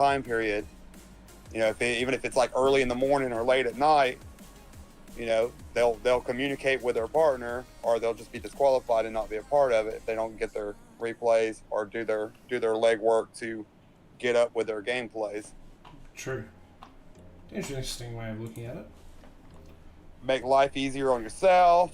time period, even if it's like early in the morning or late at night, they'll communicate with their partner, or they'll just be disqualified and not be a part of it if they don't get their replays or do their legwork to get up with their gameplays. True. Interesting way of looking at it. Make life easier on yourself.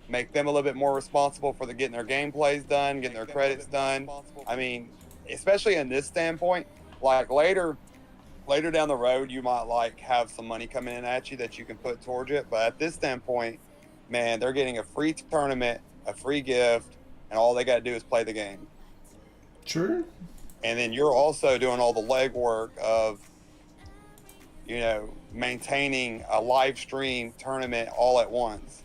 Make them a little bit more responsible for getting their gameplays done, getting their credits done. I mean, especially in this standpoint, like later down the road, you might like have some money coming in at you that you can put towards it. But at this standpoint, man, they're getting a free tournament, a free gift, and all they got to do is play the game. True. And then you're also doing all the legwork of, maintaining a live stream tournament all at once.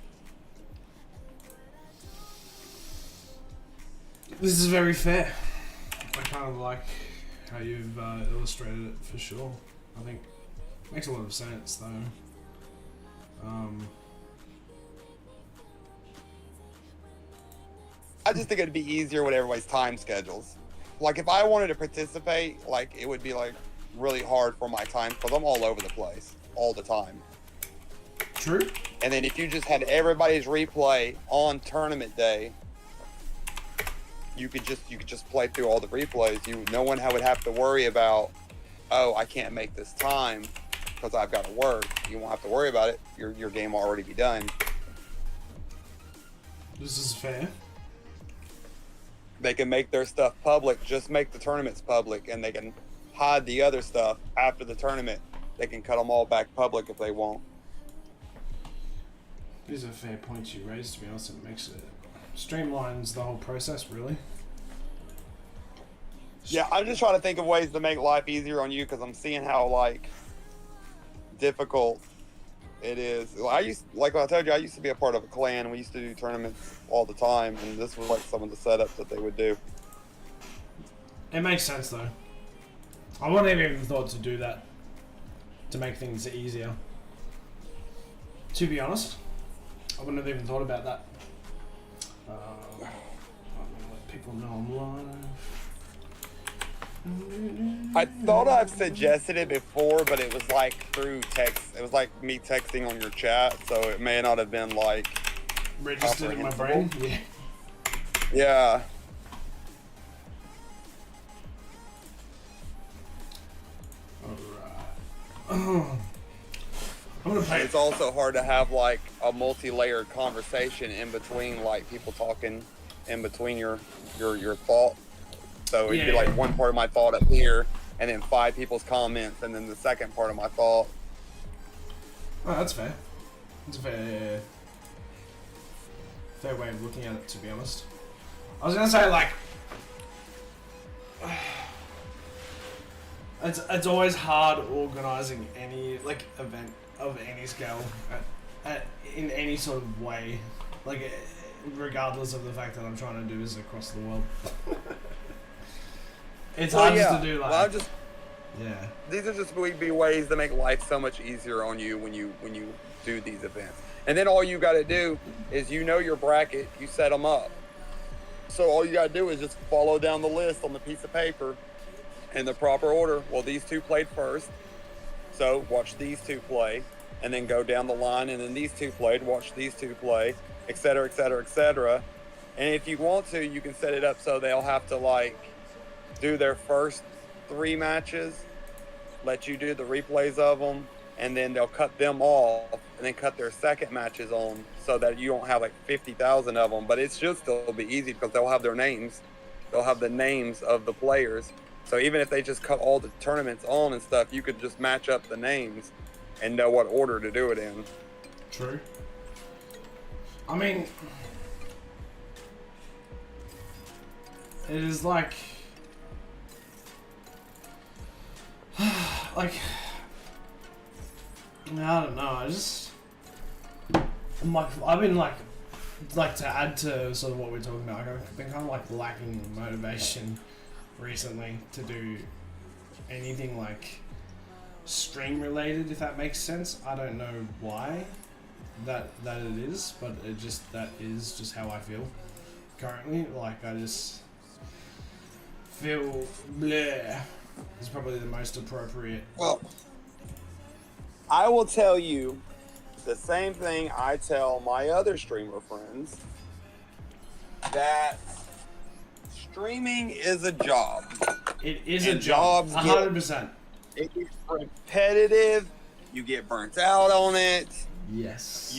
This is very fair. I kind of like how you've illustrated it for sure. I think it makes a lot of sense though. I just think it'd be easier with everybody's time schedules. Like if I wanted to participate, like it would be like really hard for my time because I'm all over the place all the time. True. And then if you just had everybody's replay on tournament day, you could just play through all the replays. No one would have to worry about, oh, I can't make this time because I've got to work. You won't have to worry about it. Your game will already be done. This is fair. They can make their stuff public. Just make the tournaments public, and they can hide the other stuff after the tournament. They can cut them all back public if they want. These are fair points you raised. To be honest, it makes it streamlines the whole process, really. Yeah, I'm just trying to think of ways to make life easier on you because I'm seeing how like difficult it is. Like I told you, I used to be a part of a clan. We used to do tournaments all the time, and this was like some of the setups that they would do. It makes sense though. I wouldn't have even thought to do that to make things easier. To be honest, I wouldn't have even thought about that. I'm gonna let people know I'm live. I thought I've suggested it before, but it was like through text. It was like me texting on your chat, so it may not have been like registered in my brain. Yeah. Yeah. Alright. I'm gonna play. It's also hard to have like a multi-layered conversation in between, like people talking in between your thought. So it'd be like one part of my thought up here, and then 5 people's comments, and then the second part of my thought. Oh, that's fair. That's a fair way of looking at it, to be honest. I was gonna say like, it's always hard organizing any like event of any scale in any sort of way, like regardless of the fact that I'm trying to do this across the world. It's hard just to do like. Well, yeah. These are just be ways to make life so much easier on you when you do these events. And then all you got to do is your bracket, you set them up. So all you got to do is just follow down the list on the piece of paper in the proper order. Well, these 2 played first, so watch these 2 play, and then go down the line, and then these 2 played, watch these 2 play, etc., etc., etc. And if you want to, you can set it up so they'll have to like do their first 3 matches, let you do the replays of them, and then they'll cut them off and then cut their second matches on so that you don't have like 50,000 of them. But it's just still be easy because they'll have their names. They'll have the names of the players. So even if they just cut all the tournaments on and stuff, you could just match up the names and know what order to do it in. True. I mean, it is like I don't know. I've been like to add to sort of what we're talking about. I've been kind of like lacking motivation recently to do anything like stream related, if that makes sense. I don't know why that it is, but that is just how I feel currently. Like I just feel bleh is probably the most appropriate. Well, I will tell you the same thing I tell my other streamer friends, that streaming is a job. It is a job. 100%. It gets repetitive. You get burnt out on it. Yes.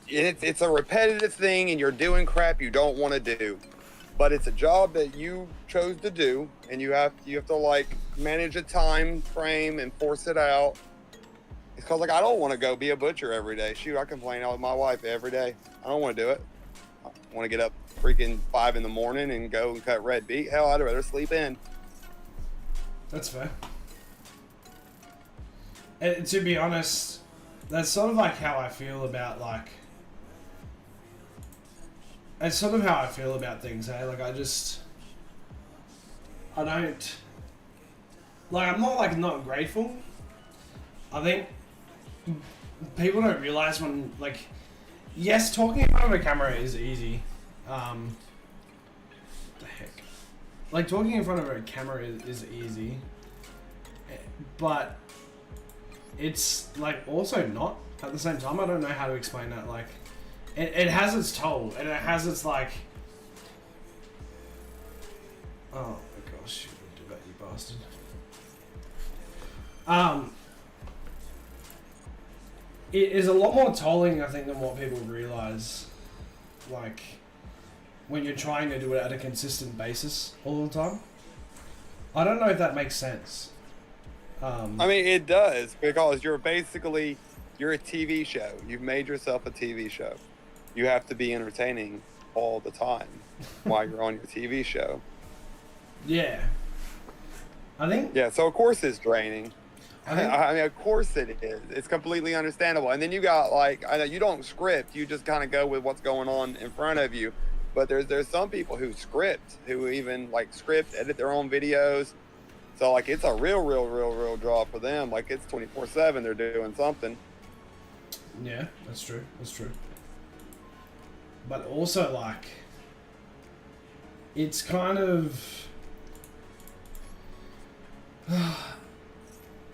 It's a repetitive thing, and you're doing crap you don't want to do. But it's a job that you chose to do, and you have to like manage a time frame and force it out. It's cause like I don't want to go be a butcher every day. Shoot, I complain out with my wife every day. I don't want to do it. I want to get up freaking 5 in the morning and go and cut red meat. Hell, I'd rather sleep in. That's fair. And to be honest, that's sort of like how I feel about like. It's sort of how I feel about things, eh? Like I don't. Like I'm not like not grateful. I think people don't realize when like, yes, talking in front of a camera is easy. What the heck? Like talking in front of a camera is easy, but it's like also not at the same time. I don't know how to explain that. Like, it has its toll, and it has its like. Oh my gosh! Do that, you bastard. It is a lot more tolling, I think, than what people realize. Like, when you're trying to do it at a consistent basis all the time. I don't know if that makes sense. I mean, it does, because you're a TV show. You've made yourself a TV show. You have to be entertaining all the time while you're on your TV show. Yeah. I think... Yeah, so of course it's draining. I mean, of course it is. It's completely understandable. And then you got, like, I know you don't script. You just kind of go with what's going on in front of you. But there's some people who script, who even, like, edit their own videos. So, like, it's a real job for them. Like, it's 24/7. They're doing something. Yeah, that's true. That's true. But also, like, it's kind of...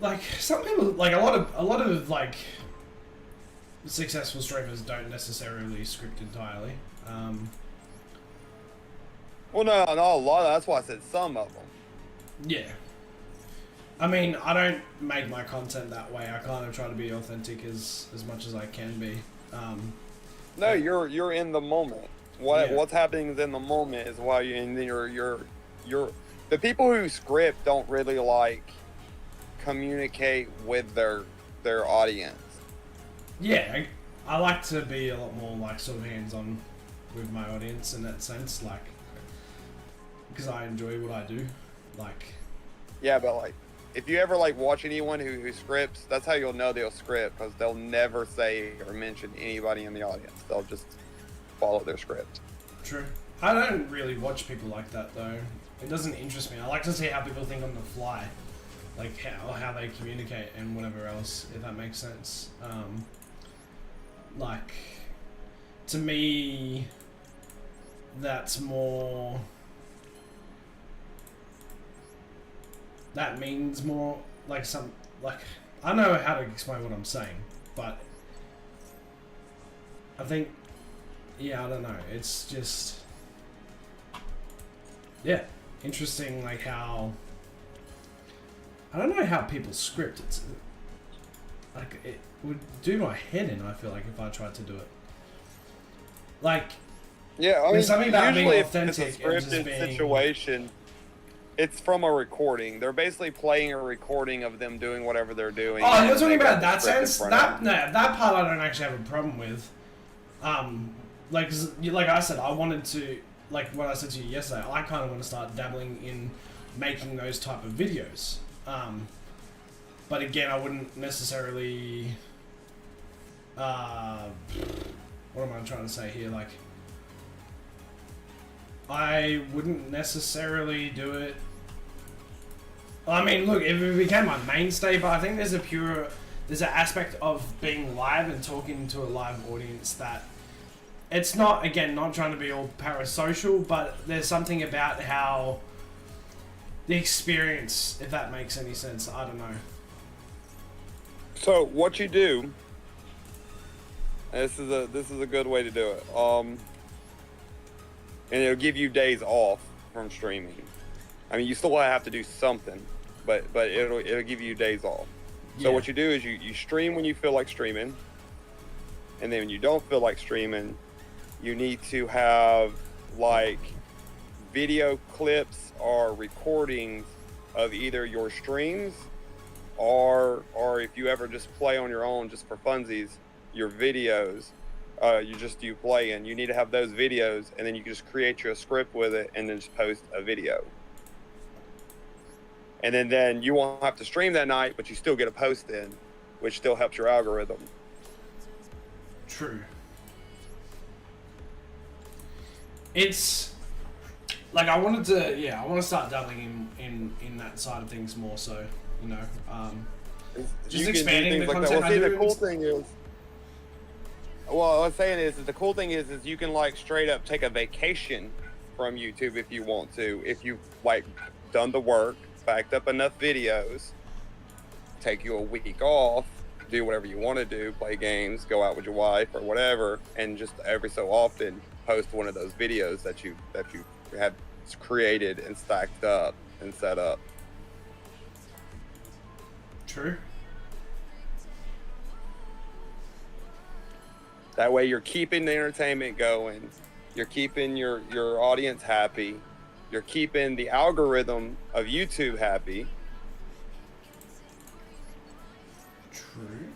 like, some people, like, a lot of, like, successful streamers don't necessarily script entirely. Well, no, a lot of, that's why I said some of them. Yeah. I mean, I don't make my content that way. I kind of try to be authentic as much as I can be. No, you're in the moment. What's happening is in the moment is why you're the people who script don't really like communicate with their audience. Yeah, I like to be a lot more like sort of hands-on with my audience in that sense, like, because I enjoy what I do, like. Yeah, but like, if you ever like watch anyone who scripts, that's how you'll know they'll script, because they'll never say or mention anybody in the audience. They'll just follow their script. True. I don't really watch people like that though. It doesn't interest me. I like to see how people think on the fly, like how they communicate and whatever else, if that makes sense. Like, to me, that's more. That means more like I don't know how to explain what I'm saying, but I think, yeah, I don't know. It's just, yeah, interesting, like how, I don't know how people script. It's like, it would do my head in, I feel like, if I tried to do it. Like, yeah, I mean, there's something about being usually authentic if it's a scripted situation, it's from a recording. They're basically playing a recording of them doing whatever they're doing. Oh, you're talking about that sense? That part I don't actually have a problem with. Like I said, I wanted to, like what I said to you yesterday, I kind of want to start dabbling in making those type of videos. But again, I wouldn't necessarily, what am I trying to say here? Like, I wouldn't necessarily do it. I mean, look, if it became my mainstay, but I think there's an aspect of being live and talking to a live audience that it's not, again, not trying to be all parasocial, but there's something about how the experience, if that makes any sense. I don't know. So what you do, and this is a good way to do it. And it'll give you days off from streaming. I mean, you still have to do something, but it'll give you days off. So what you do is you stream when you feel like streaming, and then when you don't feel like streaming, you need to have like video clips or recordings of either your streams or if you ever just play on your own just for funsies, your videos. You play, and you need to have those videos, and then you can just create you a script with it and then just post a video. And then you won't have to stream that night, but you still get a post in, which still helps your algorithm. True. It's like I want to start dabbling in that side of things more. So just expanding the content. Well, see, the cool thing is, what I was saying is the cool thing is you can like straight up take a vacation from YouTube if you want to. If you've like done the work, backed up enough videos, take you a week off, do whatever you want to do, play games, go out with your wife or whatever, and just every so often post one of those videos that you have created and stacked up and set up. True. That way you're keeping the entertainment going, you're keeping your audience happy, you're keeping the algorithm of YouTube happy. True.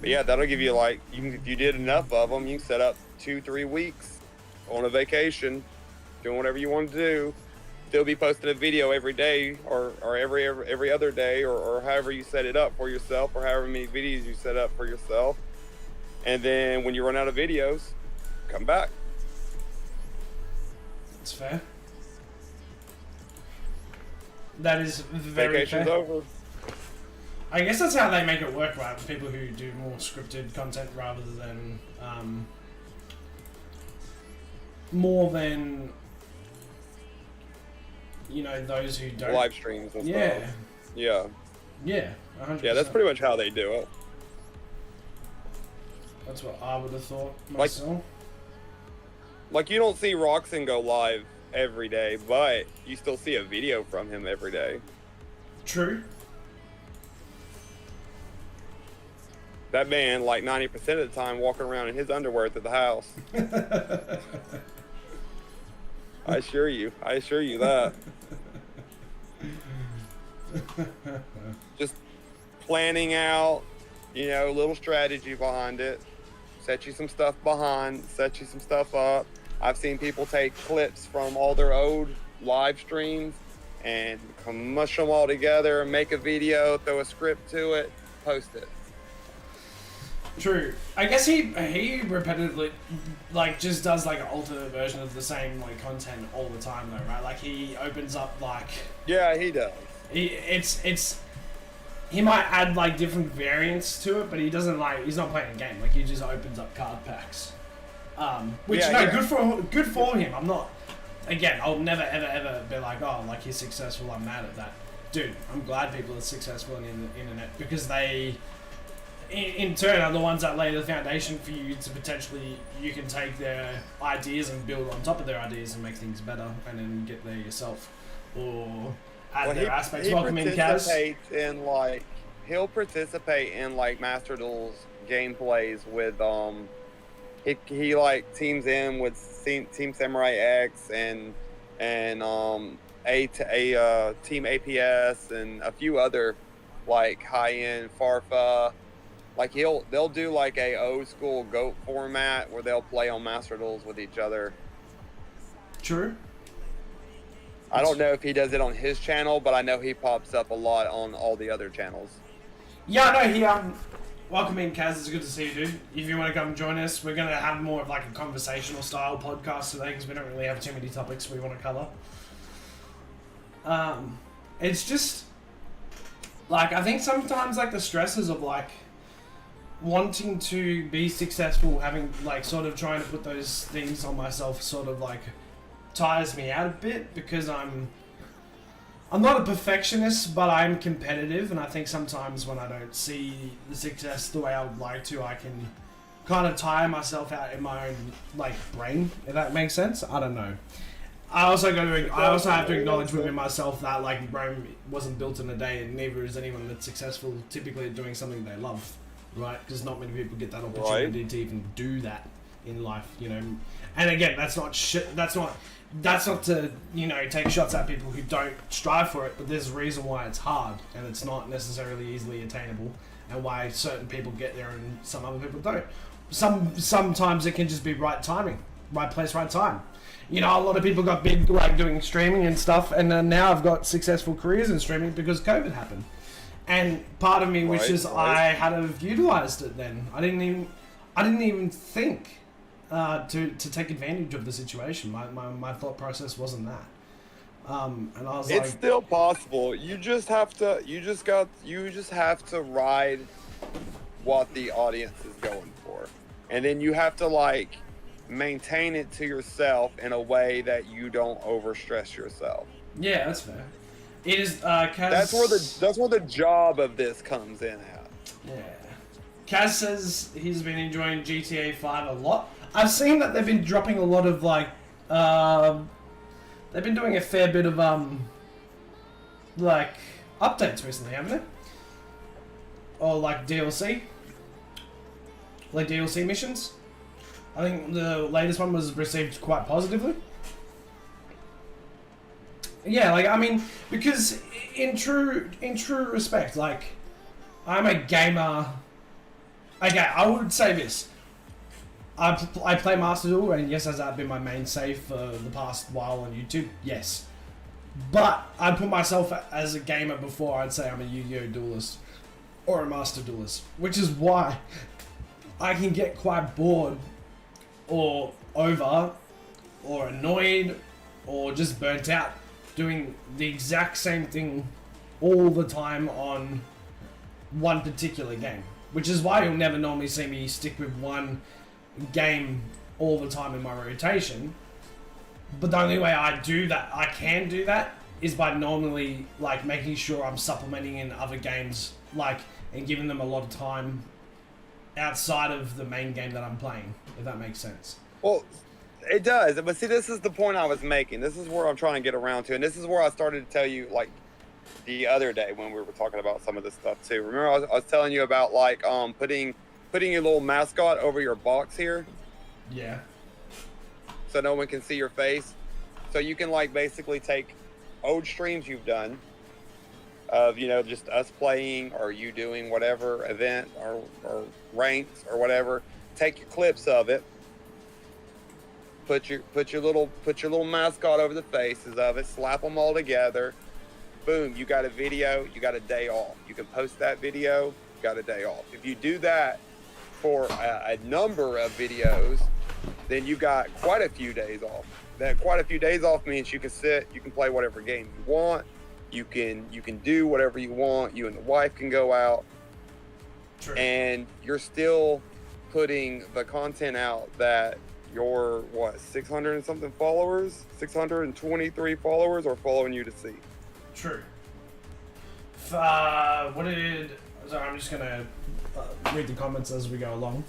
But yeah, that'll give you like, if you did enough of them, you can set up 2-3 weeks on a vacation, doing whatever you want to do. Still be posting a video every day or every other day or however you set it up for yourself, or however many videos you set up for yourself. And then when you run out of videos, come back. That's fair. That is very Vacation's fair. over. I guess that's how they make it work, right? People who do more scripted content rather than more than those who don't Live streams and stuff. Yeah. Yeah, 100%. Yeah, that's pretty much how they do it. That's what I would have thought myself. Like you don't see Roxon go live every day, but you still see a video from him every day. True. That man, like 90% of the time, walking around in his underwear to the house. I assure you that. Just planning out, little strategy behind it. Set you some stuff up. I've seen people take clips from all their old live streams and mush them all together, make a video, throw a script to it, post it. True. I guess he repetitively just does an alternate version of the same content all the time though, right? Like he opens up Yeah, he does. He might add different variants to it, but he doesn't he's not playing a game. He just opens up card packs. Which good for him. I'm not, again, I'll never ever be he's successful, I'm mad at that. Dude, I'm glad people are successful in the internet because they in turn are the ones that lay the foundation for you to potentially, you can take their ideas and build on top of their ideas and make things better and then get there yourself or add their aspects. Welcome in, Kaz. He'll participate in Master Duel's gameplays with he teams in with Team Samurai X and Team APS and a few other high-end Farfa. They'll do a old school GOAT format where they'll play on Master Duels with each other. True. I don't know if he does it on his channel, but I know he pops up a lot on all the other channels. Yeah, no, he welcome in, Kaz. It's good to see you, dude. If you want to come join us, we're gonna have more of a conversational style podcast today because we don't really have too many topics we want to cover. It's just I think sometimes the stresses of wanting to be successful, having like sort of trying to put those things on myself, sort of like tires me out a bit because I'm not a perfectionist, but I'm competitive, and I think sometimes when I don't see the success the way I would like to, I can kind of tire myself out in my own like brain, if that makes sense. I don't know. I also have to acknowledge within myself that like Rome wasn't built in a day, and neither is anyone that's successful typically at doing something they love, right? Because not many people get that opportunity to even do that in life, you know. And again, that's not to, you know, take shots at people who don't strive for it, but there's a reason why it's hard and it's not necessarily easily attainable, and why certain people get there and some other people don't. Sometimes it can just be right timing, right place, right time. You know, a lot of people got big like doing streaming and stuff, and now I've got successful careers in streaming because COVID happened. And part of me wishes I had have utilized it then. I didn't even think to take advantage of the situation. My thought process wasn't that. And I was it's still possible. You just have to ride what the audience is going for, and then you have to like maintain it to yourself in a way that you don't overstress yourself. Yeah, that's fair. It is. That's where the job of this comes in at. Yeah. Kaz says he's been enjoying GTA 5 a lot. I've seen that they've been dropping a lot of like, they've been doing a fair bit of like updates recently, haven't they? Or like DLC, like DLC missions. I think the latest one was received quite positively. Yeah, like I mean, because in true respect, like I'm a gamer. Okay, I would say this. I play Master Duel, and yes, has that been my main save for the past while on YouTube? Yes. But I'd put myself as a gamer before I'd say I'm a Yu-Gi-Oh! Duelist or a Master Duelist, which is why I can get quite bored or over or annoyed or just burnt out doing the exact same thing all the time on one particular game. Which is why you'll never normally see me stick with one game all the time in my rotation. But the only way I can do that, is by normally like making sure I'm supplementing in other games, like, and giving them a lot of time outside of the main game that I'm playing, if that makes sense. Well, it does, but see, this is the point I was making. This is where I'm trying to get around to, and this is where I started to tell you, like, the other day when we were talking about some of this stuff too. Remember, I was telling you about like putting your little mascot over your box here. Yeah. So no one can see your face. So you can like basically take old streams you've done of, you know, just us playing or you doing whatever event or ranks or whatever. Take your clips of it. Put your little mascot over the faces of it. Slap them all together. Boom, you got a video, you got a day off. You can post that video, you got a day off. If you do that for a number of videos, then you got quite a few days off. That quite a few days off means you can sit, you can play whatever game you want, you can do whatever you want, you and the wife can go out. True. And you're still putting the content out that your, 600 and something followers, 623 followers are following you to see. True. Sorry, I'm just gonna read the comments as we go along.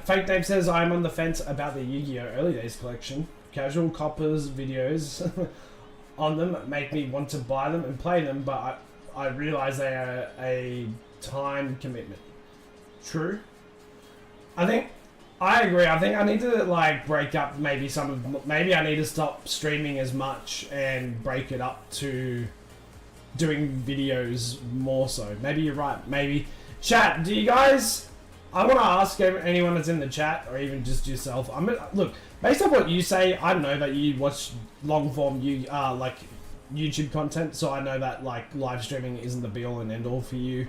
Fake Dave says, I'm on the fence about the Yu-Gi-Oh! Early Days collection. Casual coppers videos on them make me want to buy them and play them, but I realize they are a time commitment. True. I agree. I think I need to like break up maybe maybe I need to stop streaming as much and break it up to doing videos more so. Maybe you're right. Maybe chat. Do you guys? I want to ask anyone that's in the chat or even just yourself. Look, based on what you say, I know that you watch long form like YouTube content, so I know that like live streaming isn't the be all and end all for you.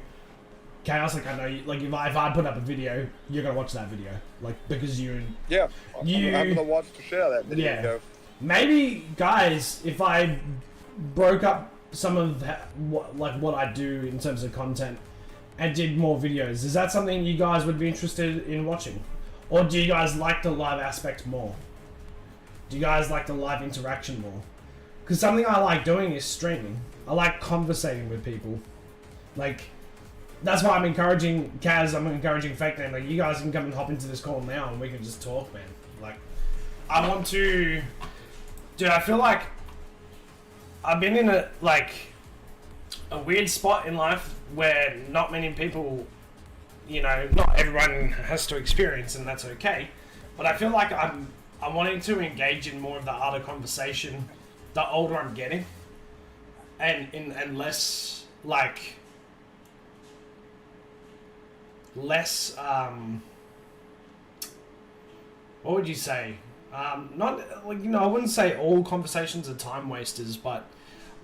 Chaos, like I know, like if I put up a video, you're gonna watch that video, like because I'm gonna watch the shit out of that video. Yeah. Maybe, guys, if I broke up some of what I do in terms of content and did more videos, is that something you guys would be interested in watching? Or do you guys like the live aspect more? Do you guys like the live interaction more? Because something I like doing is streaming. I like conversating with people. Like, that's why I'm encouraging Kaz, I'm encouraging Fake Name. Like, you guys can come and hop into this call now and we can just talk, man. Like, I want to... Dude, I feel like I've been in a weird spot in life where not many people, you know, not everyone has to experience, and that's okay. But I feel like I'm wanting to engage in more of the art of conversation the older I'm getting, and less like less what would you say? Not like, you know, I wouldn't say all conversations are time wasters, but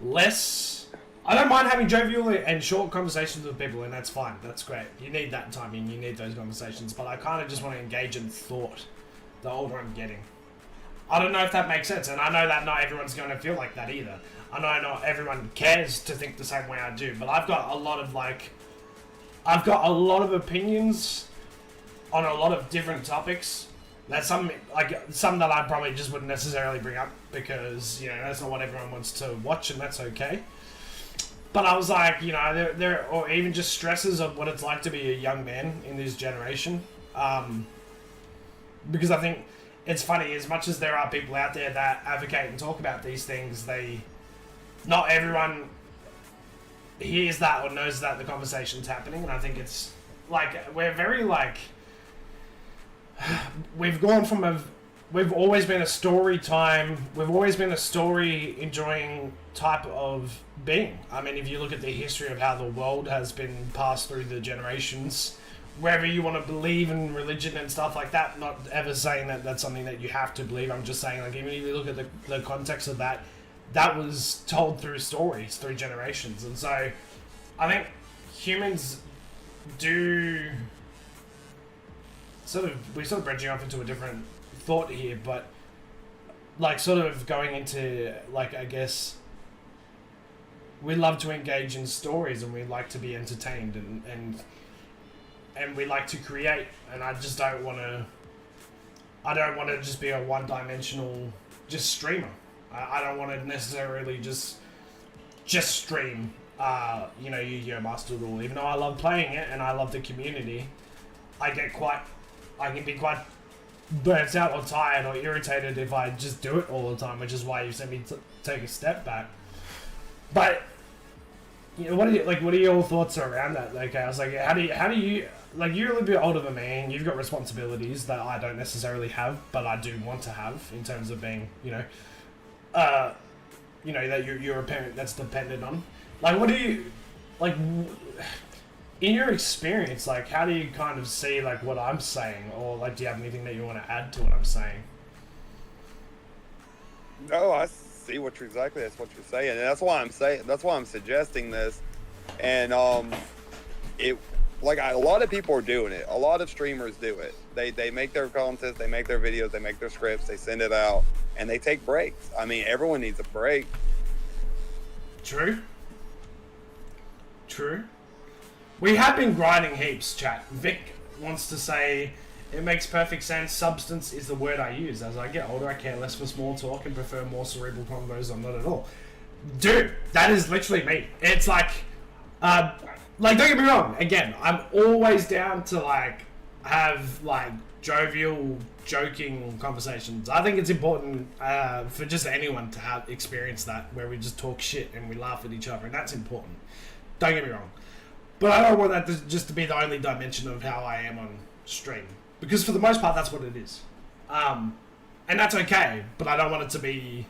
less. I don't mind having jovial and short conversations with people, and that's fine. That's great. You need that timing. You need those conversations. But I kind of just want to engage in thought the older I'm getting. I don't know if that makes sense, and I know that not everyone's going to feel like that either. I know not everyone cares to think the same way I do, but I've got a lot of opinions on a lot of different topics. That's some that I probably just wouldn't necessarily bring up because, you know, that's not what everyone wants to watch, and that's okay. But I was like, you know, there or even just stresses of what it's like to be a young man in this generation. Because I think it's funny, as much as there are people out there that advocate and talk about these things, not everyone hears that or knows that the conversation's happening, and I think it's like we're very like we've always been a story time. We've always been a story enjoying type of being. I mean, if you look at the history of how the world has been passed through the generations, wherever you want to believe in religion and stuff like that, not ever saying that that's something that you have to believe. I'm just saying, like, even if you look at the context of that, that was told through stories, through generations. And so I think humans do we're sort of branching off into a different thought here, but like sort of going into, like, I guess we love to engage in stories and we like to be entertained and we like to create, and I don't want to just be a one-dimensional just streamer. I don't want to necessarily just stream you know, Yu-Gi-Oh! Master Duel. Even though I love playing it and I love the community, I can be quite burnt out or tired or irritated if I just do it all the time, which is why you sent me to take a step back. But, you know, what are your thoughts around that? Like, I was like, how do you like, you're a little bit older than me and you've got responsibilities that I don't necessarily have, but I do want to have in terms of being, you know, that you're a parent that's dependent on. Like, what do you, like, in your experience, like, how do you kind of see, like, what I'm saying? Or, like, do you have anything that you want to add to what I'm saying? No, I see that's what you're saying. And that's why I'm suggesting this. And, a lot of people are doing it. A lot of streamers do it. They make their content, they make their videos, they make their scripts, they send it out, and they take breaks. I mean, everyone needs a break. True. We have been grinding heaps, chat. Vic wants to say, it makes perfect sense. Substance is the word I use. As I get older, I care less for small talk and prefer more cerebral convos or not at all. Dude, that is literally me. It's like, don't get me wrong. Again, I'm always down to, like, have, like, jovial, joking conversations. I think it's important for just anyone to have experienced that, where we just talk shit and we laugh at each other, and that's important. Don't get me wrong. But I don't want that to be the only dimension of how I am on stream. Because for the most part, that's what it is. And that's okay, but I don't want it to be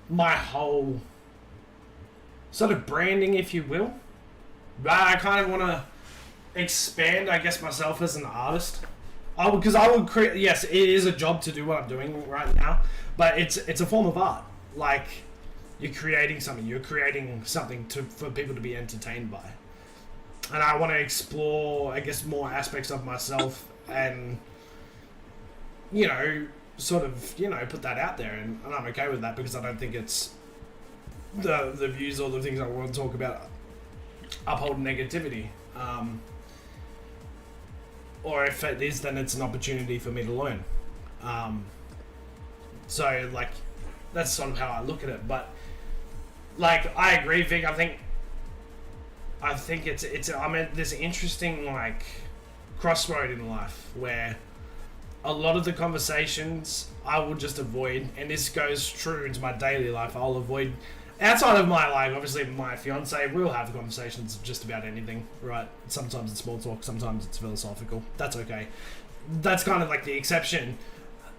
my whole sort of branding, if you will. But I kind of want to expand, I guess, myself as an artist. Because I would create, yes, it is a job to do what I'm doing right now, but it's a form of art. Like, you're creating something for people to be entertained by. And I want to explore, I guess, more aspects of myself and, you know, sort of, you know, put that out there. And I'm okay with that because I don't think it's the views or the things I want to talk about uphold negativity. Or if it is, then it's an opportunity for me to learn. So like, that's sort of how I look at it. But like, I agree, Vic. I think it's I'm at this interesting like crossroad in life where a lot of the conversations I will just avoid, and this goes true into my daily life. I'll avoid outside of my life. Obviously, my fiance will have conversations just about anything, right? Sometimes it's small talk, sometimes it's philosophical. That's okay. That's kind of like the exception.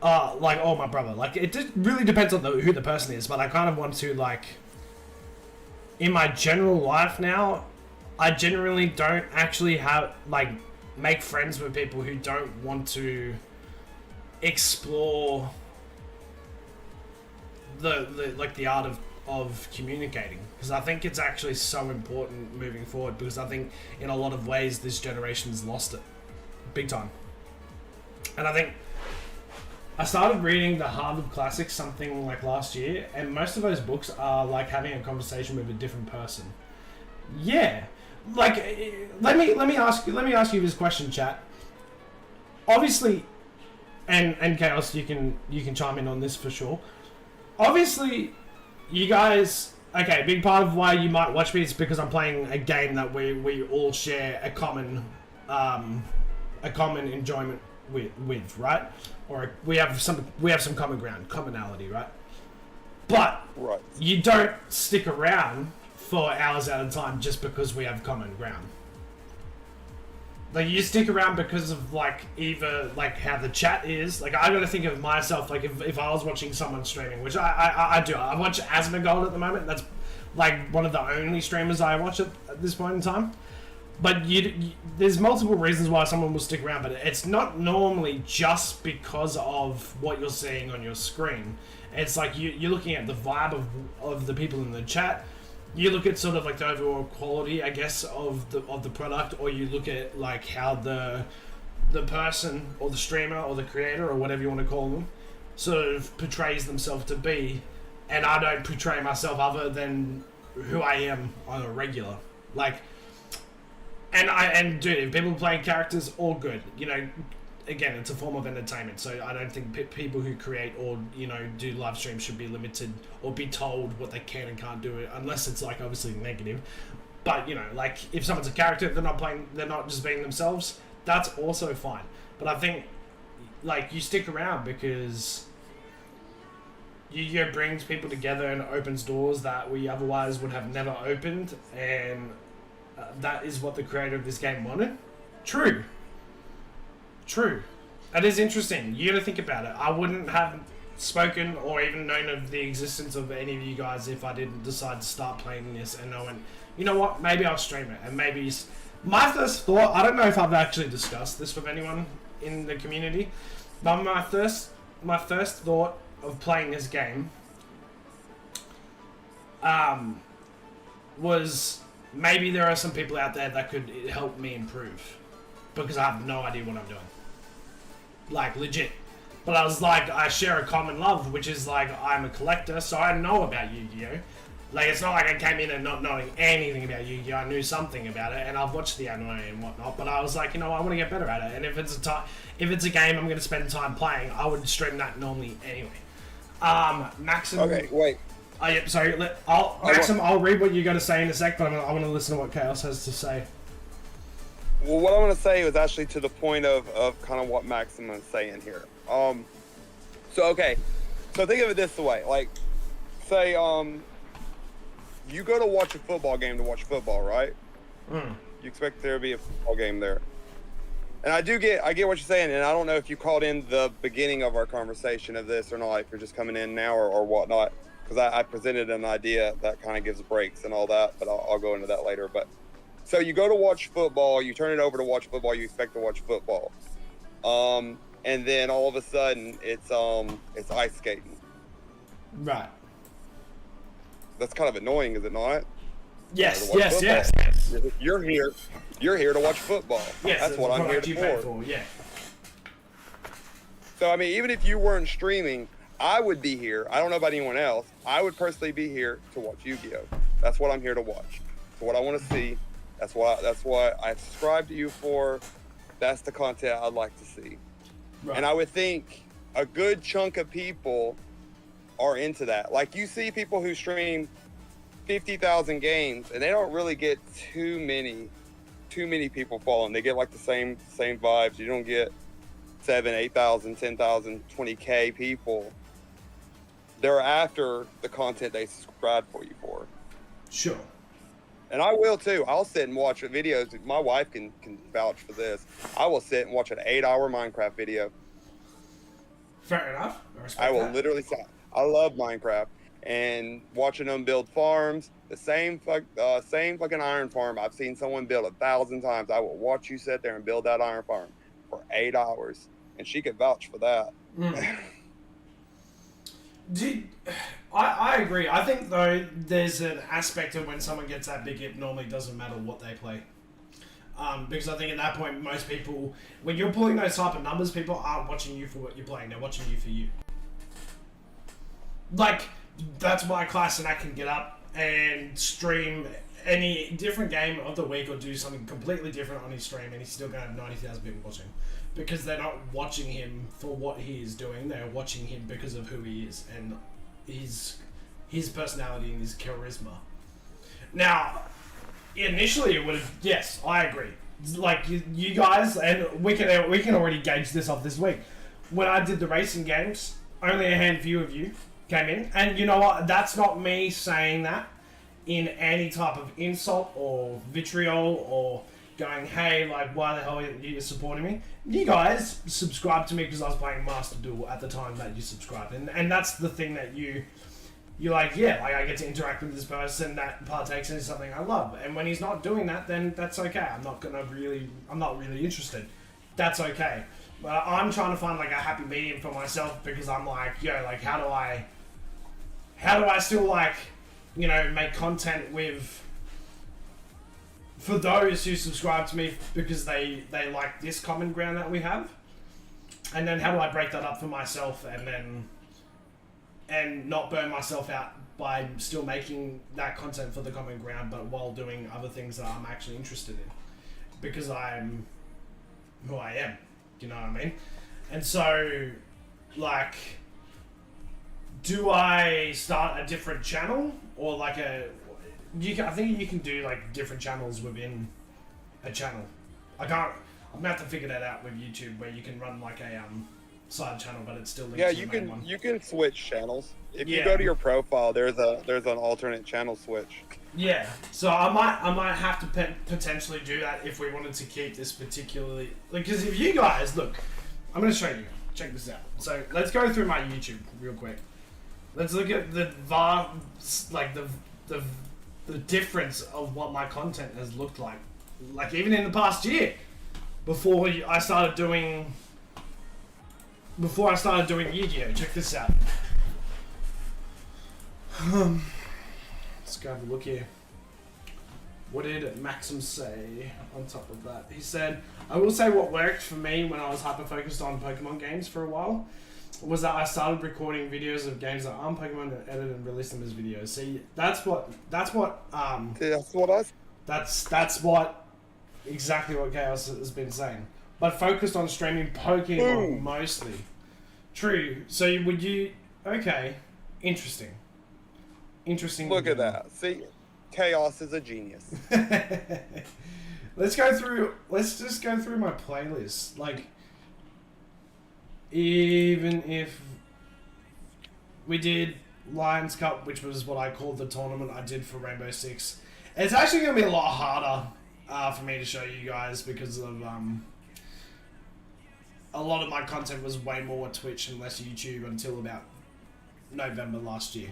Like, oh, my brother. Like, it really depends on who the person is, but I kind of want to, like, in my general life now, I generally don't actually have, like, make friends with people who don't want to explore the art of communicating, because I think it's actually so important moving forward, because I think in a lot of ways this generation's lost it big time. And I think I started reading the Harvard Classics something like last year, and most of those books are like having a conversation with a different person. Yeah, like let me ask you this question, chat. Obviously, and Chaos, you can chime in on this for sure. Obviously, you guys, okay, a big part of why you might watch me is because I'm playing a game that we all share a common enjoyment with, right? Or we have some common ground, commonality, right? But Right. you don't stick around for hours at a time just because we have common ground. Like, you stick around because of, like, either, like, how the chat is. Like, I gotta think of myself, like, if I was watching someone streaming, which I do. I watch Asmongold at the moment. That's, like, one of the only streamers I watch at this point in time. But there's multiple reasons why someone will stick around, but it's not normally just because of what you're seeing on your screen. It's like you're looking at the vibe of the people in the chat. You look at sort of like the overall quality, I guess, of the product, or you look at like how the person or the streamer or the creator or whatever you want to call them sort of portrays themselves to be. And I don't portray myself other than who I am on a regular. Like, and dude, if people playing characters, all good. You know, again, it's a form of entertainment, so I don't think people who create or, you know, do live streams should be limited or be told what they can and can't do, unless it's like obviously negative. But, you know, like, if someone's a character, they're not just being themselves, that's also fine. But I think, like, you stick around because Yu-Gi-Oh brings people together and opens doors that we otherwise would have never opened, and that is what the creator of this game wanted. True. That is interesting. You gotta think about it. I wouldn't have spoken or even known of the existence of any of you guys if I didn't decide to start playing this, and I went, you know what, maybe I'll stream it. And maybe my first thought, I don't know if I've actually discussed this with anyone in the community, but my first thought of playing this game was maybe there are some people out there that could help me improve, because I have no idea what I'm doing. Like, legit. But I was like, I share a common love, which is like, I'm a collector, so I know about Yu-Gi-Oh! Like, it's not like I came in and not knowing anything about Yu-Gi-Oh! I knew something about it, and I've watched the anime and whatnot, but I was like, you know, I want to get better at it, and if it's a game I'm going to spend time playing, I would stream that normally anyway. Maxim... Okay, wait. Oh, yeah, sorry, Maxim, I'll read what you got to say in a sec, but I want to listen to what Chaos has to say. Well, what I want to say was actually to the point of kind of what Maxim is saying here. So think of it this way. Like, say, you go to watch a football game to watch football, right? You expect there to be a football game there. And I get what you're saying, and I don't know if you caught in the beginning of our conversation of this or not, if you're just coming in now or whatnot, because I presented an idea that kind of gives breaks and all that, but I'll go into that later. But so you go to watch football, you turn it over to watch football, you expect to watch football. And then all of a sudden it's ice skating. Right. That's kind of annoying, is it not? Yes. You're here to watch football. Yes, that's what I'm here for. Yeah. So I mean, even if you weren't streaming, I would be here. I don't know about anyone else. I would personally be here to watch Yu-Gi-Oh! That's what I'm here to watch. So what I want to see, That's what I subscribe to you for. That's the content I'd like to see. Right. And I would think a good chunk of people are into that. Like, you see people who stream 50,000 games and they don't really get too many people following. They get like the same vibes. You don't get 7, 8,000, 10,000, 20K people. They're after the content they subscribe for you for. Sure. And I will too. I'll sit and watch videos. My wife can vouch for this. I will sit and watch an 8-hour Minecraft video. Fair enough. I will literally sit. I love Minecraft, and watching them build farms, the same fucking iron farm I've seen someone build 1,000 times. I will watch you sit there and build that iron farm for 8 hours, and she could vouch for that. I agree. I think, though, there's an aspect of when someone gets that big, it normally doesn't matter what they play. Because I think at that point, most people, when you're pulling those type of numbers, people aren't watching you for what you're playing. They're watching you for you. Like, that's why Class and I can get up and stream any different game of the week or do something completely different on his stream, and he's still going to have 90,000 people watching. Because they're not watching him for what he is doing, they're watching him because of who he is and his personality and his charisma. Now, initially it would have, yes, I agree. Like, you guys, and we can already gauge this off this week. When I did the racing games, only a handful of you came in, and you know what? That's not me saying that in any type of insult or vitriol or going, hey, like, why the hell are you supporting me? You guys subscribed to me because I was playing Master Duel at the time that you subscribed, and that's the thing that you're like, yeah, like, I get to interact with this person that partakes in something I love, and when he's not doing that, then that's okay. I'm not really interested. That's okay. But I'm trying to find like a happy medium for myself, because I'm like, yo, like, how do I still, like, you know, make content with, for those who subscribe to me because they like this common ground that we have, and then how do I break that up for myself and not burn myself out by still making that content for the common ground, but while doing other things that I'm actually interested in, because I'm who I am, you know what I mean? And so, like, do I start a different channel, or like I think you can do like different channels within a channel. I'm gonna have to figure that out with YouTube, where you can run like a side channel, but it's still linked to the main one. You can switch channels. If you go to your profile, there's an alternate channel switch. Yeah, so I might have to potentially do that if we wanted to keep this particularly, because if you guys look, I'm gonna show you. Check this out. So let's go through my YouTube real quick. Let's look at the difference of what my content has looked like even in the past year, before I started doing Yu-Gi-Oh. Check this out. Let's go have a look here. What did Maxim say on top of that? He said, I will say what worked for me when I was hyper-focused on Pokemon games for a while was that I started recording videos of games that aren't Pokemon and edit and release them as videos. See, that's what exactly what Chaos has been saying. But focused on streaming Pokemon mostly. True. So okay, interesting. Look at that. See, Chaos is a genius. Let's just go through my playlist. Like, even if we did Lions Cup, which was what I called the tournament I did for Rainbow Six, it's actually going to be a lot harder for me to show you guys, because of a lot of my content was way more Twitch and less YouTube until about November last year.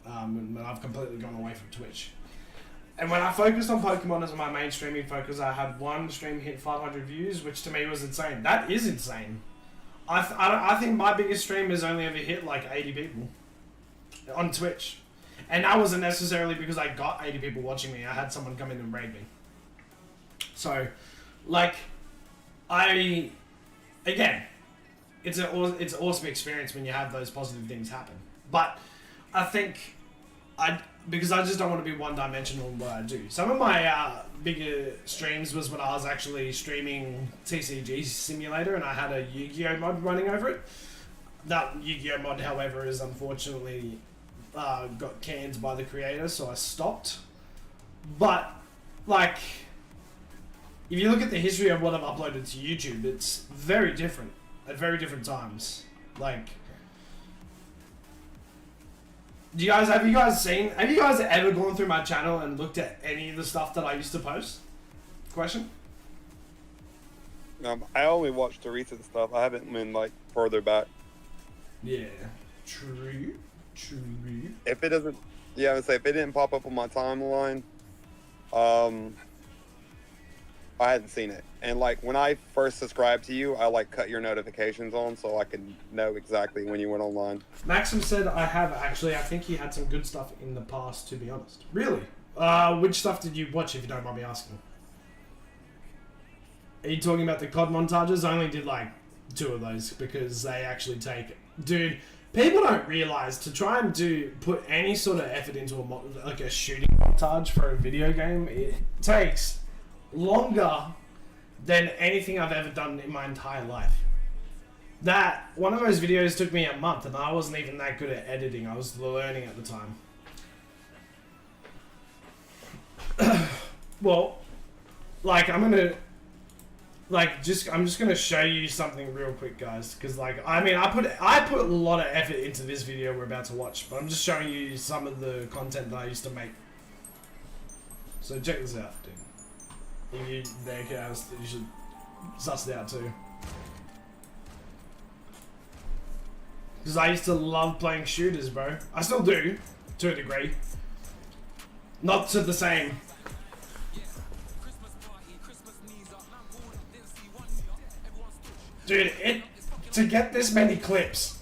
And I've completely gone away from Twitch. And when I focused on Pokemon as my main streaming focus, I had one stream hit 500 views, which to me was insane. That is insane. I think my biggest stream has only ever hit like 80 people on Twitch. And that wasn't necessarily because I got 80 people watching me. I had someone come in and raid me. So, like, again, it's an awesome experience when you have those positive things happen. But I think because I just don't want to be one-dimensional in what I do. Some of my bigger streams was when I was actually streaming TCG Simulator and I had a Yu-Gi-Oh mod running over it. That Yu-Gi-Oh mod, however, is unfortunately got canned by the creator, so I stopped. But, like, if you look at the history of what I've uploaded to YouTube, it's very different at very different times. Like, have you guys ever gone through my channel and looked at any of the stuff that I used to post? Question? I only watched the recent stuff. I haven't been like further back. Yeah, true. If it doesn't, yeah, I would say if it didn't pop up on my timeline, I hadn't seen it. And like when I first subscribed to you, I like cut your notifications on so I could know exactly when you went online. Maxim said I have actually. I think he had some good stuff in the past, to be honest. Really? Which stuff did you watch, if you don't mind me asking? Are you talking about the COD montages? I only did like 2 of those because they actually take... Dude, people don't realize to try and put any sort of effort into a shooting montage for a video game, it takes longer than anything I've ever done in my entire life. That one of those videos took me a month and I wasn't even that good at editing. I was learning at the time. Well, like I'm just gonna show you something real quick, guys, because like I put a lot of effort into this video we're about to watch, but I'm just showing you some of the content that I used to make. So check this out, dude. If you should suss it out too. Because I used to love playing shooters, bro. I still do, to a degree. Not to the same. Dude, to get this many clips,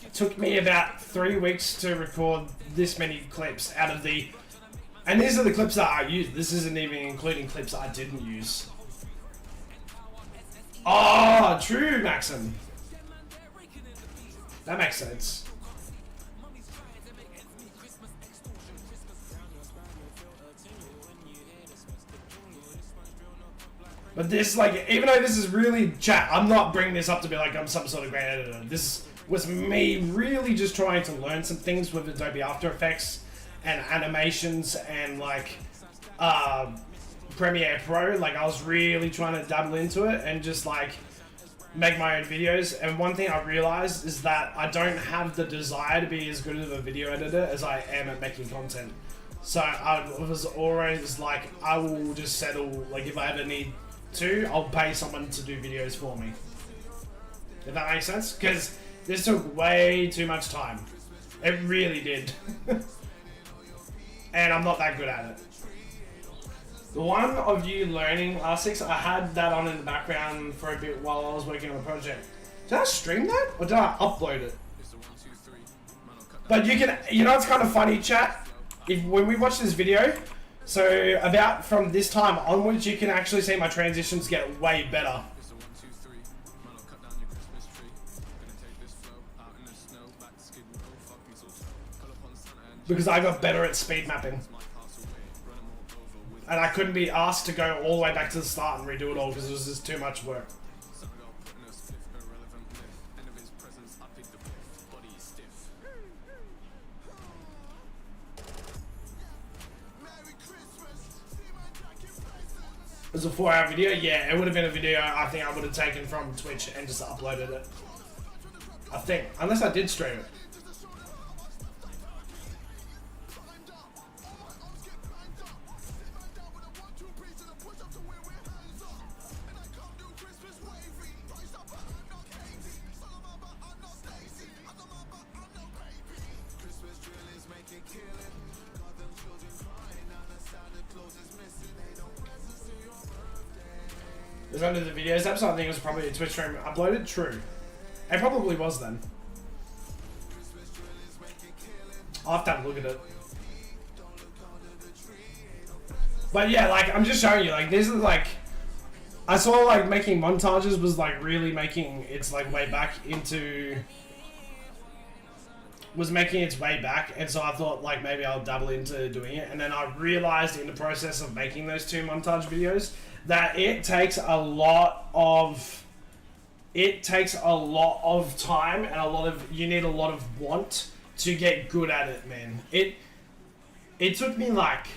it took me about 3 weeks to record this many clips out of the... And these are the clips that I used. This isn't even including clips I didn't use. Oh, true, Maxim. That makes sense. But this, like, even though this is really chat, I'm not bringing this up to be like I'm some sort of great editor. This was me really just trying to learn some things with Adobe After Effects and animations and like Premiere Pro. Like I was really trying to dabble into it and just like make my own videos. And one thing I realized is that I don't have the desire to be as good of a video editor as I am at making content. So I was always like, I will just settle, like if I ever need to, I'll pay someone to do videos for me. If that makes sense? Because this took way too much time. It really did. And I'm not that good at it. The one of you learning last 6, I had that on in the background for a bit while I was working on a project. Did I stream that? Or did I upload it? But you can, you know, it's kind of funny, chat. When we watch this video, so about from this time onwards, you can actually see my transitions get way better. Because I got better at speed mapping. And I couldn't be asked to go all the way back to the start and redo it all because it was just too much work. It was a 4-hour video? Yeah, it would have been a video I think I would have taken from Twitch and just uploaded it. I think. Unless I did stream it. It was under the videos tab, so I think it was probably a Twitch stream uploaded. True. It probably was then. I'll have to have a look at it. But yeah, like, I'm just showing you, like, these are like... I saw, like, making montages was, like, really making its, like, way back into... was making its way back, and so I thought like maybe I'll double into doing it, and then I realized in the process of making those 2 montage videos that it takes a lot of time and you need a lot of want to get good at it, man. It took me like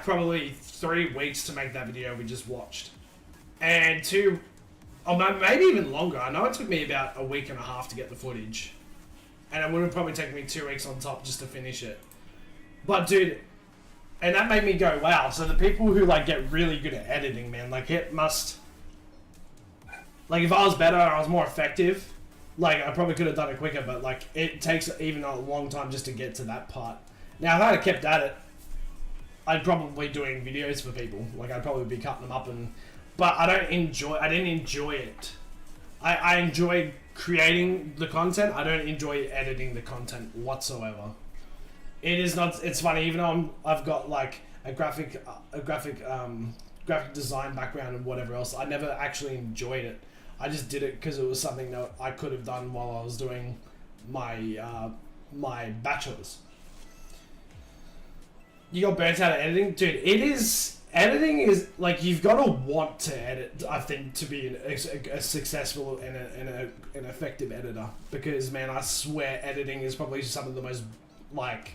probably 3 weeks to make that video we just watched, and maybe even longer. I know it took me about a week and a half to get the footage, and it would have probably taken me 2 weeks on top just to finish it. But dude, and that made me go, wow. So the people who like get really good at editing, man, like it must, like if I was better, I was more effective, like I probably could have done it quicker. But like it takes even a long time just to get to that part. Now if I had kept at it, I'd probably doing videos for people. Like I'd probably be cutting them up but I didn't enjoy it. I enjoy creating the content. I don't enjoy editing the content whatsoever. It is not. It's funny, even though I've got like a graphic design background and whatever else. I never actually enjoyed it. I just did it because it was something that I could have done while I was doing my my bachelor's. You got burnt out of editing, dude. Editing is like you've got to want to edit. I think to be a successful and an effective editor, because man, I swear editing is probably some of the most like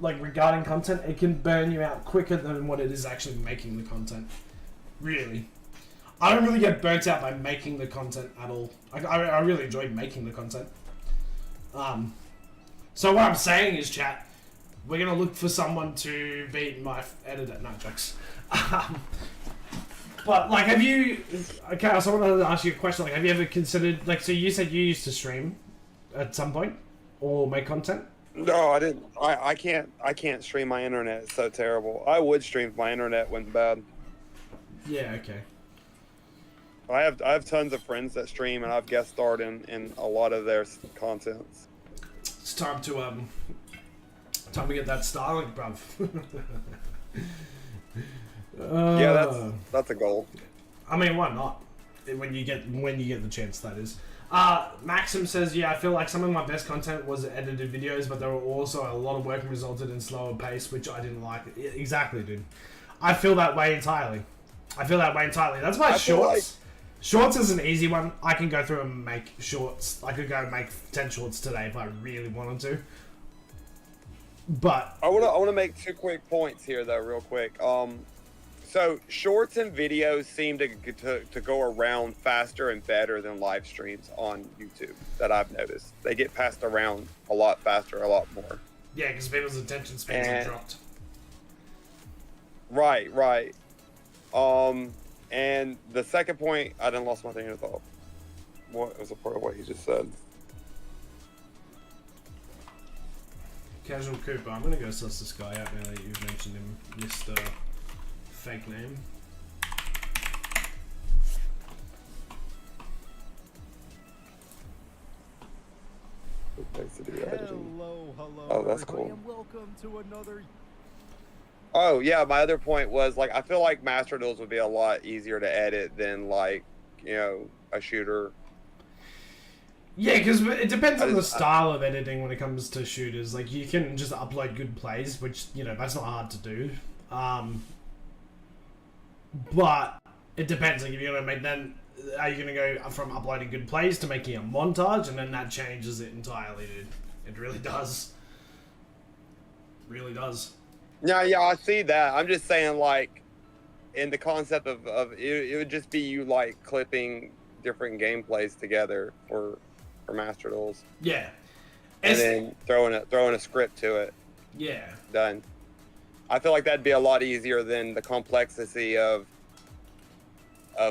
regarding content, it can burn you out quicker than what it is actually making the content. Really, I don't really get burnt out by making the content at all. I really enjoy making the content. So what I'm saying is, chat, we're gonna look for someone to be my editor. No jokes. But like, have you? Okay, so I wanted to ask you a question. Like, have you ever considered? Like, so you said you used to stream at some point or make content. No, I didn't. I can't stream my internet. It's so terrible. I would stream if my internet went bad. Yeah. Okay. I have tons of friends that stream, and I've guest starred in a lot of their contents. It's time to get that Starlink, bruv. Yeah, that's a goal. I mean, why not? When you get the chance, that is. Maxim says, yeah, I feel like some of my best content was edited videos, but there were also a lot of work and resulted in slower pace, which I didn't like. Exactly, dude. I feel that way entirely. That's why shorts. Shorts is an easy one. I can go through and make shorts. I could go and make 10 shorts today if I really wanted to. But I want to make 2 quick points here, though, real quick. So shorts and videos seem to go around faster and better than live streams on YouTube. That I've noticed. They get passed around a lot faster, a lot more. Yeah, because people's attention spans have dropped. Right. And the second point, I done lost my train of thought. What was a part of what you just said? Casual Cooper, I'm gonna go suss this guy out now that you've mentioned him, Mr. Fake name. Hello, oh, that's cool. And welcome to another. Oh yeah, my other point was like I feel like Master Duels would be a lot easier to edit than like a shooter. Yeah, because it depends on the style of editing when it comes to shooters. Like, you can just upload good plays, which, that's not hard to do. But it depends. Like, if you're going to make then, are you going to go from uploading good plays to making a montage? And then that changes it entirely, dude. It really does. Really does. Yeah, I see that. I'm just saying, like, in the concept of it would just be you, like, clipping different gameplays together for Master Duels. Yeah. And then throwing a script to it. Yeah. Done. I feel like that'd be a lot easier than the complexity of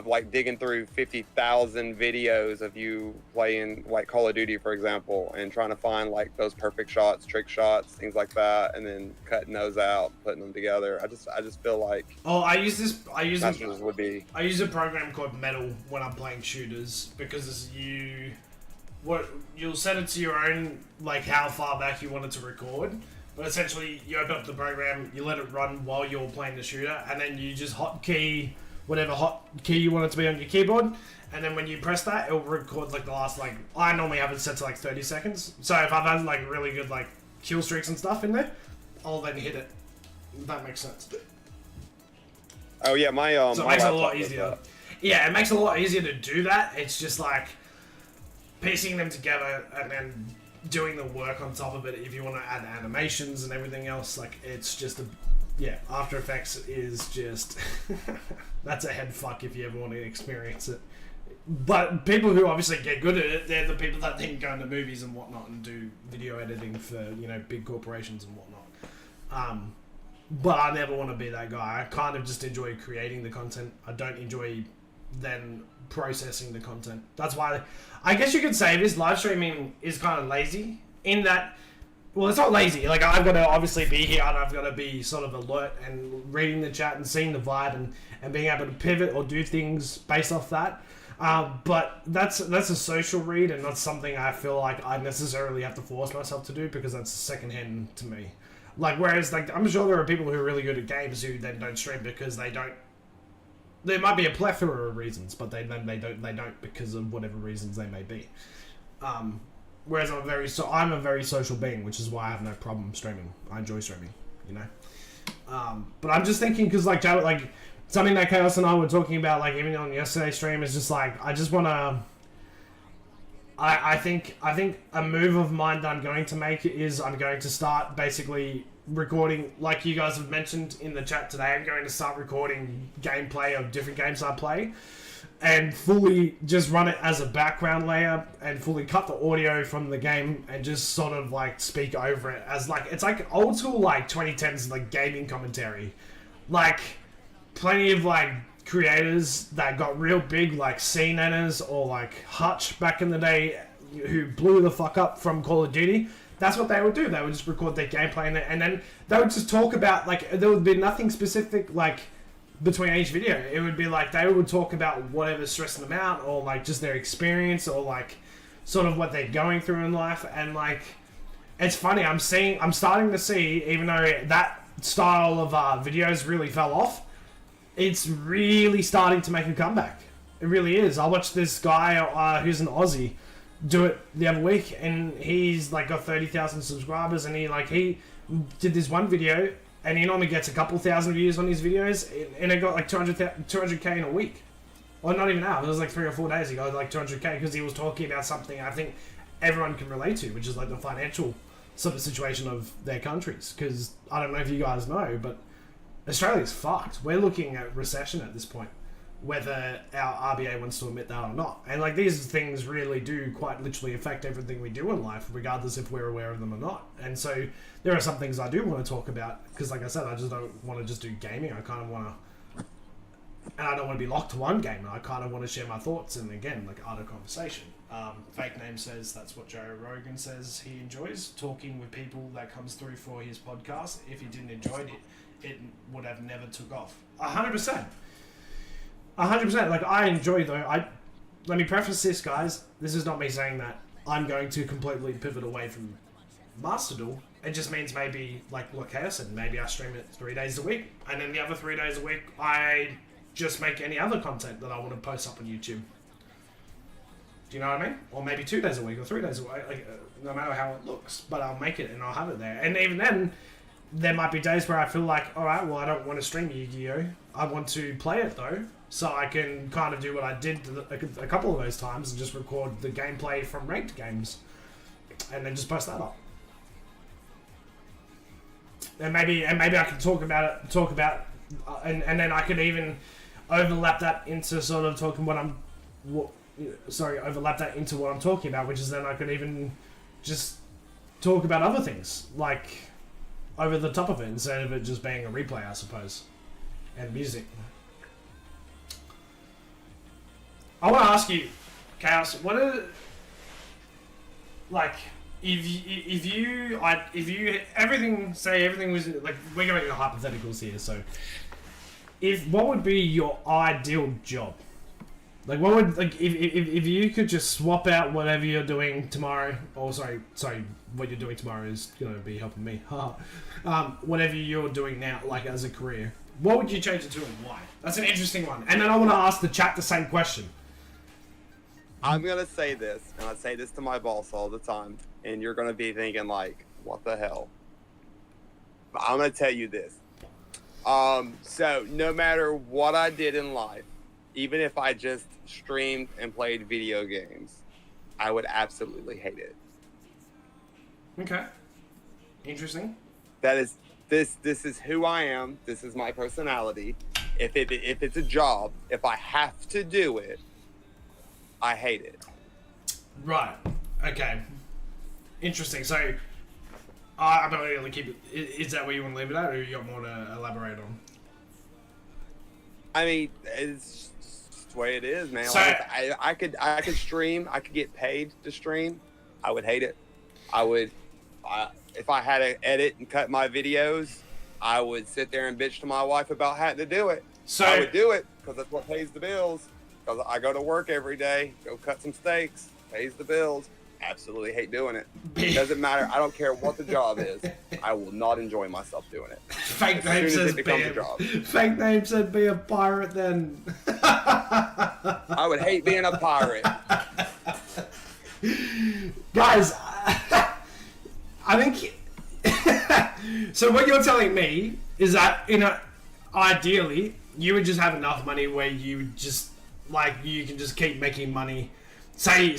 like digging through 50,000 videos of you playing like Call of Duty, for example, and trying to find like those perfect shots, trick shots, things like that, and then cutting those out, putting them together. I just feel like I use a program called Metal when I'm playing shooters, because you'll set it to your own, like how far back you want it to record, but essentially you open up the program, you let it run while you're playing the shooter, and then you just hotkey whatever hot key you want it to be on your keyboard, and then when you press that, it'll record like the last like I normally have it set to like 30 seconds. So if I've had like really good like kill streaks and stuff in there, I'll then hit it. If that makes sense. Oh yeah, my So it my makes it a laptop lot does easier. that. Yeah, it makes it a lot easier to do that. It's just like piecing them together and then doing the work on top of it. If you want to add animations and everything else, like it's just a After Effects is just that's a head fuck if you ever want to experience it. But people who obviously get good at it, they're the people that then go into movies and whatnot and do video editing for big corporations and whatnot. But I never want to be that guy. I kind of just enjoy creating the content. I don't enjoy then processing the content. That's why I guess you could say this live streaming is kind of lazy in that, well, it's not lazy. Like, I've got to obviously be here and I've got to be sort of alert and reading the chat and seeing the vibe and being able to pivot or do things based off that. But that's a social read and not something I feel like I necessarily have to force myself to do because that's secondhand to me. Like, whereas, like, I'm sure there are people who are really good at games who then don't stream because they don't. There might be a plethora of reasons, but they don't because of whatever reasons they may be. Whereas I'm a very social being, which is why I have no problem streaming. I enjoy streaming, But I'm just thinking because like something that Chaos and I were talking about, like even on yesterday's stream, is just like I just want to. I think a move of mine that I'm going to make is I'm going to start basically recording, like you guys have mentioned in the chat today, I'm going to start recording gameplay of different games I play and fully just run it as a background layer and fully cut the audio from the game and just sort of like speak over it as like, it's like old school like 2010s like gaming commentary. Like plenty of like creators that got real big like CNNers or like Hutch back in the day who blew the fuck up from Call of Duty. That's what they would do. They would just record their gameplay and then they would just talk about like there would be nothing specific like between each video. It would be like they would talk about whatever's stressing them out or like just their experience or like sort of what they're going through in life. And like it's funny, I'm starting to see, even though that style of videos really fell off, it's really starting to make a comeback. It really is. I watched this guy who's an Aussie do it the other week, and he's like got 30,000 subscribers, and he did this one video, and he normally gets a couple thousand views on his videos, and it got like 200k in a week. Well, not even now. It was like 3 or 4 days. He got like 200k because he was talking about something I think everyone can relate to, which is like the financial sort of situation of their countries. Because I don't know if you guys know, but Australia's fucked. We're looking at recession at this point, whether our RBA wants to admit that or not. And like these things really do quite literally affect everything we do in life, regardless if we're aware of them or not. And so there are some things I do want to talk about because, like I said, I just don't want to just do gaming. I kind of want to, and I don't want to be locked to one game. I kind of want to share my thoughts and again, like art of conversation. Fake Name says that's what Joe Rogan says he enjoys, talking with people that comes through for his podcast. If he didn't enjoy it, it would have never took off. 100%. 100%. Like, I enjoy, though. Let me preface this, guys. This is not me saying that I'm going to completely pivot away from Master Duel. It just means maybe, like what Chaos said, maybe I stream it 3 days a week, and then the other 3 days a week, I just make any other content that I want to post up on YouTube. Do you know what I mean? Or maybe 2 days a week or 3 days a week, like, no matter how it looks. But I'll make it and I'll have it there. And even then, there might be days where I feel like, alright, well, I don't want to stream Yu-Gi-Oh! I want to play it, though. So I can kind of do what I did a couple of those times and just record the gameplay from ranked games. And then just post that up. And maybe I can talk about it, and then I could even overlap that into sort of talking overlap that into what I'm talking about, which is then I could even just talk about other things, like over the top of it, instead of it just being a replay, I suppose, and music. I want to ask you, Chaos, what are, like, if you everything was, like, we're going into hypotheticals here, so what would be your ideal job? Like, what would, like, if you could just swap out whatever you're doing tomorrow, or sorry, what you're doing tomorrow is going to be helping me, whatever you're doing now, like, as a career, What would you change it to and why? That's an interesting one. And then I want to ask the chat the same question. I'm gonna say this, and I say this to my boss all the time, and you're gonna be thinking like, what the hell? But I'm gonna tell you this. So no matter what I did in life, even if I just streamed and played video games, I would absolutely hate it. Okay. Interesting. That is this is who I am. This is my personality. If it's a job, if I have to do it, I hate it. Right. Okay. Interesting. So, I'm not going to keep it. Is that where you want to leave it at, or you got more to elaborate on? I mean, it's just the way it is, man. So, like, I could stream. I could get paid to stream. I would hate it. If I had to edit and cut my videos, I would sit there and bitch to my wife about having to do it. So I would do it because that's what pays the bills. Because I go to work every day, go cut some steaks, pays the bills. Absolutely hate doing it. It doesn't matter. I don't care what the job is. I will not enjoy myself doing it. Fake name says Fake name said be a pirate then. I would hate being a pirate. Guys, I think so what you're telling me is that ideally you would just have enough money where you would just you can just keep making money. Say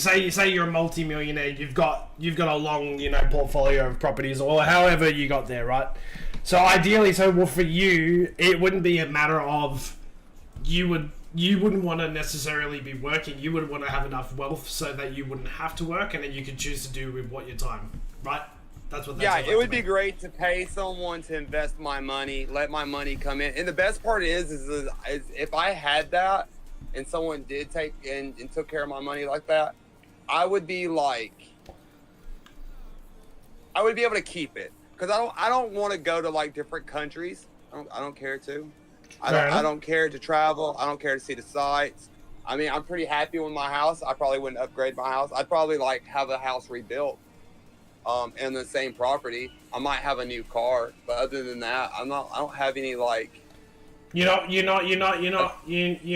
you're a multi-millionaire, you've got a long, portfolio of properties or however you got there, right? So ideally, for you, it wouldn't be a matter of you wouldn't want to necessarily be working. You would want to have enough wealth so that you wouldn't have to work, and then you could choose to do with what your time, right? That's what. Yeah, it would be great to pay someone to invest my money, let my money come in. And the best part is if I had that and someone did take and took care of my money like that, I would be able to keep it. Because I don't want to go to different countries. I don't care to. I don't care to travel. I don't care to see the sights. I mean, I'm pretty happy with my house. I probably wouldn't upgrade my house. I'd probably have a house rebuilt in the same property. I might have a new car, but other than that, I don't have any You're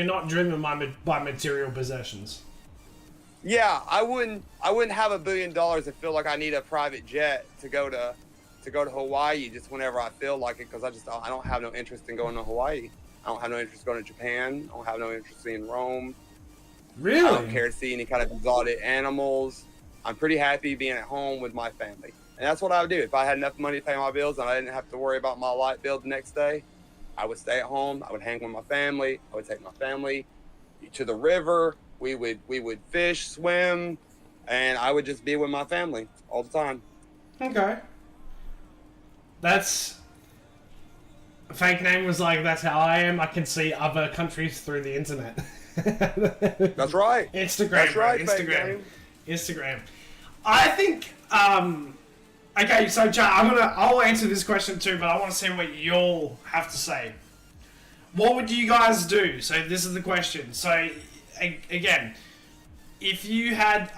not driven by material possessions. Yeah, I wouldn't have $1 billion and feel like I need a private jet to go to Hawaii just whenever I feel like it, because I don't have no interest in going to Hawaii. I don't have no interest in going to Japan. I don't have no interest in Rome. Really? I don't care to see any kind of exotic animals. I'm pretty happy being at home with my family. And that's what I would do. If I had enough money to pay my bills and I didn't have to worry about my light bill the next day, I would stay at home. I would hang with my family. I would take my family to the river. We would fish, swim, and I would just be with my family all the time. Okay. That's... Fake name was that's how I am. I can see other countries through the internet. That's right. Instagram. That's right, Instagram. I think, okay, so chat, I'll answer this question too, but I want to see what you'll have to say. What would you guys do? So this is the question. So again, if you had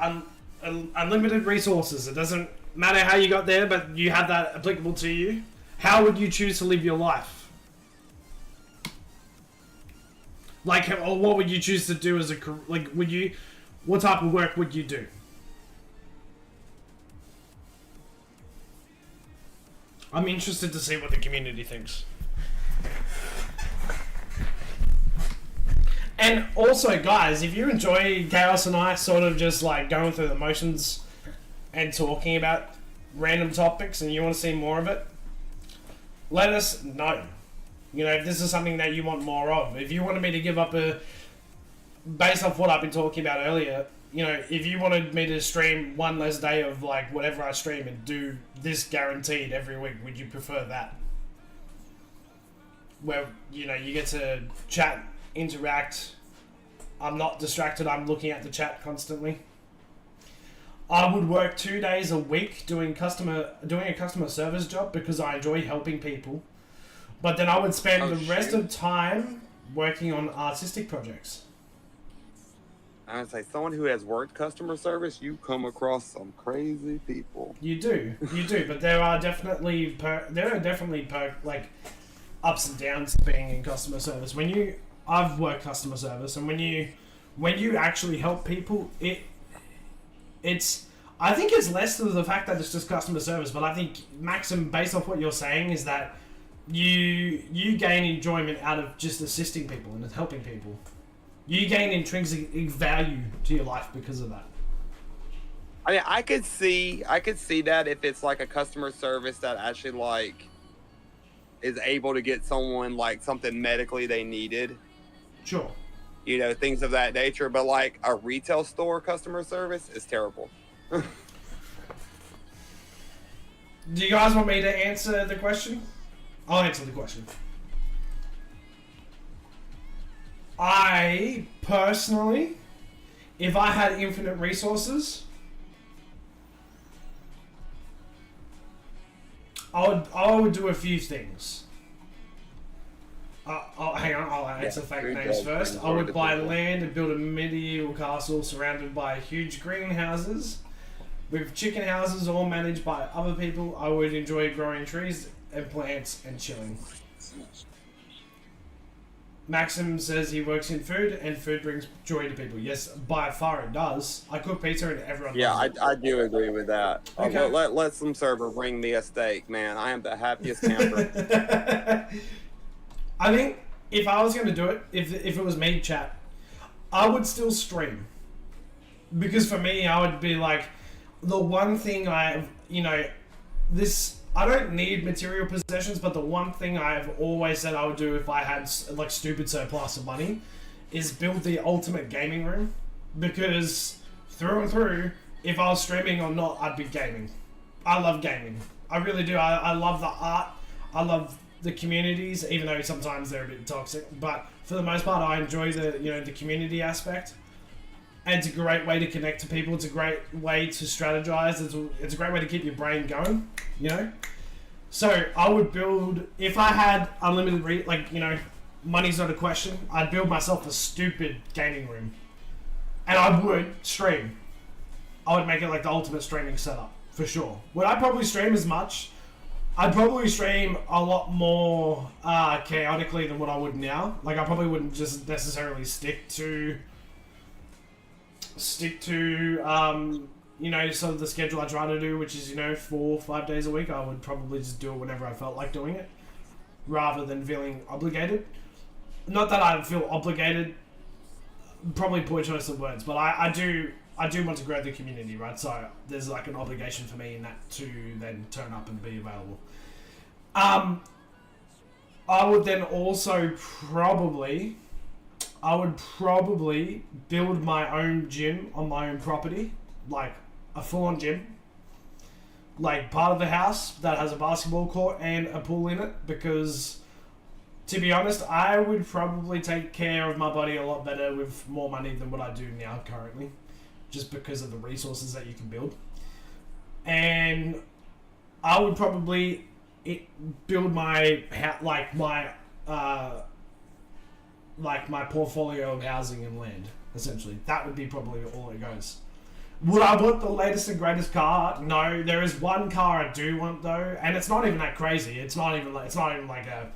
unlimited resources, it doesn't matter how you got there, but you have that applicable to you, how would you choose to live your life? Or what would you choose to do as a what type of work would you do? I'm interested to see what the community thinks. And also, guys, if you enjoy Chaos and I sort of just going through the motions and talking about random topics and you want to see more of it, let us know. If this is something that you want more of. If you wanted me to give up based off what I've been talking about earlier, if you wanted me to stream one less day of whatever I stream and do this guaranteed every week, would you prefer that? Where, you get to chat, interact. I'm not distracted. I'm looking at the chat constantly. I would work 2 days a week doing a customer service job because I enjoy helping people. But then I would spend the rest of time working on artistic projects. I would say someone who has worked customer service, you come across some crazy people. You do, but there are definitely ups and downs of being in customer service. I've worked customer service, and when you actually help people, it's I think it's less to the fact that it's just customer service, but I think, Maxim, based off what you're saying, is that you gain enjoyment out of just assisting people and helping people. You gain intrinsic value to your life because of that. I mean, I could see that if it's like a customer service that actually like is able to get someone like something medically they needed. Sure. You know, things of that nature. But like a retail store customer service is terrible. Do you guys want me to answer the question? I'll answer the question. I personally, if I had infinite resources, I would do a few things. Hang on, I'll answer fake names first. I would buy land and build a medieval castle surrounded by huge greenhouses with chicken houses all managed by other people. I would enjoy growing trees and plants and chilling. Maxim says he works in food and food brings joy to people. Yes, by far it does. I cook pizza and everyone loves it. I do agree with that. Okay. Let some server bring me a steak, man. I am the happiest camper. I think if I was going to do it, if it was me, chat, I would still stream. Because for me, I would be like, the one thing I don't need material possessions, but the one thing I've always said I would do if I had like stupid surplus of money is build the ultimate gaming room. Because through and through, if I was streaming or not, I'd be gaming. I love gaming. I really do. I love the art. I love the communities, even though sometimes they're a bit toxic. But for the most part, I enjoy the community aspect. And it's a great way to connect to people. It's a great way to strategize. It's a great way to keep your brain going, you know? So I would build, if I had unlimited, money's not a question, I'd build myself a stupid gaming room. And I would stream. I would make it like the ultimate streaming setup, for sure. Would I probably stream as much? I'd probably stream a lot more chaotically than what I would now. Like, I probably wouldn't just necessarily stick to sort of the schedule I try to do, which is 4 or 5 days a week. I would probably just do it whenever I felt like doing it, rather than feeling obligated. Not that I feel obligated, probably poor choice of words, but I do want to grow the community, right? So there's like an obligation for me in that to then turn up and be available. I would then also probably build my own gym on my own property, like a full-on gym, like part of the house that has a basketball court and a pool in it, because to be honest, I would probably take care of my body a lot better with more money than what I do now currently, just because of the resources that you can build. And I would probably build my my portfolio of housing and land, essentially. That would be probably all it goes. Would I want the latest and greatest car? No. There is one car I do want though, and it's not even that crazy. It's not even like a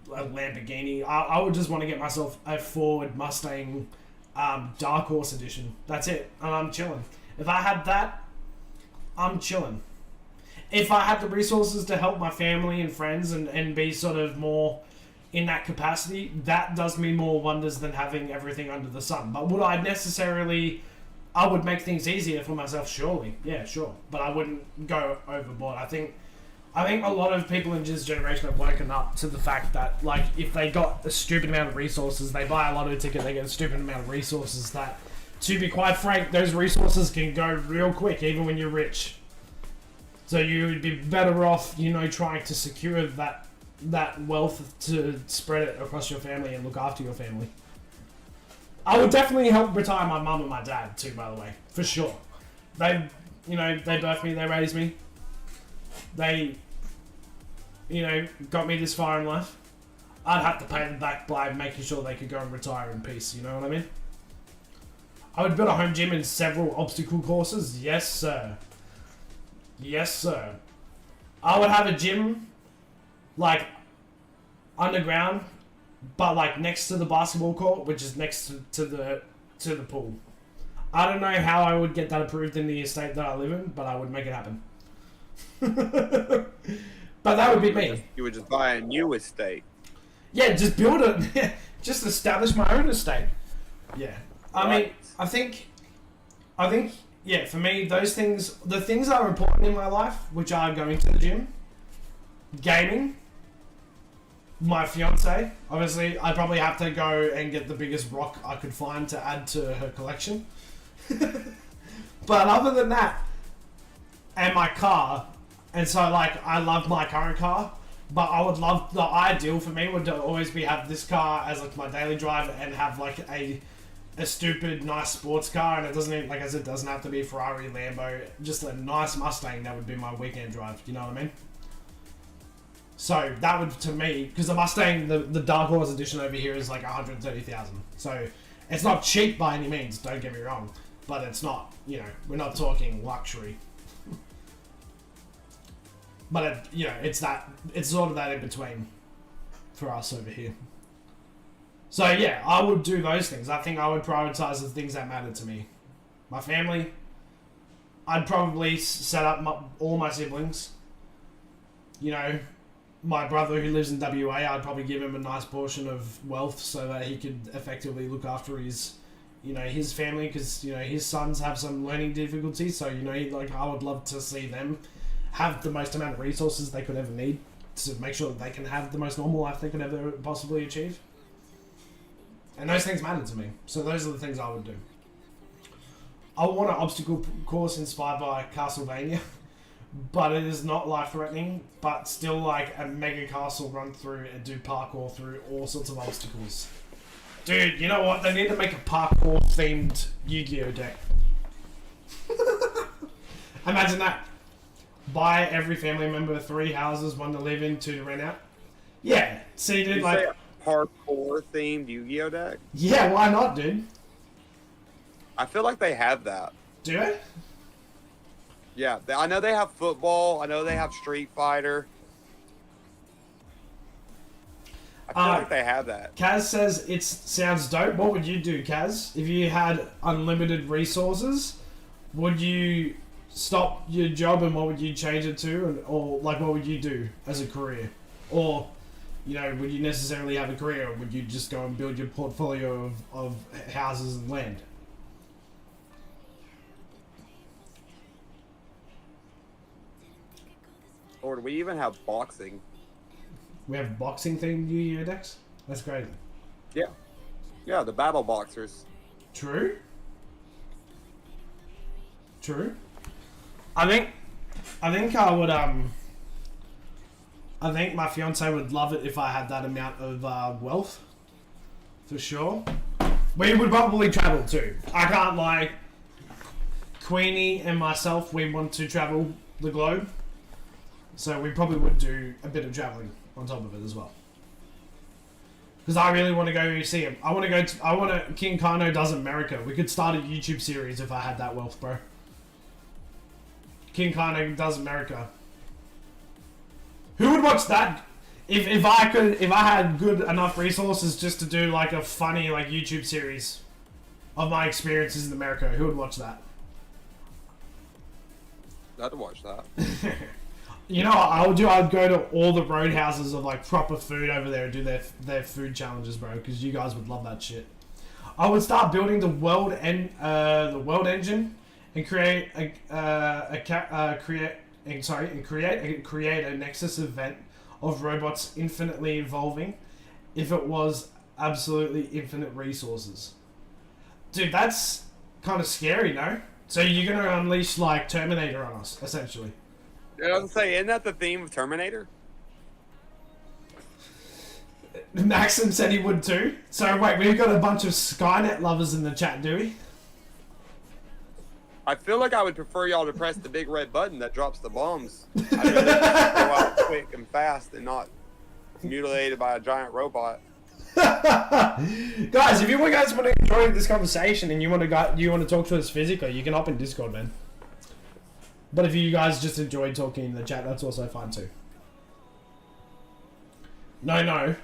Lamborghini. I would just want to get myself a Ford Mustang Dark Horse edition. That's it, and I'm chilling. If I had that, I'm chilling. If I had the resources to help my family and friends and be sort of more in that capacity, that does me more wonders than having everything under the sun. But would I necessarily... I would make things easier for myself, surely. Yeah, sure. But I wouldn't go overboard. I think a lot of people in this generation have woken up to the fact that, like, if they got a stupid amount of resources, they buy a lottery ticket, they get a stupid amount of resources that, to be quite frank, those resources can go real quick, even when you're rich. So you would be better off, trying to secure that wealth to spread it across your family and look after your family. I would definitely help retire my mum and my dad too, by the way, for sure. They birthed me, they raised me. They, got me this far in life. I'd have to pay them back by making sure they could go and retire in peace, you know what I mean? I would build a home gym and several obstacle courses. Yes, sir. Yes, sir. I would have a gym, like, underground, but like next to the basketball court, which is next to the pool. I don't know how I would get that approved in the estate that I live in, but I would make it happen. But that would be me. You would just buy a new estate. Yeah, just build it. Just establish my own estate. Yeah. I mean, I think, yeah, for me, those things, the things that are important in my life, which are going to the gym, gaming, my fiance, obviously, I probably have to go and get the biggest rock I could find to add to her collection. But other than that, and my car, and so like I love my current car, but I would love, the ideal for me would always be have this car as like my daily drive and have like a stupid nice sports car, and it doesn't even, like I said, doesn't have to be Ferrari, Lambo, just a nice Mustang. That would be my weekend drive. You know what I mean? So that would, to me, because the Mustang, the Dark Horse edition over here is like 130,000. So it's not cheap by any means. Don't get me wrong, but it's not. You know, we're not talking luxury. But it, you know, it's sort of that in between for us over here. So yeah, I would do those things. I think I would prioritize the things that matter to me. My family. I'd probably set up all my siblings. You know, my brother who lives in WA, I'd probably give him a nice portion of wealth so that he could effectively look after his, you know, his family, because, you know, his sons have some learning difficulties. So, you know, like, I would love to see them have the most amount of resources they could ever need to make sure that they can have the most normal life they could ever possibly achieve. And those things matter to me. So those are the things I would do. I want an obstacle course inspired by Castlevania, but it is not life-threatening, but still like a mega castle run through and do parkour through all sorts of obstacles. Dude, you know what? They need to make a parkour-themed Yu-Gi-Oh deck. Imagine that. Buy every family member 3 houses, 1 to live in, 2 to rent out. Yeah, see, dude, like... Parkour themed Yu-Gi-Oh deck? Yeah, why not, dude? I feel like they have that. Do they? Yeah, I know they have football. I know they have Street Fighter. I feel like they have that. Kaz says it sounds dope. What would you do, Kaz? If you had unlimited resources, would you stop your job and what would you change it to? Or like, what would you do as a career? Or, you know, would you necessarily have a career, or would you just go and build your portfolio of houses and land? Or do we even have boxing? We have boxing themed Yu-Gi-Oh decks? That's crazy. Yeah. Yeah, the battle boxers. True. True. I think I would I think my fiance would love it if I had that amount of wealth. For sure. We would probably travel too. I can't lie. Queenie and myself, we want to travel the globe. So we probably would do a bit of traveling on top of it as well. Because I really want to go see him. King Kano Does America. We could start a YouTube series if I had that wealth, bro. King Kano Does America. Who would watch that? If I had good enough resources just to do like a funny like YouTube series of my experiences in America, who would watch that? I'd watch that. You know what I would do? I'd go to all the roadhouses of like proper food over there and do their food challenges, bro. Because you guys would love that shit. I would start building the world engine and create a Nexus event of robots infinitely evolving. If it was absolutely infinite resources, dude, that's kind of scary, no? So you're gonna unleash like Terminator on us, essentially. I was gonna say, isn't that the theme of Terminator? Maxim said he would too. So wait, we've got a bunch of Skynet lovers in the chat, do we? I feel like I would prefer y'all to press the big red button that drops the bombs. I'd rather just go out quick and fast and not mutilated by a giant robot. Guys, if you guys want to enjoy this conversation and you want to talk to us physically, you can hop in Discord, man. But if you guys just enjoy talking in the chat, that's also fine too. No.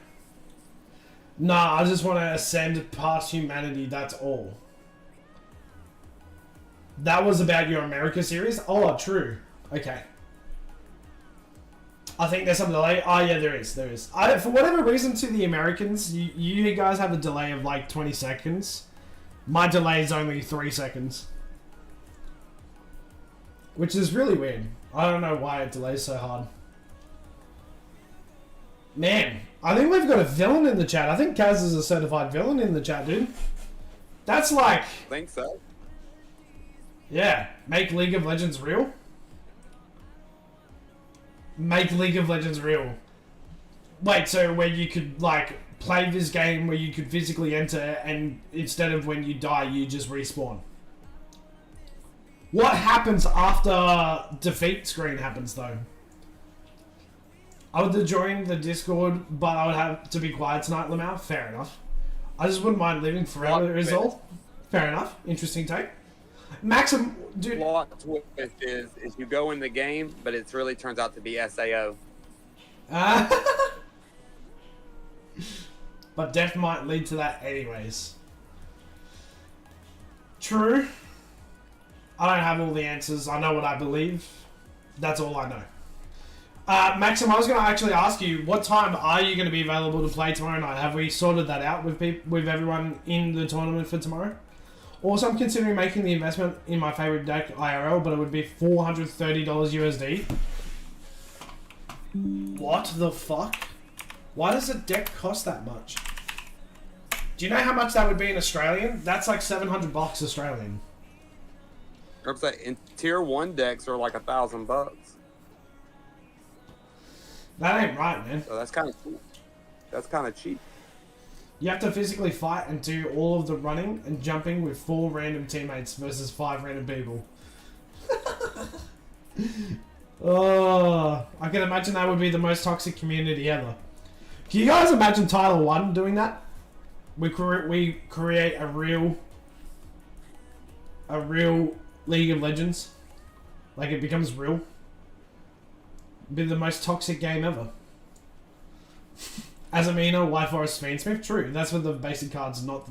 Nah, I just want to ascend past humanity, that's all. That was about your America series? Oh, true. Okay. I think there's some delay. Oh, yeah, there is. For whatever reason, to the Americans, you guys have a delay of like 20 seconds. My delay is only 3 seconds. Which is really weird. I don't know why it delays so hard. Man, I think we've got a villain in the chat. I think Kaz is a certified villain in the chat, dude. That's like... I think so. Yeah, make League of Legends real. Make League of Legends real. Wait, so where you could, like, play this game where you could physically enter and instead of when you die, you just respawn. What happens after defeat screen happens, though? I would join the Discord, but I would have to be quiet tonight, Lamau. Fair enough. I just wouldn't mind living forever, is all. Fair enough. Interesting take. Maxim, dude. Plot twist is you go in the game, but it really turns out to be SAO. But death might lead to that anyways. True. I don't have all the answers. I know what I believe. That's all I know. Maxim, I was going to actually ask you, what time are you going to be available to play tomorrow night? Have we sorted that out with everyone in the tournament for tomorrow? Also, I'm considering making the investment in my favorite deck, IRL, but it would be $430 USD. What the fuck? Why does a deck cost that much? Do you know how much that would be in Australian? That's like $700 Australian. In tier 1 decks are like $1,000. That ain't right, man. So that's kind of cool. That's kind of cheap. You have to physically fight and do all of the running and jumping with 4 random teammates versus 5 random people. Oh, I can imagine that would be the most toxic community ever. Can you guys imagine Title 1 doing that? We create a real League of Legends. Like it becomes real. Be the most toxic game ever. Azamina, White Forest, Fiendsmith. True, that's for the basic cards, not...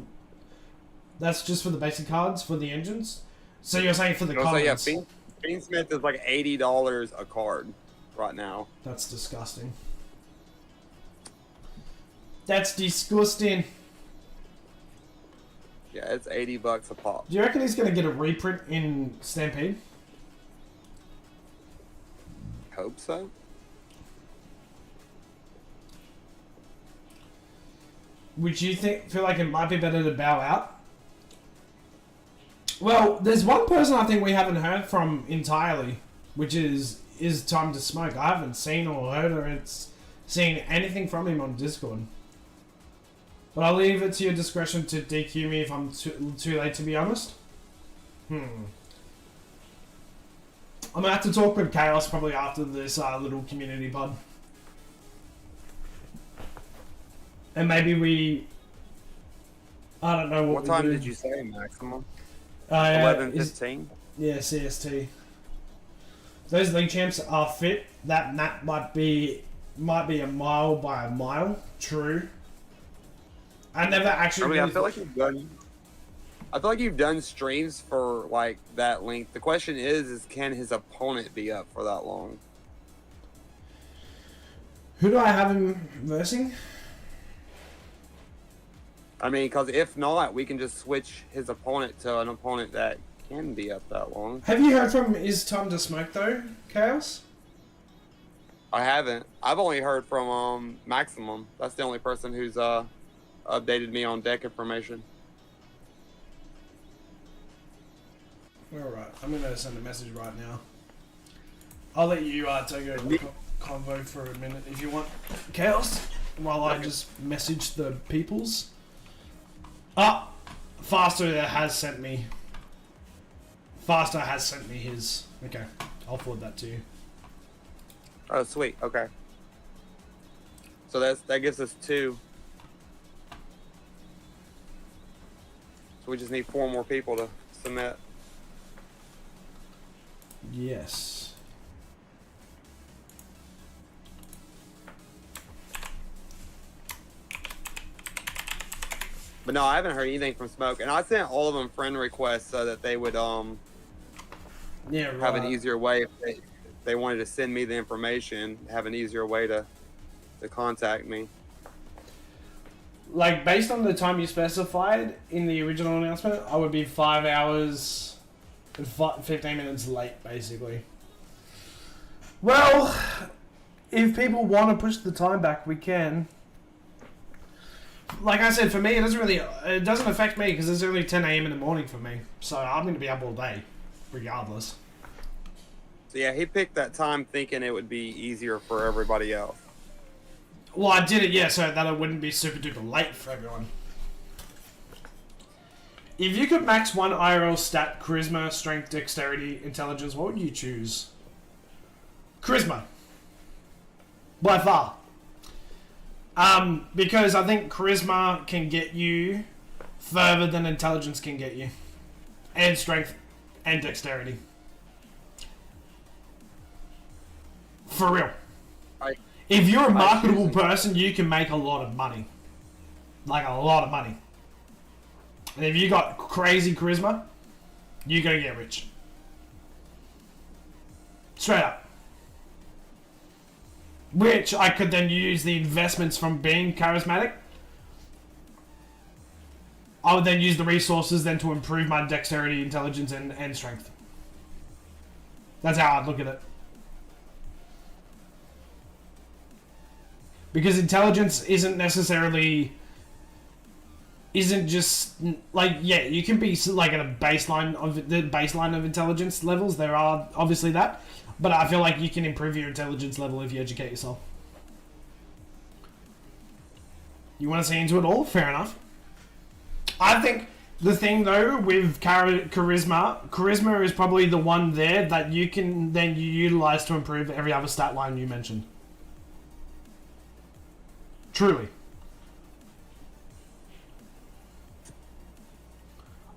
That's just for the basic cards, for the engines? So you're saying for the cards? Yeah, Fiendsmith is like $80 a card right now. That's disgusting. That's disgusting. Yeah, it's $80 a pop. Do you reckon he's going to get a reprint in Stampede? Hope so. Would you feel like it might be better to bow out? Well, there's one person I think we haven't heard from entirely, which is Time to Smoke. I haven't seen or heard or seen anything from him on Discord. But I'll leave it to your discretion to DQ me if I'm too late, to be honest. I'm gonna have to talk with Chaos probably after this little community pod. And maybe we... I don't know what time did you say, maximum? 11:15? Yeah, CST. Those league champs are fit. That map might be a mile by a mile. True. I never actually... I feel like you've done streams for like that length. The question is can his opponent be up for that long? Who do I have him versing? I mean, because if not, we can just switch his opponent to an opponent that can be up that long. Have you heard from Is Time to Smoke, though, Chaos? I haven't. I've only heard from Maximum. That's the only person who's updated me on deck information. Alright, I'm going to send a message right now. I'll let you take a convo for a minute if you want, Chaos, while I just message the peoples. Faster has sent me his. Okay, I'll forward that to you. Oh, sweet. Okay. So that gives us 2. So we just need 4 more people to submit. Yes. But no, I haven't heard anything from Smoke, and I sent all of them friend requests so that they would Yeah, right. have an easier way if they wanted to send me the information, have an easier way to contact me. Like, based on the time you specified in the original announcement, I would be 5 hours and 15 minutes late, basically. Well, if people want to push the time back, we can. Like I said, for me, it doesn't affect me because it's only 10 a.m. in the morning for me. So I'm going to be up all day, regardless. So yeah, he picked that time thinking it would be easier for everybody else. Well, I did it, yeah, so that it wouldn't be super duper late for everyone. If you could max one IRL stat, charisma, strength, dexterity, intelligence, what would you choose? Charisma. By far. Because I think charisma can get you further than intelligence can get you. And strength and dexterity. For real. If you're a marketable person, you can make a lot of money. Like, a lot of money. And if you got crazy charisma, you're going to get rich. Straight up. Which I could then use the investments from being charismatic. I would then use the resources then to improve my dexterity, intelligence, and strength. That's how I'd look at it. Because intelligence isn't just like, yeah, you can be like at a baseline of intelligence levels. There are obviously that, but I feel like you can improve your intelligence level if you educate yourself. You want to see into it all? Fair enough. I think the thing though with charisma is probably the one there that you can then utilize to improve every other stat line you mentioned. Truly.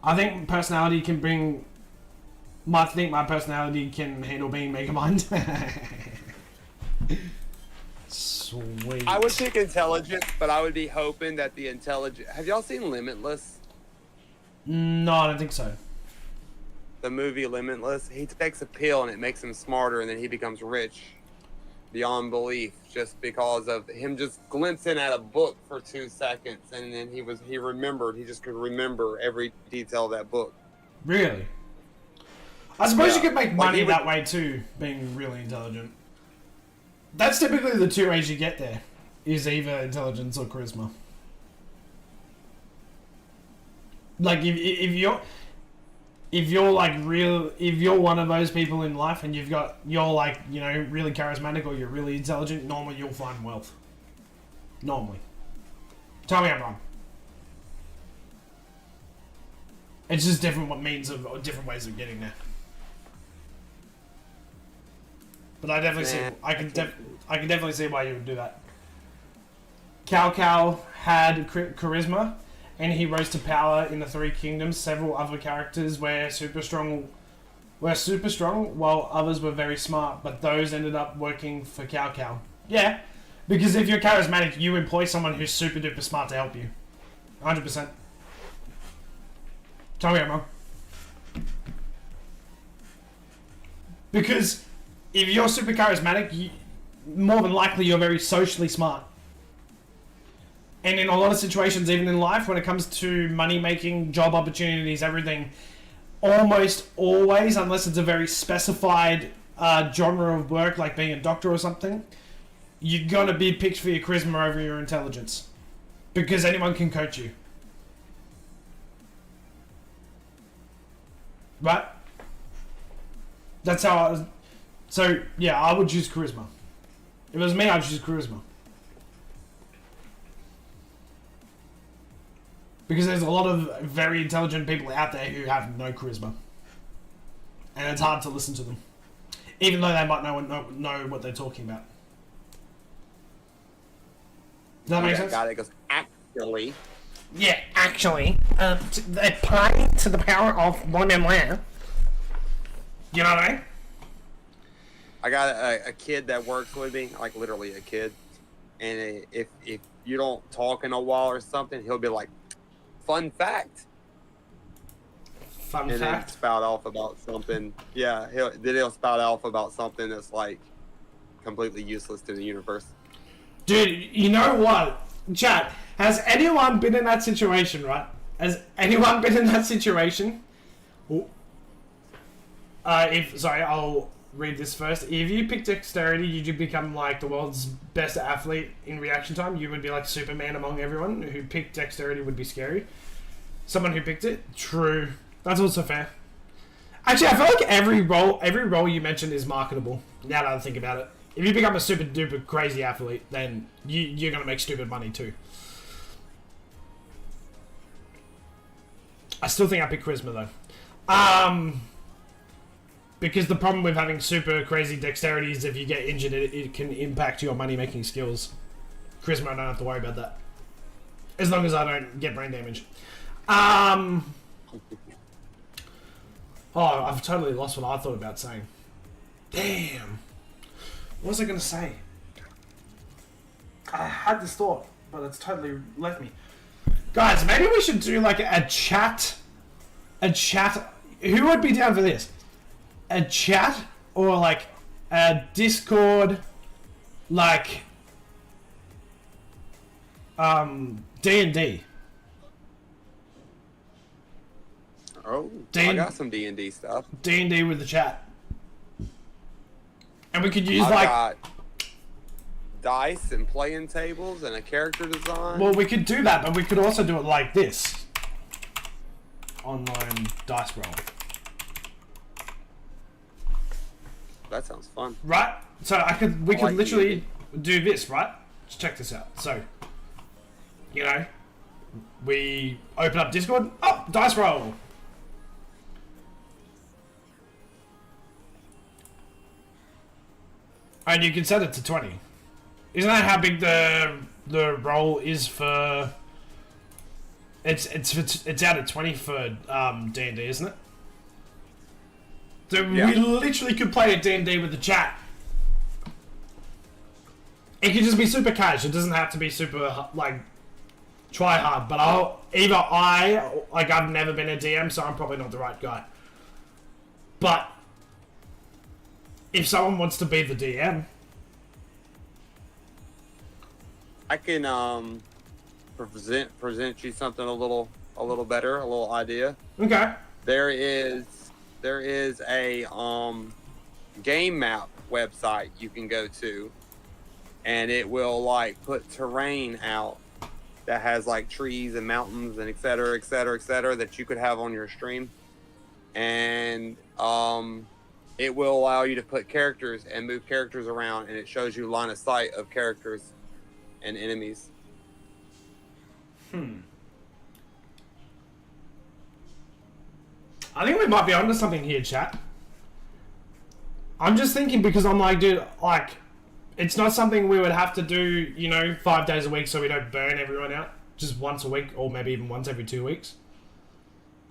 I think personality can bring... I think my personality can handle being Megamind. Sweet. I would pick intelligence, but I would be hoping that the intelligence... Have y'all seen Limitless? No, I don't think so. The movie Limitless? He takes a pill and it makes him smarter, and then he becomes rich beyond belief just because of him just glimpsing at a book for 2 seconds, and then he just could remember every detail of that book. Really? I suppose you could make money would, that way too, being really intelligent. That's typically the two ways you get there, is either intelligence or charisma. Like if you're one of those people in life and you're like, you know, really charismatic or you're really intelligent, normally you'll find wealth. Normally. Tell me I'm wrong. It's just different different ways of getting there. But I definitely I can definitely see why you would do that. Cao had charisma, and he rose to power in the Three Kingdoms. Several other characters were super strong, while others were very smart, but those ended up working for Cao. Yeah, because if you're charismatic, you employ someone who's super duper smart to help you. 100%. Tell me I'm wrong. Because if you're super charismatic, more than likely you're very socially smart. And in a lot of situations, even in life, when it comes to money making, job opportunities, everything, almost always, unless it's a very specified genre of work, like being a doctor or something, you're going to be picked for your charisma over your intelligence. Because anyone can coach you. Right? That's how I was... So, yeah, I would choose charisma. If it was me, I'd choose charisma. Because there's a lot of very intelligent people out there who have no charisma. And it's hard to listen to them. Even though they might know what they're talking about. Does that make sense? Got it. Goes, actually. Yeah, actually. Applying to the power of one and one. You know what I mean? I got a kid that works with me, like literally a kid. And if you don't talk in a while or something, he'll be like, fun fact. Fun And then fact. spout off about something. Yeah, he'll spout off about something that's like completely useless to the universe. Dude, you know what? Chat, has anyone been in that situation, right? Has anyone been in that situation? Sorry, I'll read this first. If you pick dexterity, you become like the world's best athlete in reaction time. You would be like Superman among everyone. Who picked dexterity would be scary. Someone who picked it, true. That's also fair. Actually, I feel like every role you mentioned is marketable. Now that I think about it, if you become a super duper crazy athlete, then you're gonna make stupid money too. I still think I pick charisma though. Because the problem with having super crazy dexterity is if you get injured, it can impact your money making skills. Charisma, I don't have to worry about that, as long as I don't get brain damage. Oh, I've totally lost what I thought about saying. Damn. What was I going to say? I had this thought, but it's totally left me. Guys, maybe we should do like a chat. A chat. Who would be down for this? A chat or like a Discord, like D&D. Oh, I got some D&D stuff. D&D with the chat. And we could use I got dice and playing tables and a character design. Well, we could do that, but we could also do it like this. Online dice roll. That sounds fun. Right? So we could like literally do this, right? Just check this out. So, you know, we open up Discord. Oh, dice roll. And you can set it to 20. Isn't that how big the roll is for? It's out at 20 for D&D, isn't it? So Yeah. we literally could play a D&D with the chat. It could just be super cash. It doesn't have to be super like try hard. But I've never been a DM, so I'm probably not the right guy. But if someone wants to be the DM, I can present you something a little better, a little idea. okay. There is a game map website you can go to, and it will like put terrain out that has like trees and mountains and et cetera, et cetera, et cetera, that you could have on your stream. And it will allow you to put characters and move characters around, and it shows you line of sight of characters and enemies. I think we might be onto something here, chat. I'm just thinking because I'm like, dude, like, it's not something we would have to do, 5 days a week so we don't burn everyone out. Just once a week, or maybe even once every 2 weeks.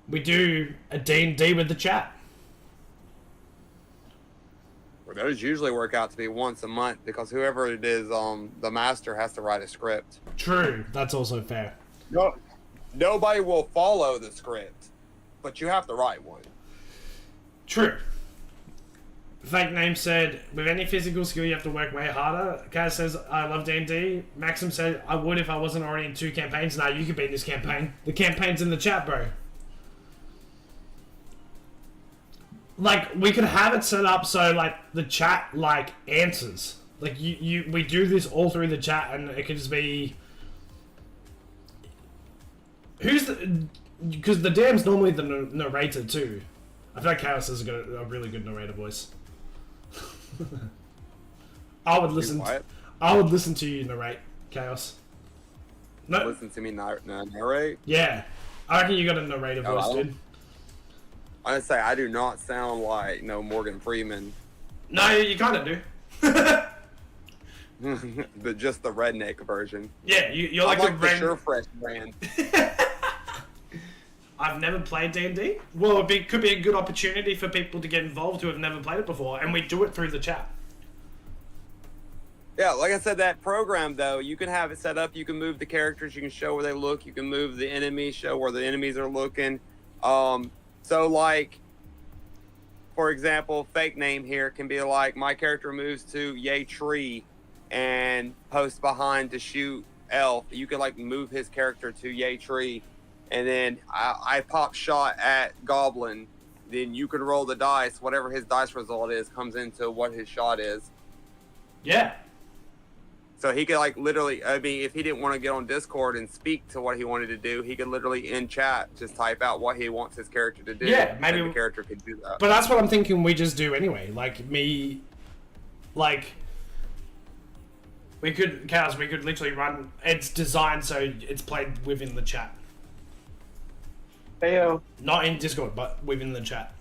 We do a D&D with the chat. Well, those usually work out to be once a month because whoever it is, the master has to write a script. True, that's also fair. No, nobody will follow the script, but you have to write one. True. Fake Name said, with any physical skill you have to work way harder. Kaz says, I love D&D. Maxim said, I would if I wasn't already in 2 campaigns. Nah, you could be in this campaign. The campaign's in the chat, bro. Like, we could have it set up so, like, the chat, like, answers. Like, we do this all through the chat, and it could just be... Because the DM's normally the narrator, too. I feel like Chaos has got a really good narrator voice. I would listen to you narrate, Chaos. No, Listen to me narrate. yeah. I reckon you got a narrator voice, dude. I say I do not sound like Morgan Freeman, No, you kind of do. but just the redneck version. Yeah, you're I'm like the Sure Fresh brand. I've never played D&D. Well, could be a good opportunity for people to get involved who have never played it before, and we do it through the chat. Yeah, like I said, that program though, you can have it set up. You can move the characters. You can show where they look. You can move the enemies, show where the enemies are looking. So like, for example, fake name here can be like my character moves to yay tree and posts behind to shoot elf. You can like move his character to yay tree, and then I pop shot at goblin. Then you can roll the dice. Whatever his dice result is comes into what his shot is. Yeah. So he could like literally, I mean, if he didn't want to get on Discord and speak to what he wanted to do, he could literally in chat just type out what he wants his character to do. Yeah, maybe the character could do that. But that's what I'm thinking we just do anyway. Like me, like we could literally run. It's designed so it's played within the chat, Heyo. not in Discord, but within the chat.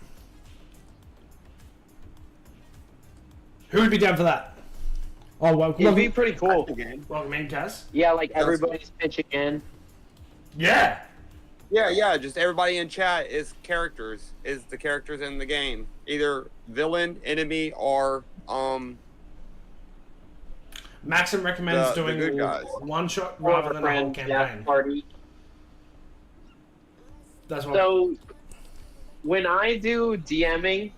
Who would be down for that? Oh, welcome. It'd be pretty cool. Welcome in, Kaz. Yeah, like everybody's pitching in. Yeah. Yeah, just everybody in chat is the characters in the game. Either villain, enemy, or Maxim recommends the doing good guys. one shot rather than a whole campaign. Party. That's what. So when I do DMing,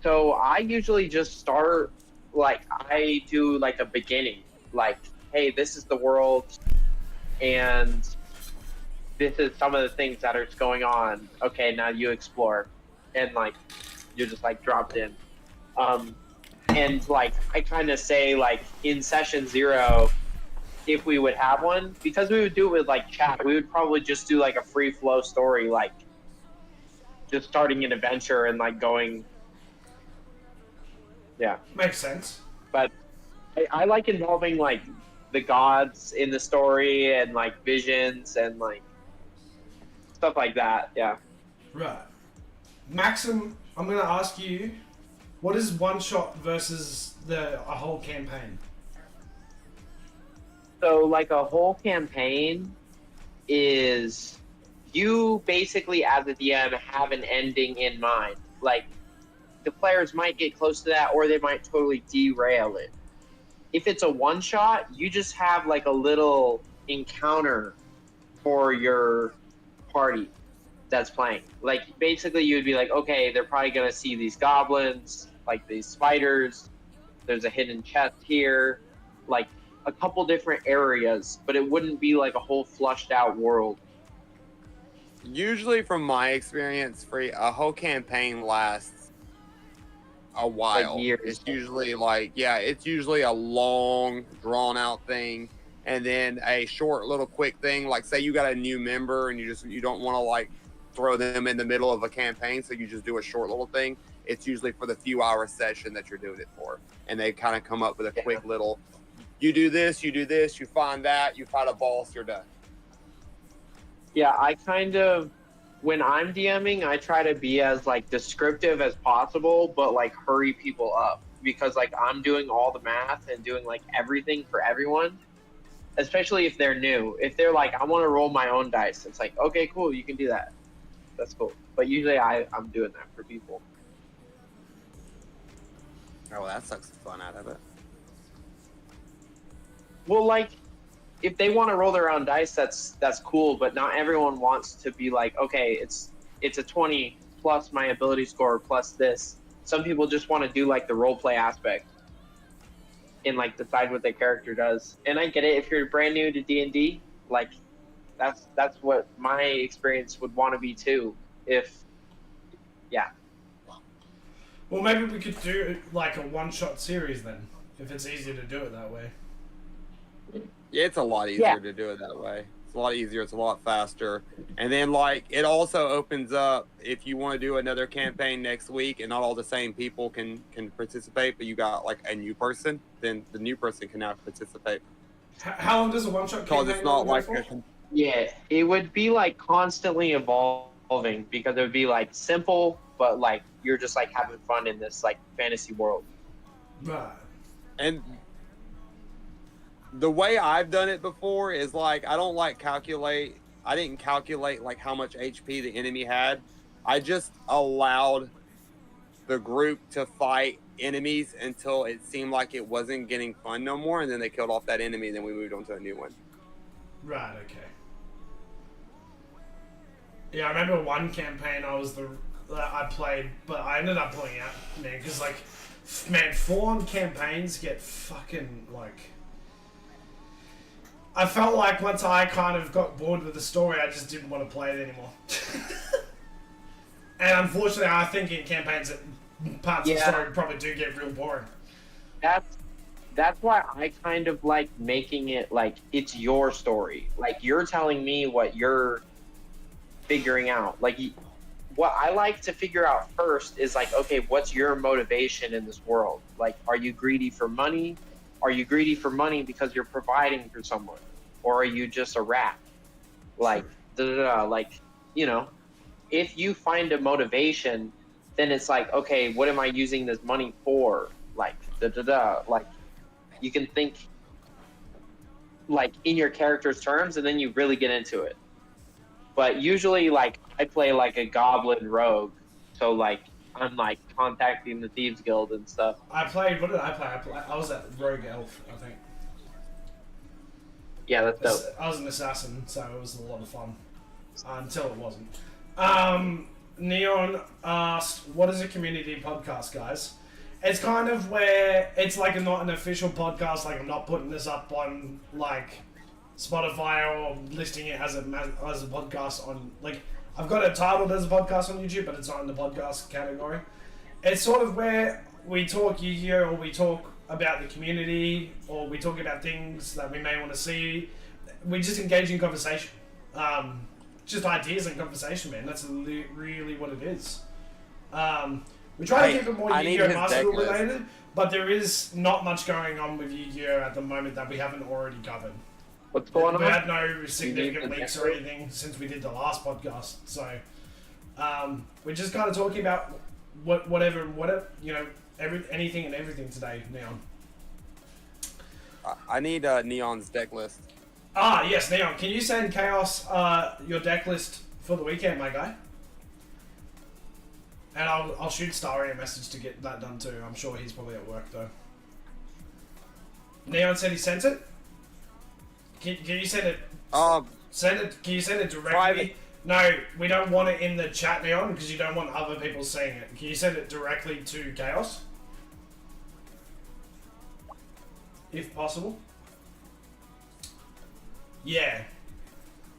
so I usually just start like I do like a beginning, like, hey, this is the world, and this is some of the things that are going on. Okay, now you explore, and like you're just like dropped in, and like I kind of say like in session 0, if we would have one, because we would do it with like chat, we would probably just do like a free flow story, like just starting an adventure and like going. Yeah. Makes sense. But I like involving like the gods in the story and like visions and like stuff like that. Yeah. Right. Maxim, I'm going to ask you, what is one shot versus a whole campaign? So like a whole campaign is you basically as a DM have an ending in mind. Like the players might get close to that or they might totally derail it. If it's a one shot, you just have like a little encounter for your party that's playing. Like basically you would be like, okay, they're probably gonna see these goblins, like these spiders, there's a hidden chest here, like a couple different areas, but it wouldn't be like a whole flushed out world. Usually, from my experience, a whole campaign lasts a while. Like years. It's usually it's usually a long, drawn out thing, and then a short, little, quick thing. Like, say you got a new member and you don't want to like throw them in the middle of a campaign, so you just do a short little thing. It's usually for the few hour session that you're doing it for, and they kind of come up with a quick little. You do this, you find that, you fight a boss, you're done. Yeah, I kind of, when I'm DMing, I try to be as like descriptive as possible, but like hurry people up because like I'm doing all the math and doing like everything for everyone, especially if they're new. If they're like, I want to roll my own dice, it's like, okay, cool, you can do that. That's cool. But usually I'm doing that for people. Oh, well, that sucks the fun out of it. Well, like, if they want to roll their own dice, that's cool. But not everyone wants to be like, okay, it's a 20 plus my ability score plus this. Some people just want to do like the role play aspect and like decide what their character does. And I get it. If you're brand new to D&D, like that's what my experience would want to be too. Yeah. Well, maybe we could do like a one-shot series then, if it's easier to do it that way. Yeah, it's a lot easier to do it that way. It's a lot easier. It's a lot faster. And then, like, it also opens up if you want to do another campaign next week and not all the same people can participate, but you got, like, a new person, then the new person can now participate. How long does a one-shot campaign Because it's not like Yeah, it would be, like, constantly evolving because it would be, like, simple, but, like, you're just, like, having fun in this, like, fantasy world. Right. And the way I've done it before is like I didn't calculate like how much HP the enemy had. I just allowed the group to fight enemies until it seemed like it wasn't getting fun no more, and then they killed off that enemy, and then we moved on to a new one. Right. Okay. Yeah, I remember one campaign I played, but I ended up pulling out, man, because like, man, full-on campaigns get fucking like. I felt like once I kind of got bored with the story, I just didn't want to play it anymore. And unfortunately, I think in campaigns that parts of the story probably do get real boring. That's why I kind of like making it like it's your story. Like you're telling me what you're figuring out. Like what I like to figure out first is like, okay, what's your motivation in this world? Like, are you greedy for money? Are you greedy for money because you're providing for someone? Or are you just a rat? Like, like, you know, if you find a motivation, then it's like, okay, what am I using this money for? Like, like, you can think like in your character's terms, and then you really get into it. But usually, like, I play like a goblin rogue, so like I'm like contacting the Thieves Guild and stuff. What did I play? I was at Rogue Elf, I think. Yeah, that's dope. I was an assassin, so it was a lot of fun. Until it wasn't. Neon asked, what is a community podcast, guys? It's kind of where it's like not an official podcast, like I'm not putting this up on like Spotify or listing it as a podcast on, like, I've got it titled as a podcast on YouTube, but it's not in the podcast category. It's sort of where we talk Yu-Gi-Oh! Or we talk about the community, or we talk about things that we may want to see. We just engage in conversation. Just ideas and conversation, man. That's really what it is. We try to keep it more Yu-Gi-Oh! Master Duel related, but there is not much going on with Yu-Gi-Oh! At the moment that we haven't already covered. What's going on? We had no significant leaks or anything since we did the last podcast, so we're just kind of talking about whatever, you know, anything and everything today, Neon. I need Neon's deck list. Ah, yes, Neon. Can you send Chaos your deck list for the weekend, my guy? And I'll shoot Starry a message to get that done too. I'm sure he's probably at work though. Neon said he sent it. Can you send it? Send it. Can you send it directly? Private. No, we don't want it in the chat, Neon, because you don't want other people seeing it. Can you send it directly to Chaos, if possible? Yeah,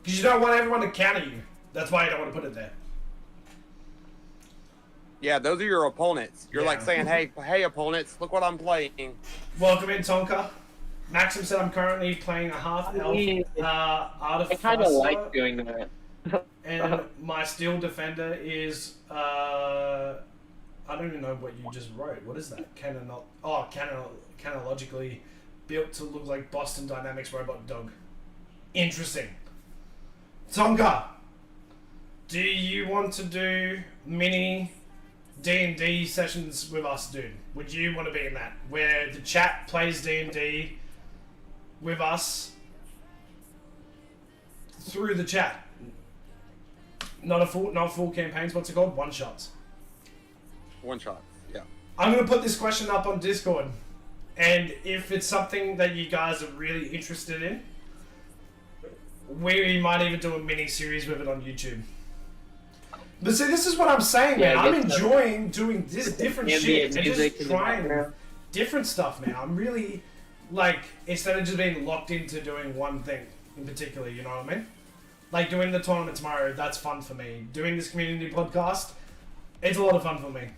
because you don't want everyone to counter you. That's why you don't want to put it there. Yeah, those are your opponents. You're like saying, hey, opponents, look what I'm playing. Welcome in, Tonka. Maxim said I'm currently playing a half-elf Artificer. I kind of like doing that. And my steel defender is, I don't even know what you just wrote. What is that? Canonically built to look like Boston Dynamics robot dog. Interesting. Tonka, do you want to do mini D&D sessions with us, dude? Would you want to be in that? Where the chat plays D&D with us through the chat. Not full campaigns, what's it called? One shots. One shot, yeah. I'm going to put this question up on Discord. And if it's something that you guys are really interested in, we might even do a mini series with it on YouTube. But see, this is what I'm saying, man. I'm enjoying doing this different shit and just trying different stuff, man. I'm really, like, instead of just being locked into doing one thing in particular, you know what I mean? Like, doing the tournament tomorrow, that's fun for me. Doing this community podcast, it's a lot of fun for me.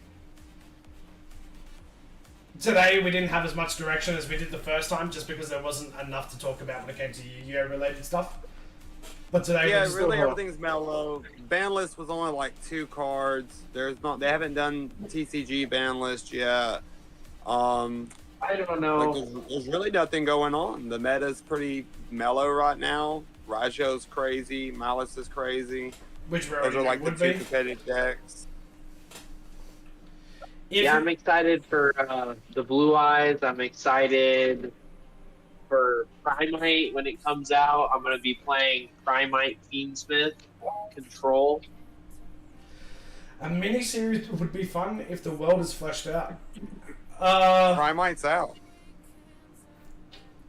Today, we didn't have as much direction as we did the first time, just because there wasn't enough to talk about when it came to Yu-Gi-Oh! Related stuff. But today, yeah, really, everything's mellow. Ban list was only like 2 cards. They haven't done TCG ban list yet. I don't know. Like, there's really nothing going on. The meta's pretty mellow right now. Raijo's crazy. Malice is crazy. Which those are like the 2 competitive decks. Yeah, I'm excited for the Blue Eyes. I'm excited for Primite when it comes out. I'm going to be playing Primite Fiendsmith Control. A mini series would be fun if the world is fleshed out. Primite's out.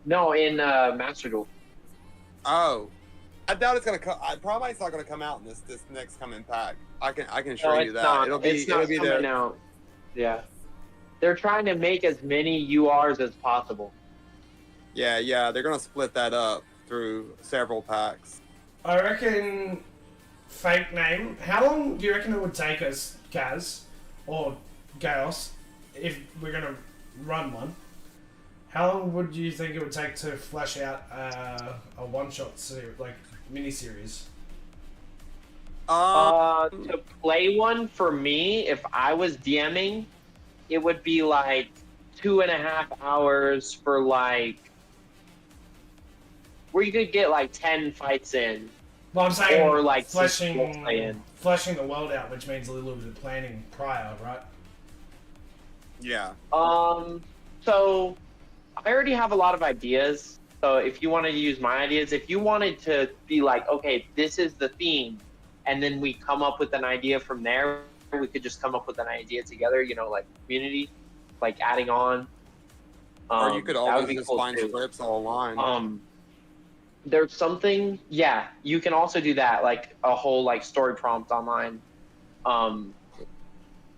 No, in Master Duel. Oh, I doubt it's gonna come. Primite's not gonna come out in this next coming pack. I can assure No, you it's that not. it'll be It's not there. coming out. Yeah. They're trying to make as many URs as possible. Yeah, they're gonna split that up through several packs. I reckon fake name. How long do you reckon it would take us, Kaz, or Chaos, if we're gonna run one? How long would you think it would take to flesh out a one-shot series, like mini-series? To play one for me, if I was DMing, it would be like 2.5 hours for like where you could get like 10 fights in. Well, I'm saying Or, like, fleshing in. the world out, which means a little bit of planning prior, right? Yeah. So I already have a lot of ideas. So if you wanted to use my ideas, if you wanted to be like, okay, this is the theme, and then we come up with an idea from there, we could just come up with an idea together, you know, like community, like adding on. Or you could that would always be just cool find too. scripts online. There's something, yeah, you can also do that, like a whole like story prompt online.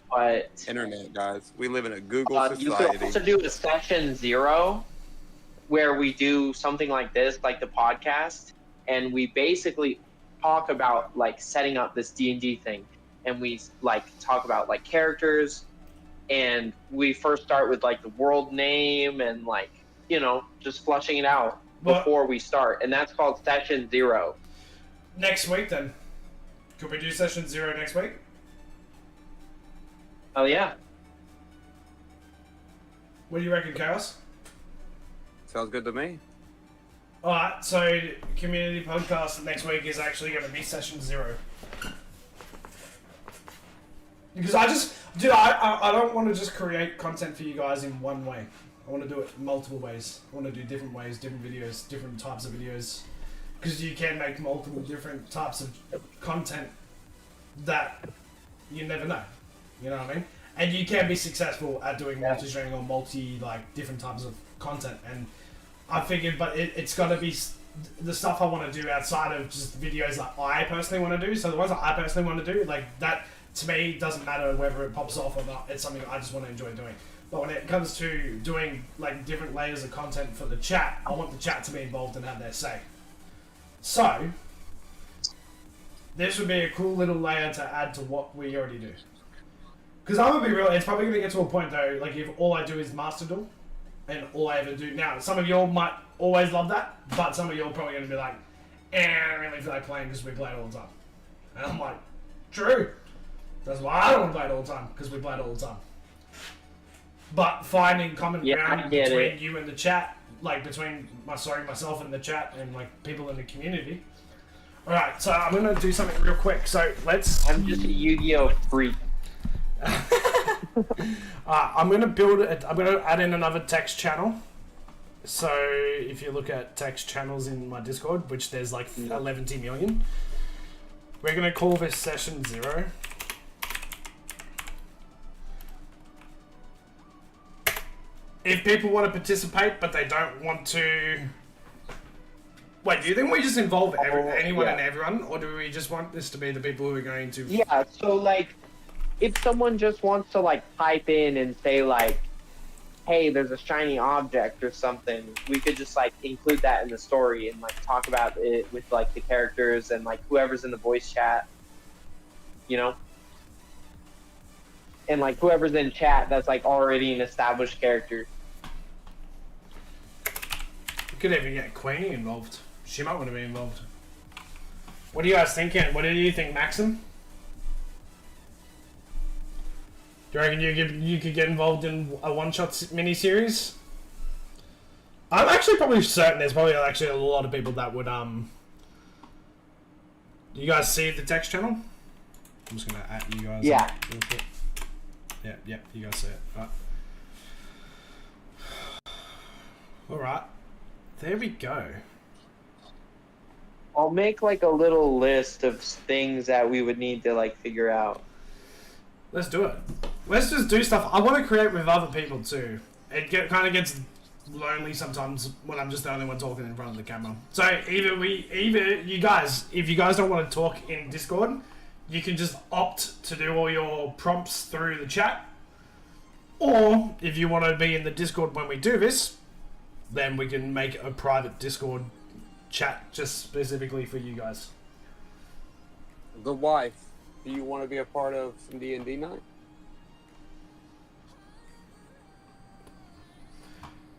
But Internet, guys. We live in a Google you society. could also do a session 0 where we do something like this, like the podcast, and we basically talk about like setting up this D&D thing, and we like talk about like characters, and we first start with like the world name and like, you know, just flushing it out before we start, and that's called session 0. Next week, then. Could we do session 0 next week? Oh yeah. What do you reckon, Chaos? Sounds good to me. Alright, so community podcast next week is actually going to be session 0. Because I don't want to just create content for you guys in one way. I want to do it multiple ways. I want to do different ways, different videos, different types of videos. Because you can make multiple different types of content that you never know. You know what I mean? And you can be successful at doing multi-streaming or different types of content. And I figured, but it's got to be the stuff I want to do outside of just videos that I personally want to do. So the ones that I personally want to do, like that, to me, doesn't matter whether it pops off or not. It's something I just want to enjoy doing. But when it comes to doing like different layers of content for the chat, I want the chat to be involved and have their say. So this would be a cool little layer to add to what we already do. Because I'm gonna be real, it's probably gonna get to a point though, like if all I do is Master Duel, and all I ever do now, some of y'all might always love that, but some of y'all are probably gonna be like, I don't really feel like playing because we play it all the time. And I'm like, true. That's why I don't want to play it all the time, because we play it all the time. But finding common ground between you and the chat, like between myself and the chat and like people in the community. Alright, so I'm gonna do something real quick. So let's I'm just a Yu-Gi-Oh freak. I'm gonna add in another text channel. So if you look at text channels in my Discord, which there's like 11 million, we're gonna call this session 0. If people want to participate but they don't want to, wait, do you think we just involve anyone and everyone, or do we just want this to be the people who are going to? Yeah. So like, if someone just wants to like type in and say like, hey, there's a shiny object or something, we could just like include that in the story and like talk about it with like the characters and like whoever's in the voice chat, you know? And like whoever's in chat that's like already an established character. We could even get Queenie involved. She might want to be involved. What are you guys thinking? What do you think, Maxim? Do you reckon you could get involved in a one-shot mini-series? I'm actually probably certain there's probably actually a lot of people that would, Do you guys see the text channel? I'm just going to at you guys. Yeah. Yeah, you guys see it. Alright. There we go. I'll make like a little list of things that we would need to like figure out. Let's do it. Let's just do stuff. I want to create with other people too. It kind of gets lonely sometimes when I'm just the only one talking in front of the camera. So either you guys, if you guys don't want to talk in Discord, you can just opt to do all your prompts through the chat. Or if you want to be in the Discord when we do this, then we can make a private Discord chat just specifically for you guys. The wife. Do you want to be a part of some D&D night?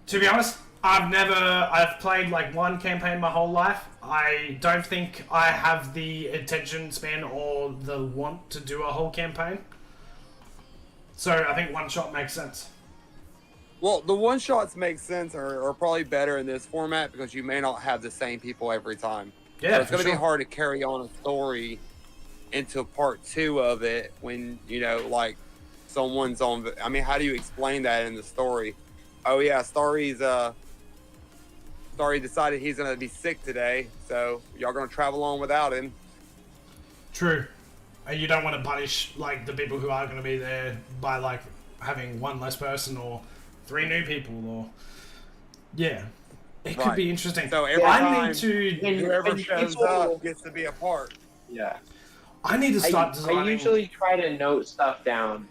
To be honest, I've played like one campaign my whole life. I don't think I have the attention span or the want to do a whole campaign. So I think one shot makes sense. Well, the one shots make sense or are probably better in this format because you may not have the same people every time. Yeah, so it's for going to sure. be hard to carry on a story into part 2 of it when, you know, like someone's on. I mean, how do you explain that in the story? Oh yeah, Starry decided he's gonna be sick today, so y'all gonna travel on without him. True. And you don't want to punish like the people who are going to be there by like having one less person or 3 new people or yeah, it could Right. be interesting. So every I time need to. whoever when shows people- up gets to be a part. Yeah. I need to start I designing. usually try to note stuff down.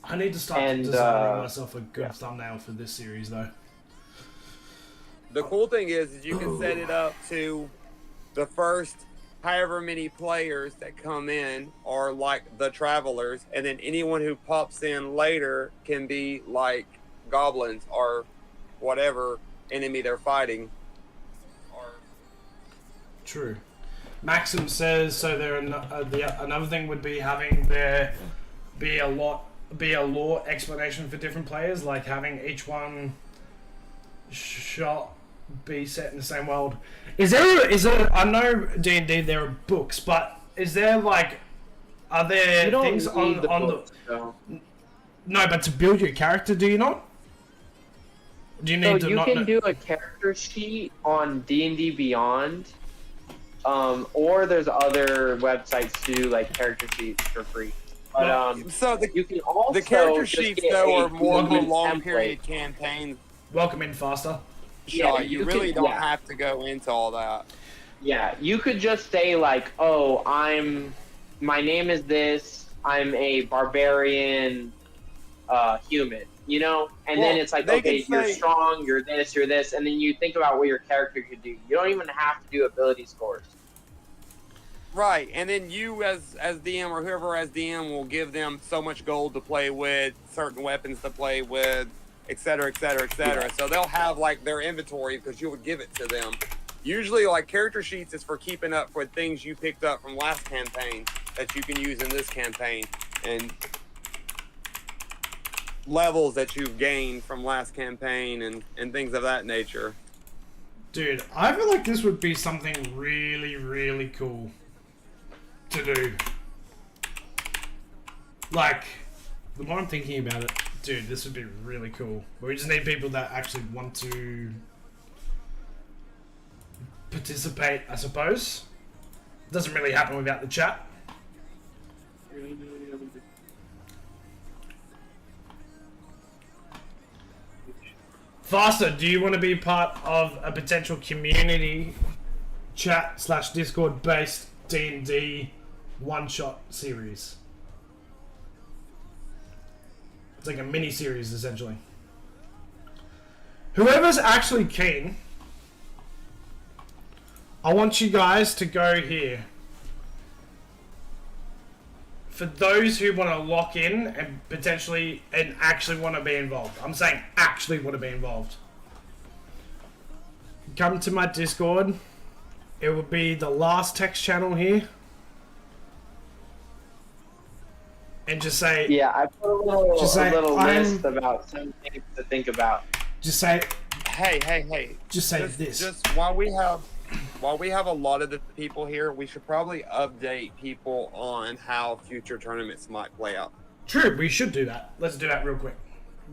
I need to start And, designing myself a good thumbnail for this series though. The cool thing is you can set it up to the first however many players that come in are like the travelers, and then anyone who pops in later can be like goblins or whatever enemy they're fighting. Or True. Maxim says so. Another thing would be having there be a lore explanation for different players, like having each one shot be set in the same world. Is there? I know D&D there are books, but is there like are there You don't things need on the on books, though. the no? But to build your character, do you not? Do you So need to you not can know? do a character sheet on D&D Beyond, or there's other websites to do like character sheets for free. But so you can also the character just sheets get though a are more of a Google long template. period campaign Welcome in faster. Yeah, shot. You you really can- don't yeah. have to go into all that. Yeah, you could just say like, "Oh, my name is this. I'm a barbarian, human." You know, and then Well, it's like, they okay, can you're say- strong, you're this, and then you think about what your character could do. You don't even have to do ability scores. Right, and then you as DM or whoever as DM will give them so much gold to play with, certain weapons to play with, et cetera, et cetera, et cetera. Yeah. So they'll have like their inventory because you would give it to them. Usually like character sheets is for keeping up with things you picked up from last campaign that you can use in this campaign and levels that you've gained from last campaign and things of that nature. Dude, I feel like this would be something really, really cool to do. Like, the more I'm thinking about it, dude, this would be really cool. But we just need people that actually want to participate, I suppose. Doesn't really happen without the chat. Faster, do you want to be part of a potential community chat / Discord based D&D one-shot series? It's like a mini-series, essentially. Whoever's actually keen, I want you guys to go here. For those who want to lock in and potentially and actually want to be involved. I'm saying actually want to be involved. Come to my Discord. It will be the last text channel here. And just say, Yeah, I put a Just say, little I'm- list about some things to think about. just say, Hey. just say Just, this. just while we have a lot of the people here, we should probably update people on how future tournaments might play out. True, we should do that. Let's do that real quick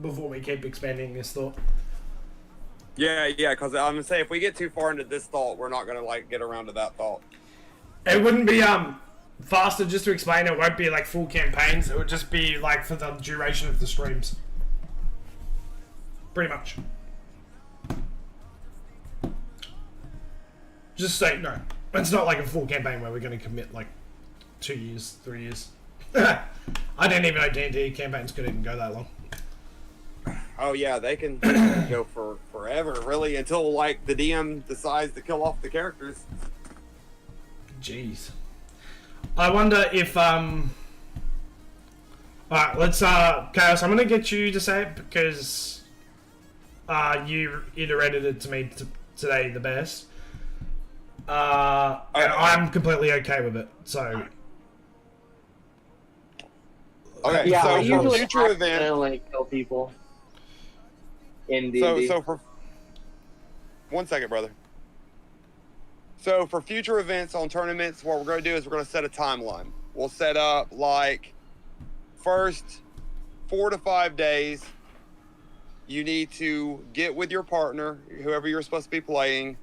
before we keep expanding this thought. Yeah, because I'm gonna say if we get too far into this thought, we're not gonna like get around to that thought. It wouldn't be faster, just to explain, it won't be like full campaigns. It would just be like for the duration of the streams. Pretty much. Just say no. It's not like a full campaign where we're going to commit like 2 years, 3 years. I didn't even know D&D campaigns could even go that long. Oh yeah, they can go for forever, really, until like the DM decides to kill off the characters. Jeez. I wonder if Alright, let's Chaos, I'm gonna get you to say it because you iterated it to me today the best. And I'm completely okay with it. So Okay, Yeah, I so for usually future events, accidentally kill people in D&D. so for 1 second, brother. So for future events on tournaments, what we're going to do is we're going to set a timeline. We'll set up like first 4 to 5 days. You need to get with your partner, whoever you're supposed to be playing.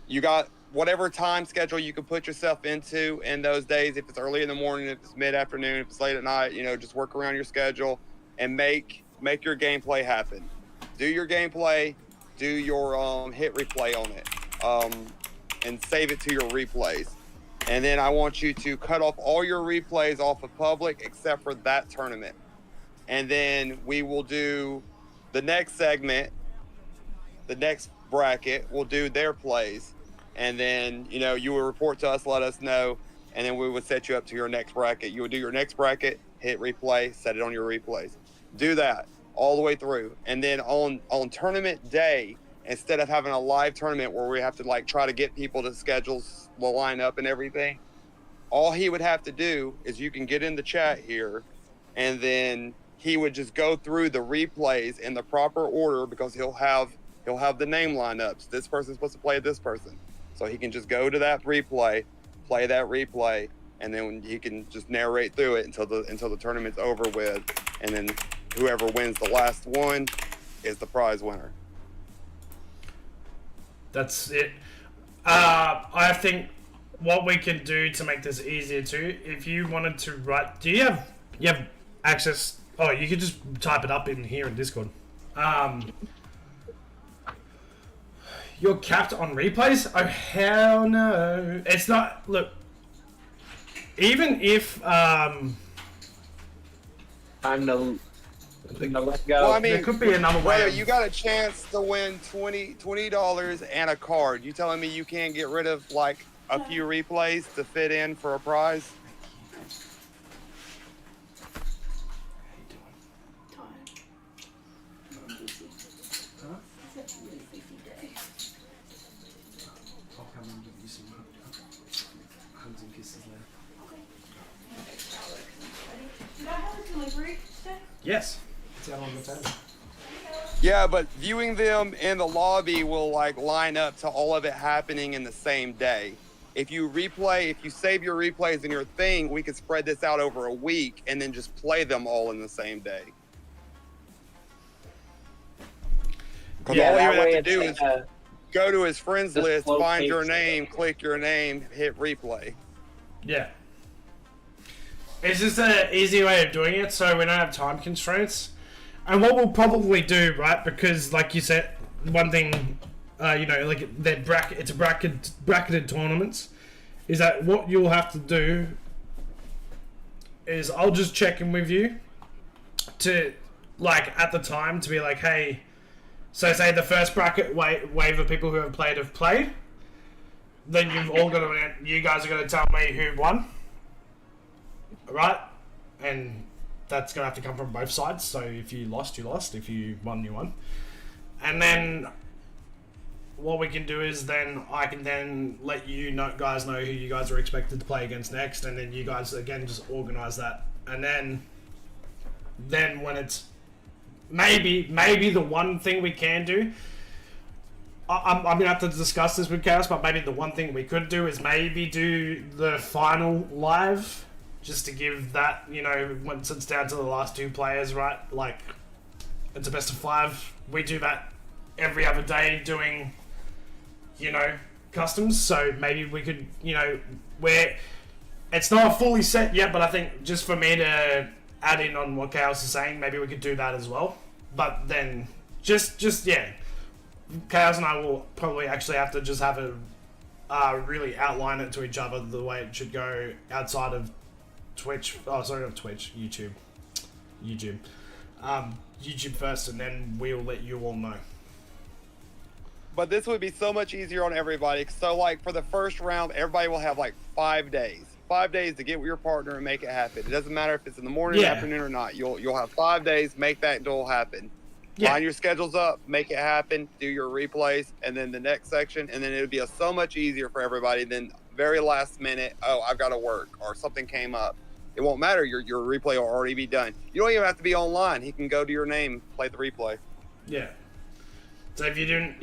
You got whatever time schedule you can put yourself into in those days. If it's early in the morning, if it's mid-afternoon, if it's late at night, just work around your schedule and make your gameplay happen. Do your gameplay, do your hit replay on it, and save it to your replays. And then I want you to cut off all your replays off of public except for that tournament. And then we will do the next segment, the next bracket, we'll do their plays. And then, you will report to us, let us know, and then we would set you up to your next bracket. You would do your next bracket, hit replay, set it on your replays. Do that all the way through. And then on tournament day, instead of having a live tournament where we have to like try to get people to schedule the lineup and everything, all he would have to do is you can get in the chat here, and then he would just go through the replays in the proper order because he'll have the name lineups. This person's supposed to play this person. So he can just go to that replay, play that replay, and then he can just narrate through it until the tournament's over with, and then whoever wins the last one is the prize winner. that's it. I think what we can do to make this easier too, if you wanted to write, you have access? Oh, you could just type it up in here in Discord. You're capped on replays? Oh, hell no. It's not... Look, even if... Time to let go. Well, I mean, there could be another way. brother, of- you got a chance to win $20 and a card. You telling me you can't get rid of like a few replays to fit in for a prize? I'll come and give you some hugs and kisses later. Did I have a delivery today? Yes. It's out on the table. Yeah, but viewing them in the lobby will like line up to all of it happening in the same day. If you save your replays in your thing, we could spread this out over a week and then just play them all in the same day. Because all you would have to do is go to his friends Just list, float find your paste. name, click your name, hit replay. Yeah. It's just an easy way of doing it so we don't have time constraints. And what we'll probably do, right, because like you said, one thing, like that it's bracketed tournaments, is that what you'll have to do is I'll just check in with you to, like, at the time to be like, hey, so say the first bracket wave of people who have played, then you guys are going to tell me who won, right? And that's going to have to come from both sides. So if you lost, you lost. If you won, you won. And then what we can do is then I can then let guys know who you guys are expected to play against next, and then you guys again just organize that. And then when it's maybe the one thing we can do, I'm gonna have to discuss this with Chaos, but maybe the one thing we could do is maybe do the final live, just to give that, once it's down to the last two players, right? Like, it's a best of 5. We do that every other day doing, customs. So maybe we could, it's not fully set yet, but I think just for me to add in on what Chaos is saying, maybe we could do that as well. But then, just yeah, Chaos and I will probably actually have to just have a really outline it to each other the way it should go outside of Twitch. Oh, sorry, not Twitch, YouTube. YouTube first, and then we'll let you all know. But this would be so much easier on everybody. So, like, for the first round, everybody will have, like, 5 days. 5 days to get with your partner and make it happen. It doesn't matter if it's in the morning, Yeah. afternoon, or not. You'll have 5 days, make that duel happen. Yeah. Line your schedules up, make it happen, do your replays, and then the next section, and then it would be so much easier for everybody than very last minute, oh, I've got to work, or something came up. It won't matter. Your replay will already be done. You don't even have to be online. He can go to your name, play the replay. Yeah. So if you didn't,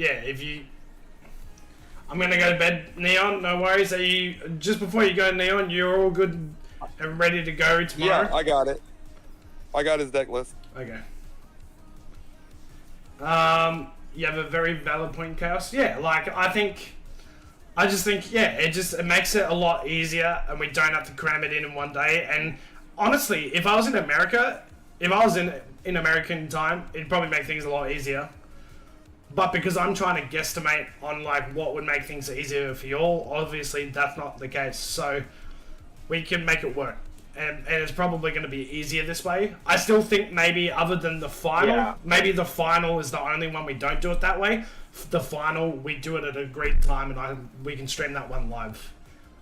I'm gonna go to bed, Neon. No worries. Are you just before you go, Neon? You're all good and ready to go tomorrow. Yeah, I got it. I got his deck list. Okay. You have a very valid point, Chaos. Yeah, like I just think it makes it a lot easier, and we don't have to cram it in one day. And honestly, if I was in America, if I was in American time, it'd probably make things a lot easier. But because I'm trying to guesstimate on like what would make things easier for y'all, obviously that's not the case. So we can make it work. And it's probably going to be easier this way. I still think maybe other than the final, maybe the final is the only one we don't do it that way. The final, we do it at a agreed time, and we can stream that one live,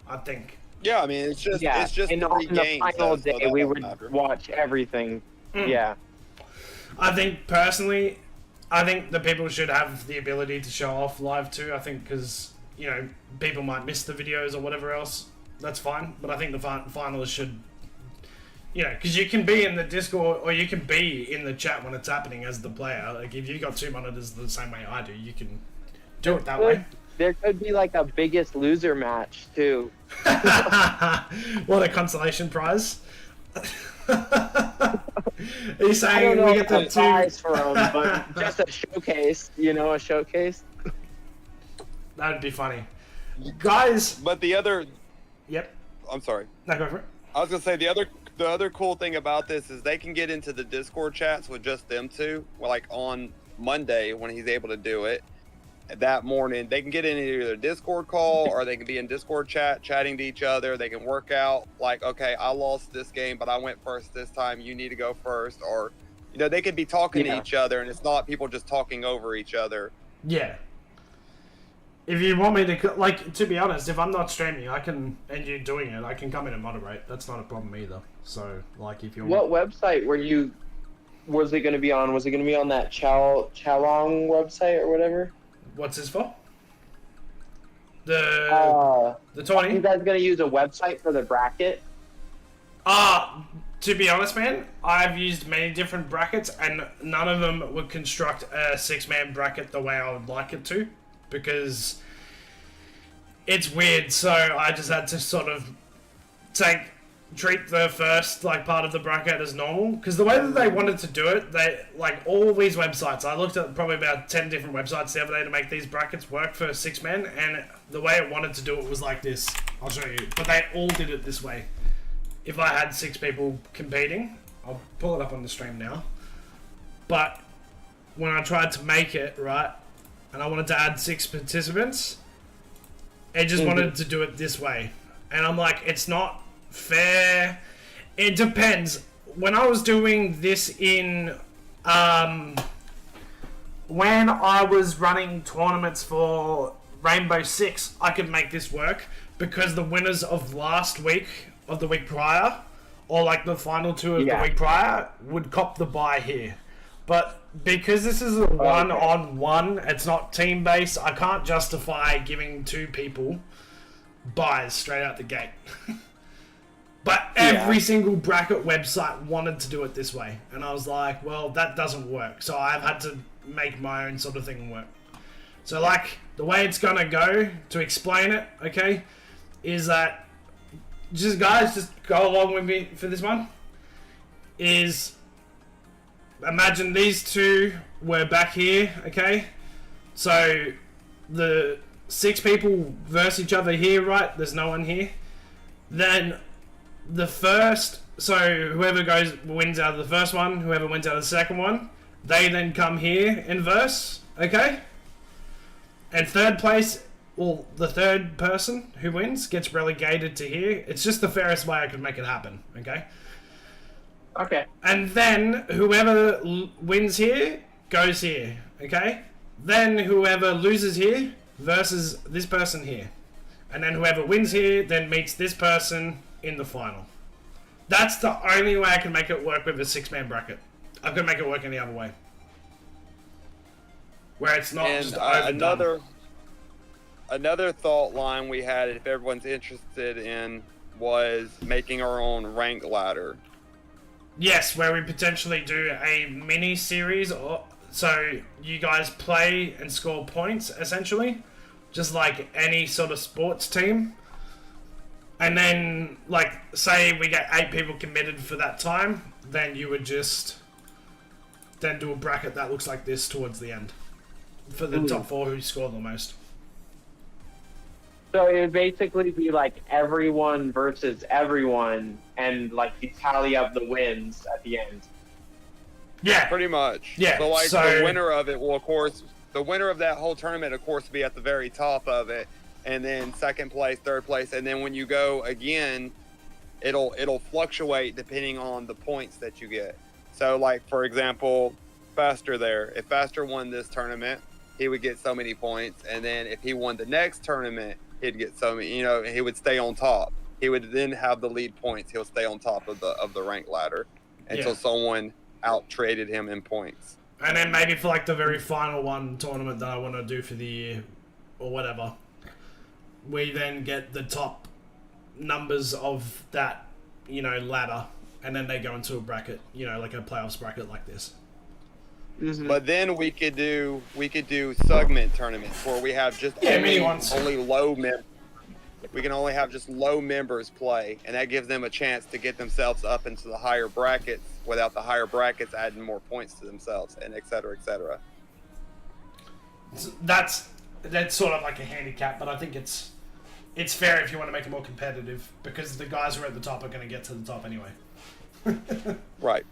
I think. Yeah, I mean, it's just and on the final day, we would watch everything. Yeah. I think, personally, the people should have the ability to show off live too. I think because, people might miss the videos or whatever else. That's fine. But I think the finalists should... because you can be in the Discord or you can be in the chat when it's happening as the player. Like, if you've got 2 monitors the same way I do, you can do it that way. There could be like a biggest loser match too. What a consolation prize! Are you saying I don't know we get the prize for them, but just a showcase. A showcase. That'd be funny, guys. But the other... Yep. I'm sorry. No, go for it. I was gonna say the other cool thing about this is they can get into the Discord chats with just them two. Like on Monday when he's able to do it, that morning they can get in either a Discord call or they can be in Discord chatting to each other. They can work out like, okay, I lost this game, but I went first this time. You need to go first, or they could be talking to each other, and it's not people just talking over each other. Yeah. If you want me to, to be honest, if I'm not streaming, and you're doing it, I can come in and moderate. That's not a problem either. So, if you're... What website was it going to be on? Was it going to be on that Chalong website or whatever? What's this for? The Are you guys going to use a website for the bracket? To be honest, man, I've used many different brackets, and none of them would construct a 6-man bracket the way I would like it to. Because it's weird, so I just had to sort of treat the first part of the bracket as normal. Because the way that they wanted to do it, they all these websites. I looked at probably about 10 different websites the other day to make these brackets work for 6 men, and the way it wanted to do it was like this. I'll show you, but they all did it this way. If I had 6 people competing, I'll pull it up on the stream now. But when I tried to make it right, and I wanted to add 6 participants, it just wanted to do it this way. And I'm like, it's not fair. It depends. When I was doing this in... when I was running tournaments for Rainbow Six, I could make this work because the winners of last week, of the week prior, or the final 2 of the week prior, would cop the buy here. But because this is a one-on-one, it's not team-based, I can't justify giving 2 people buys straight out the gate. But every single bracket website wanted to do it this way. And I was like, well, that doesn't work. So I've had to make my own sort of thing work. So, the way it's going to go, to explain it, okay, is that, guys, just go along with me for this one, is... Imagine these 2 were back here, okay? So, the 6 people versus each other here, right? There's no one here. Then, the first, so whoever wins out of the first one, whoever wins out of the second one, they then come here in verse, okay? And third place, well, the third person who wins gets relegated to here. It's just the fairest way I could make it happen, okay? Okay. And then whoever wins here goes here, okay? Then whoever loses here versus this person here. And then whoever wins here then meets this person in the final. That's the only way I can make it work with a 6-man bracket. I could make it work any other way. Where it's not And just overdone. another thought line we had, if everyone's interested in, was making our own rank ladder. Yes, where we potentially do a mini series, so you guys play and score points, essentially, just like any sort of sports team. And then, like, say we get 8 people committed for that time, then you would just then do a bracket that looks like this towards the end for the top 4 who score the most. So it would basically be like everyone versus everyone, and like you tally up the wins at the end. Yeah, Pretty much. Yeah, So like so- the winner of it will, of course, the winner of that whole tournament, of course, be at the very top of it, and then second place, third place, and then when you go again, it'll fluctuate depending on the points that you get. So like for example, Faster there. If Faster won this tournament, he would get so many points, and then if he won the next tournament, he'd get so many. You know, he would stay on top. He would then have the lead points. He'll stay on top of the rank ladder until Yeah. someone out traded him in points. and then maybe for like the very final one tournament that I want to do for the year, or whatever, we then get the top numbers of that, ladder, and then they go into a bracket, like a playoffs bracket like this. Mm-hmm. But then we could do segment tournaments where we have just mini ones. only low members. We can only have just low members play, and that gives them a chance to get themselves up into the higher brackets without the higher brackets adding more points to themselves, and et cetera, et cetera. So that's sort of like a handicap, but I think it's fair if you want to make it more competitive, because the guys who are at the top are going to get to the top anyway. Right.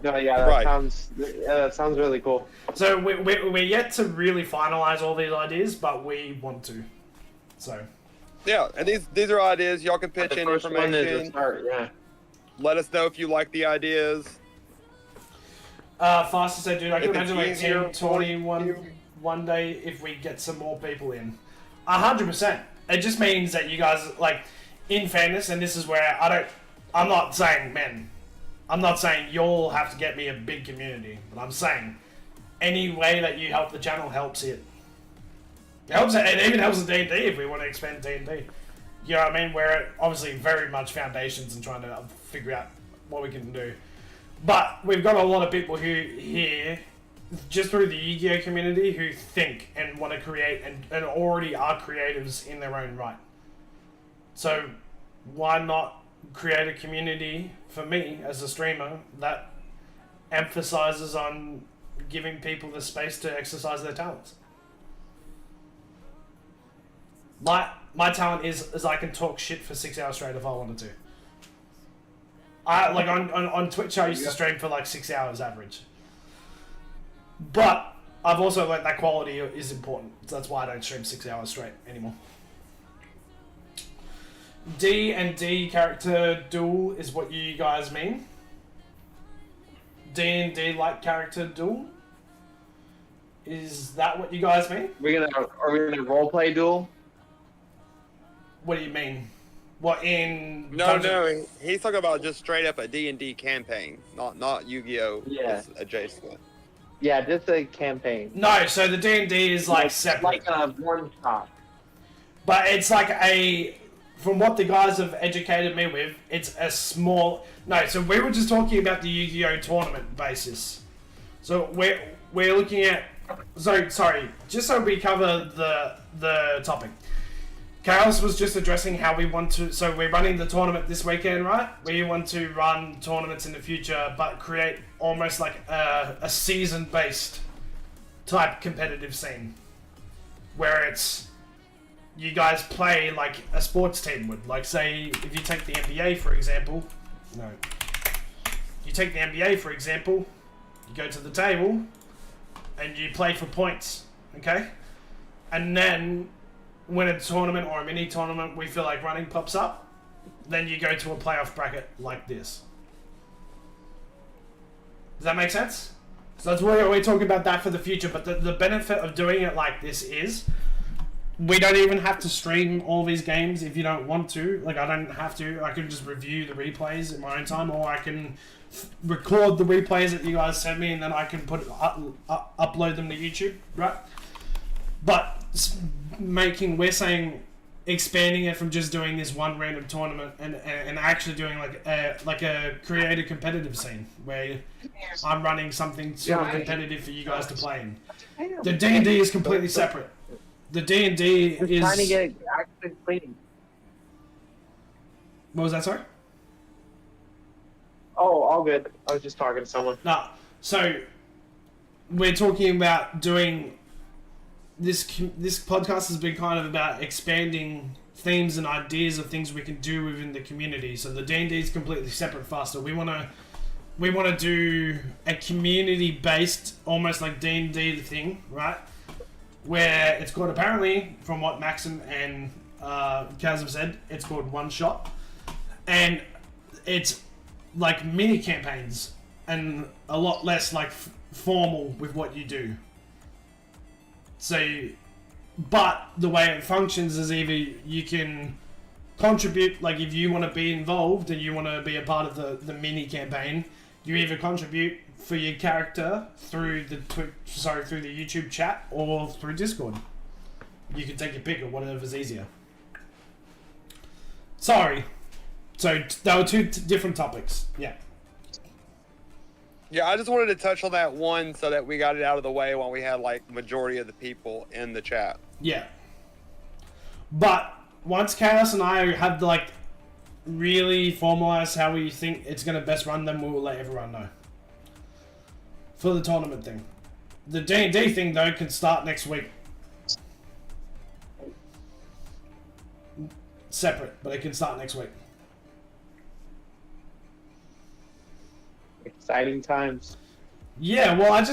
No, yeah, that Right. sounds really cool. So we're yet to really finalize all these ideas, but we want to. So Yeah, and these are ideas. Y'all can pitch The in first one is a information. start, yeah. Let us know if you like the ideas. Fast said, dude, I can If it's imagine like easier Team for 21 you. one day if we get some more people in. 100%. It just means that you guys, like, in fairness, and this is where I'm not saying you'll have to get me a big community, but I'm saying any way that you help the channel helps it. It even helps the D&D if we want to expand D&D. You know what I mean? We're obviously very much foundations and trying to figure out what we can do. But we've got a lot of people who here, just through the Yu-Gi-Oh community, who think and want to create and already are creatives in their own right. So why not create a community for me as a streamer that emphasizes on giving people the space to exercise their talents? My talent is I can talk shit for 6 hours straight if I wanted to. On Twitch I used to stream for like 6 hours average. But I've also learned that quality is important. So that's why I don't stream 6 hours straight anymore. D&D character duel is what you guys mean? D&D like character duel? Is that what you guys mean? Are we gonna roleplay duel? What do you mean? What in? No, he's talking about just straight up a D&D campaign, not Yu-Gi-Oh. Yeah. Adjacent. Yeah, just a campaign. No, so the D&D is like separate, Like a one shot. but it's like a. From what the guys have educated me with, it's a small. No, so we were just talking about the Yu-Gi-Oh tournament basis. So we're looking at. So sorry, just so we cover the topic. Chaos was just addressing how we want to. So we're running the tournament this weekend, right? We want to run tournaments in the future, but create almost like a season-based type competitive scene, where it's you guys play like a sports team would. Like, say, if you take the NBA for example, you take the NBA for example, you go to the table, and you play for points, okay? And then, when a tournament or a mini tournament we feel like running pops up, then you go to a playoff bracket like this. Does that make sense? So that's why we're talking about that for the future, but the benefit of doing it like this is we don't even have to stream all these games if you don't want to. Like, I don't have to. I can just review the replays in my own time, or I can record the replays that you guys send me, and then I can upload them to YouTube, right? But we're saying expanding it from just doing this one random tournament and actually doing like a creative competitive scene where I'm running something super competitive for you guys to play in. The D&D is completely separate. The D&D is trying to get actually clean. What was that, sorry? Oh, all good. I was just talking to someone. No, so we're talking about doing this podcast has been kind of about expanding themes and ideas of things we can do within the community. So the D&D is completely separate faster. We want to do a community-based, almost like D&D thing, right? Where it's called, apparently, from what Maxim and Kaz have said, it's called One Shot. And it's like mini campaigns and a lot less like formal with what you do. So, but the way it functions is either you can contribute, like if you want to be involved and you want to be a part of the mini campaign, you either contribute for your character through the through the YouTube chat or through Discord. You can take your pick or whatever's easier. Sorry. So there were two different topics. Yeah. Yeah, I just wanted to touch on that one so that we got it out of the way while we had like majority of the people in the chat. Yeah. But once Chaos and I have like really formalized how we think it's going to best run, then we will let everyone know. For the tournament thing. The D&D thing though can start next week. Separate, but it can start next week. Exciting times. Yeah, well, don't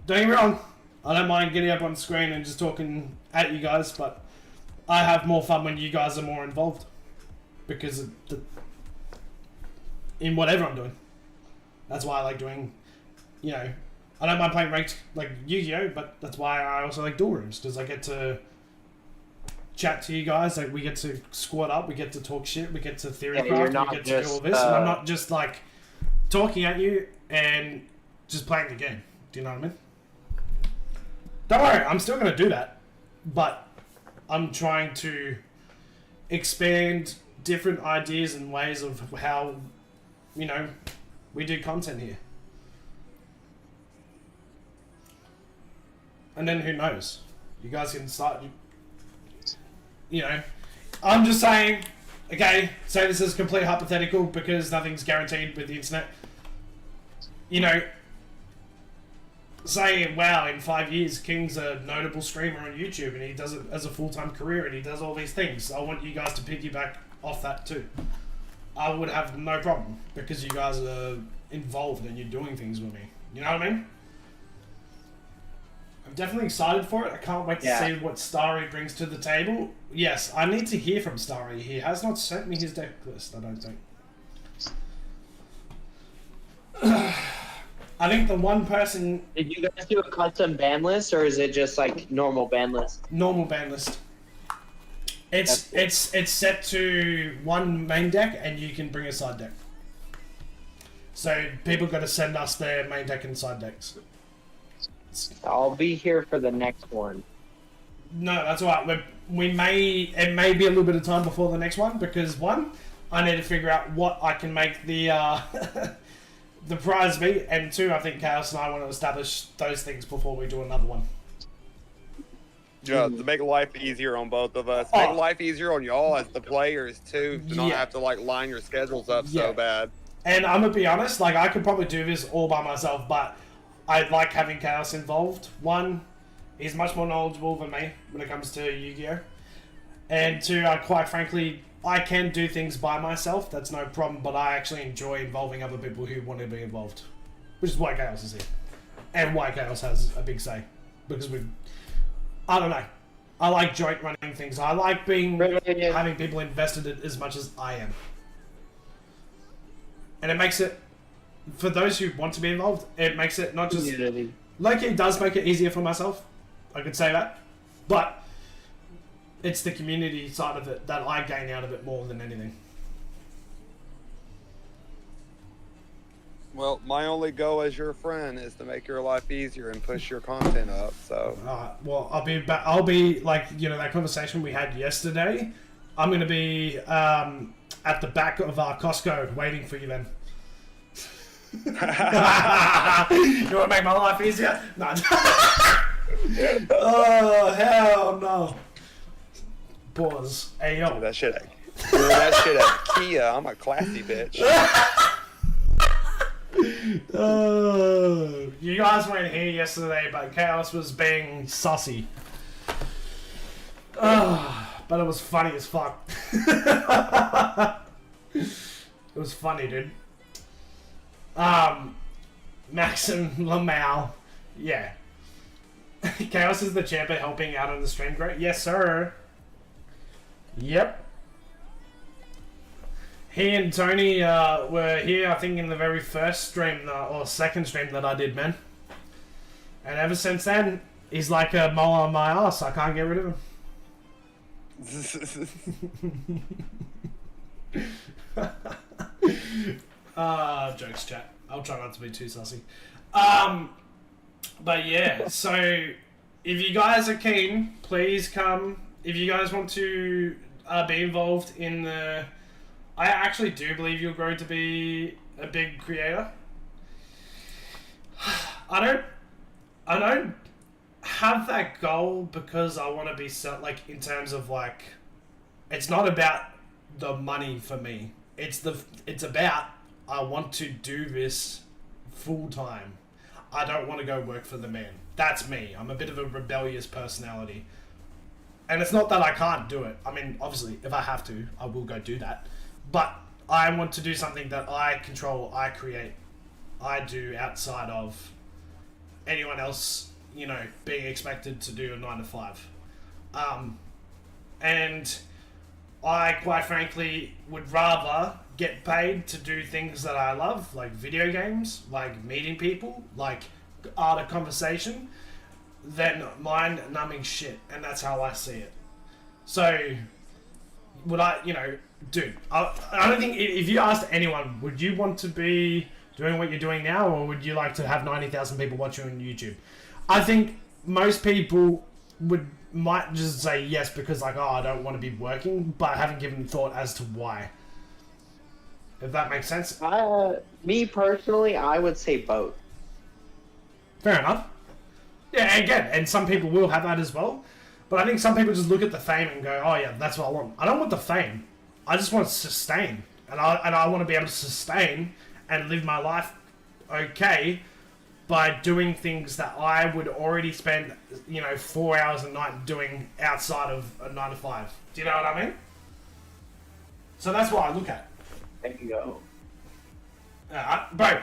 get me wrong, I don't mind getting up on the screen and just talking at you guys, but I have more fun when you guys are more involved. Because in whatever I'm doing. That's why I like doing, I don't mind playing ranked, like Yu-Gi-Oh, but that's why I also like duel rooms, because I get to chat to you guys, like we get to squad up, we get to talk shit, we get to theory craft, we get to do all this, and I'm not just like talking at you and just playing the game. Do you know what I mean? Don't worry, I'm still gonna do that, but I'm trying to expand different ideas and ways of how, we do content here. And then who knows? You guys can start, I'm just saying, okay, say this is complete hypothetical because nothing's guaranteed with the internet. Say, wow, in 5 years, King's a notable streamer on YouTube and he does it as a full-time career and he does all these things. I want you guys to piggyback off that too. I would have no problem because you guys are involved and you're doing things with me. You know what I mean? I'm definitely excited for it. I can't wait to see what Starry brings to the table. Yes, I need to hear from Starry. He has not sent me his deck list, I don't think. I think the one person... Did you guys do a custom ban list, or is it just like normal ban list? Normal ban list. It's set to one main deck, and you can bring a side deck. So people got to send us their main deck and side decks. I'll be here for the next one. No, that's all right. It may be a little bit of time before the next one because one, I need to figure out what I can make the the prize be, and two, I think Chaos and I want to establish those things before we do another one. Yeah, to make life easier on both of us. Make life easier on y'all as the players too, to not have to line your schedules up so bad. And I'm gonna be honest, I could probably do this all by myself, but I like having Chaos involved. One, He's much more knowledgeable than me when it comes to Yu-Gi-Oh! And quite frankly, I can do things by myself. That's no problem. But I actually enjoy involving other people who want to be involved, which is why Chaos is here, and why Chaos has a big say. Because I don't know. I like joint running things. I like having people invested in it as much as I am. And it makes it, for those who want to be involved, it makes it not just... Like, it does make it easier for myself. I could say that. But it's the community side of it that I gain out of it more than anything. Well, my only goal as your friend is to make your life easier and push your content up. So, well, I'll be back. I'll be like, you know, that conversation we had yesterday. I'm going to be at the back of our Costco waiting for you then. You want to make my life easier? No. Oh hell no! Pause. Hey yo. That shit at Kia. I'm a classy bitch. You guys weren't here yesterday, but Chaos was being sussy. But it was funny as fuck. It was funny, dude. Max and Lamau. Yeah. Chaos is the champion helping out on the stream, great? Yes, sir. Yep. He and Tony were here, I think, in the very first stream, or second stream that I did, man. And ever since then, he's like a mole on my ass. I can't get rid of him. Jokes, chat. I'll try not to be too sussy. But yeah, so if you guys are keen, please come. If you guys want to be involved in the... I actually do believe you'll grow to be a big creator. I don't have that goal because I want to be like, in terms of like, it's not about the money for me. It's about, I want to do this full time. I don't want to go work for the man. That's me. I'm a bit of a rebellious personality. And it's not that I can't do it. I mean, obviously, if I have to, I will go do that. But I want to do something that I control, I create, I do outside of anyone else, you know, being expected to do a 9 to 5. And I, quite frankly, would rather get paid to do things that I love, like video games, like meeting people, like art of conversation, than mind-numbing shit. And that's how I see it. So, would I, you know, dude, I don't think, if you asked anyone, would you want to be doing what you're doing now, or would you like to have 90,000 people watch you on YouTube? I think most people might just say yes because, like, oh, I don't want to be working, but haven't given thought as to why. If that makes sense. Me personally, I would say both. Fair enough. Yeah, again, and some people will have that as well. But I think some people just look at the fame and go, oh yeah, that's what I want. I don't want the fame. I just want to sustain. And I want to be able to sustain and live my life okay by doing things that I would already spend, you know, 4 hours a night doing outside of a 9 to 5. Do you know what I mean? So that's what I look at. There you go. Bro,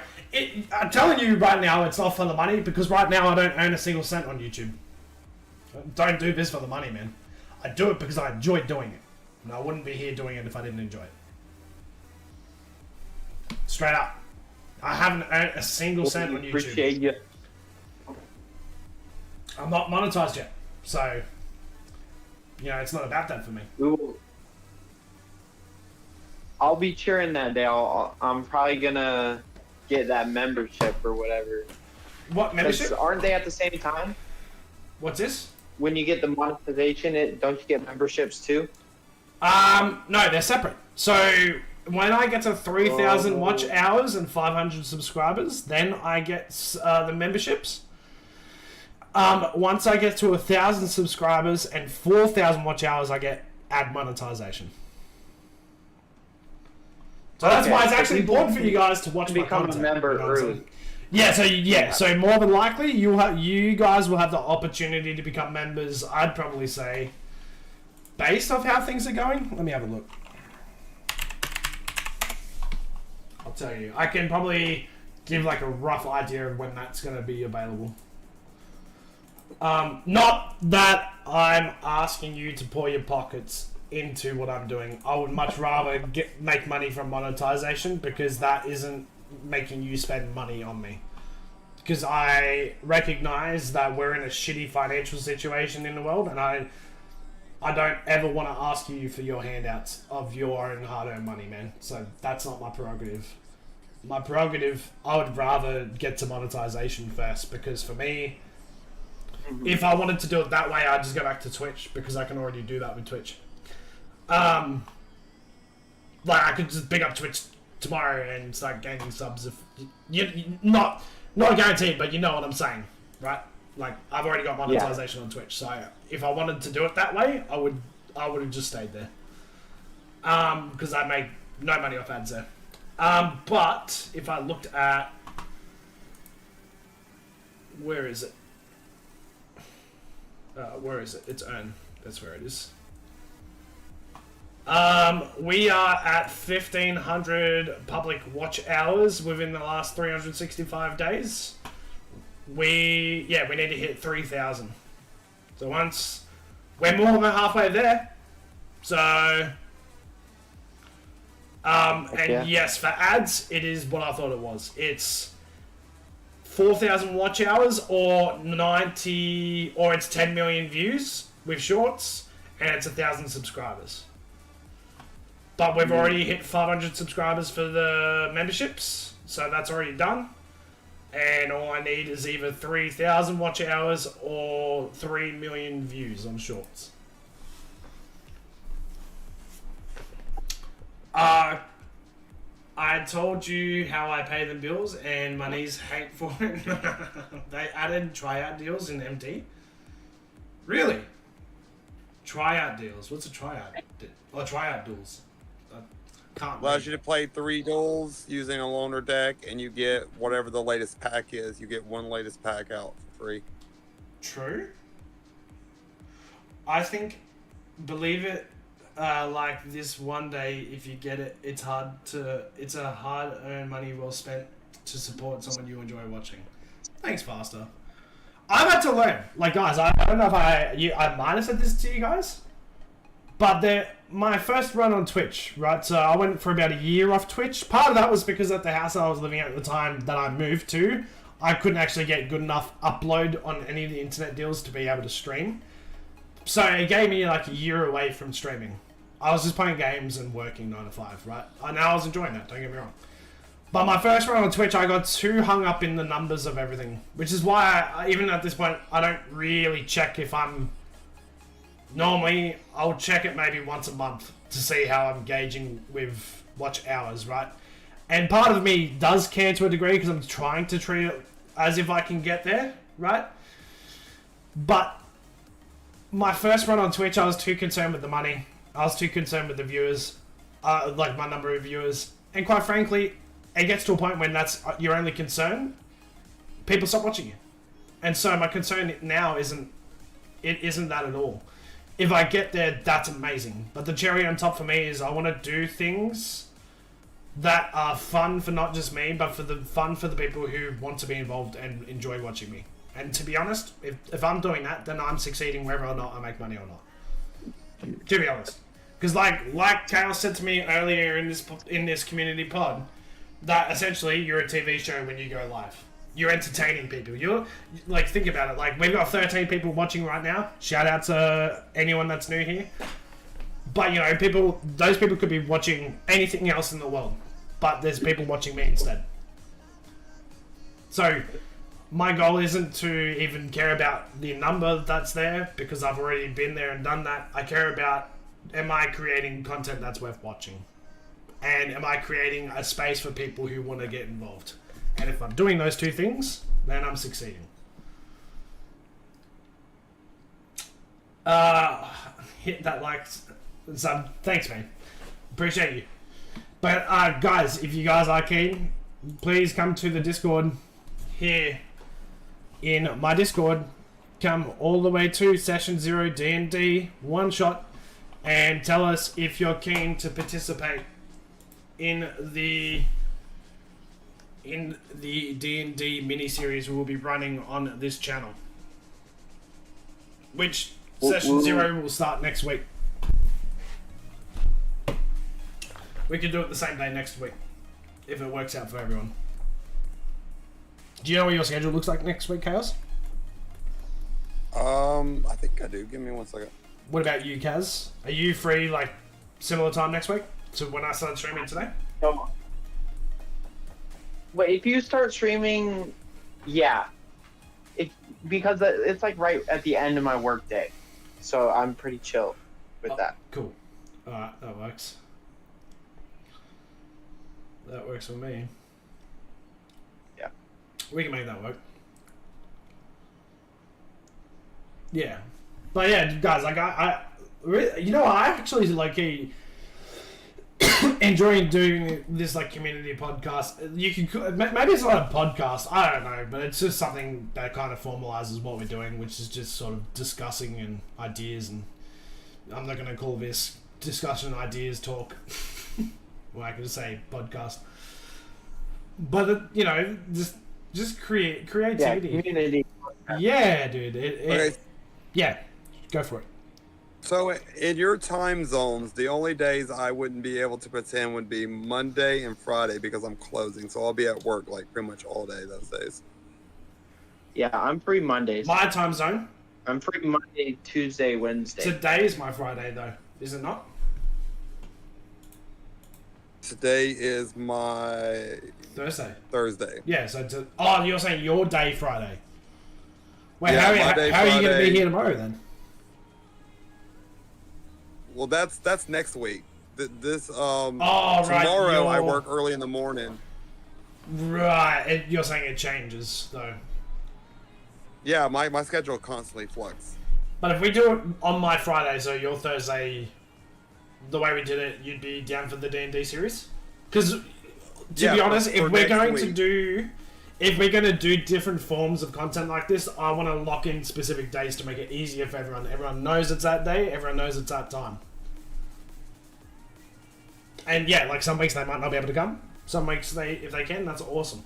I'm telling you right now, it's not for the money, because right now I don't earn a single cent on YouTube. I don't do this for the money, man. I do it because I enjoy doing it. And I wouldn't be here doing it if I didn't enjoy it. Straight up. I haven't earned a single cent on YouTube. Appreciate you. I'm not monetized yet. So, you know, it's not about that for me. I'll be cheering that day. I'm probably gonna get that membership or whatever. What membership? Aren't they at the same time? What's this? When you get the monetization, don't you get memberships too? No, they're separate. So when I get to 3,000 watch hours and 500 subscribers, then I get the memberships. Once I get to 1,000 subscribers and 4,000 watch hours, I get ad monetization. So that's why it's actually important for you guys to watch my become content. a member You know what I'm early. saying? So more than likely, you guys will have the opportunity to become members. I'd probably say, based off how things are going. Let me have a look. I'll tell you. I can probably give like a rough idea of when that's going to be available. Not that I'm asking you to pour your pockets into what I'm doing. I would much rather make money from monetization, because that isn't making you spend money on me. Because I recognize that we're in a shitty financial situation in the world, and I don't ever want to ask you for your handouts of your own hard-earned money, man. So that's not my prerogative. My prerogative, I would rather get to monetization first, because for me, if I wanted to do it that way, I'd just go back to Twitch, because I can already do that with Twitch. Like, I could just pick up Twitch tomorrow and start gaining subs. If not guaranteed, but you know what I'm saying, right? Like, I've already got monetization on Twitch, so if I wanted to do it that way, I would have just stayed there. Because I make no money off ads there. But if I looked at, where is it? It's earn. That's where it is. We are at 1,500 public watch hours within the last 365 days. We need to hit 3,000. So once we're more than halfway there. So, and yes, for ads, it is what I thought it was. It's 4,000 watch hours, or 90, or it's 10 million views with shorts, and it's 1,000 subscribers. But we've already hit 500 subscribers for the memberships, so that's already done. And all I need is either 3,000 watch hours or 3 million views on shorts. I told you how I pay them bills, and my knees hate for it. They added tryout deals in MT. Really? Tryout deals. What's a tryout? Tryout duels. Allows you to play 3 duels using a loaner deck, and you get whatever the latest pack is. You get one latest pack out for free. True. I think, believe it, like this one day, if you get it, it's a hard-earned money well spent to support someone you enjoy watching. Thanks, Faster. I've had to learn. Like, guys, I don't know if I might have said this to you guys, but my first run on Twitch, right? So I went for about a year off Twitch. Part of that was because at the house I was living at the time that I moved to, I couldn't actually get good enough upload on any of the internet deals to be able to stream. So it gave me like a year away from streaming. I was just playing games and working 9 to 5, right? And I was enjoying that, don't get me wrong. But my first run on Twitch, I got too hung up in the numbers of everything, which is why even at this point, I don't really check if I'm... Normally, I'll check it maybe once a month to see how I'm gauging with watch hours, right? And part of me does care to a degree because I'm trying to treat it as if I can get there, right? But my first run on Twitch, I was too concerned with the money. I was too concerned with the viewers, like my number of viewers. And quite frankly, it gets to a point when that's your only concern, people stop watching you. And so my concern now isn't that at all. If I get there, that's amazing. But the cherry on top for me is I want to do things that are fun for not just me, but fun for the people who want to be involved and enjoy watching me. And to be honest, if I'm doing that, then I'm succeeding whether or not I make money or not. To be honest. Because like Chaos said to me earlier in this community pod, that essentially you're a TV show when you go live. You're entertaining people. You're like, think about it. Like, we've got 13 people watching right now. Shout out to anyone that's new here. But you know, those people could be watching anything else in the world, but there's people watching me instead. So my goal isn't to even care about the number that's there, because I've already been there and done that. I care about, am I creating content that's worth watching? And am I creating a space for people who want to get involved? And if I'm doing those two things, then I'm succeeding. Hit that like sub. Thanks, man. Appreciate you. But guys, if you guys are keen, please come to the Discord. here in my Discord, come all the way to Session 0 D&D one shot and tell us if you're keen to participate in the D&D mini-series we will be running on this channel. Which Session 0 will start next week. We can do it the same day next week, if it works out for everyone. Do you know what your schedule looks like next week, Chaos? I think I do. Give me 1 second. What about you, Kaz? Are you free, like, similar time next week to when I started streaming today? No. Wait, if you start streaming, yeah. Because it's like right at the end of my work day. So I'm pretty chill with that. Cool. Alright, that works. That works for me. Yeah. We can make that work. Yeah. But yeah, guys, like I actually like enjoying doing this like community podcast. You can maybe it's not a podcast, I don't know, but it's just something that kind of formalizes what we're doing, which is just sort of discussing and ideas. And I'm not going to call this discussion ideas talk. Well, I could just say podcast. But you know, just creativity. Yeah, community. Yeah, dude. Okay. Yeah, go for it. So in your time zones, the only days I wouldn't be able to pretend would be Monday and Friday because I'm closing. So I'll be at work like pretty much all day those days. Yeah, I'm free Mondays. My time zone. I'm free Monday, Tuesday, Wednesday. Today is my Friday though, is it not? Today is my Thursday. Yeah, so you're saying your day Friday. Wait, Yeah, how are you going to be Friday. here tomorrow then? Well, that's next week. Right. Tomorrow I work early in the morning. Right, you're saying it changes though. Yeah, my schedule constantly flux. But if we do it on my Friday, so your Thursday, the way we did it, you'd be down for the D&D series? Because, to be honest, if we're going to do different forms of content like this, I want to lock in specific days to make it easier for everyone. Everyone knows it's that day, everyone knows it's that time. And yeah, like some weeks they might not be able to come. Some weeks if they can, that's awesome.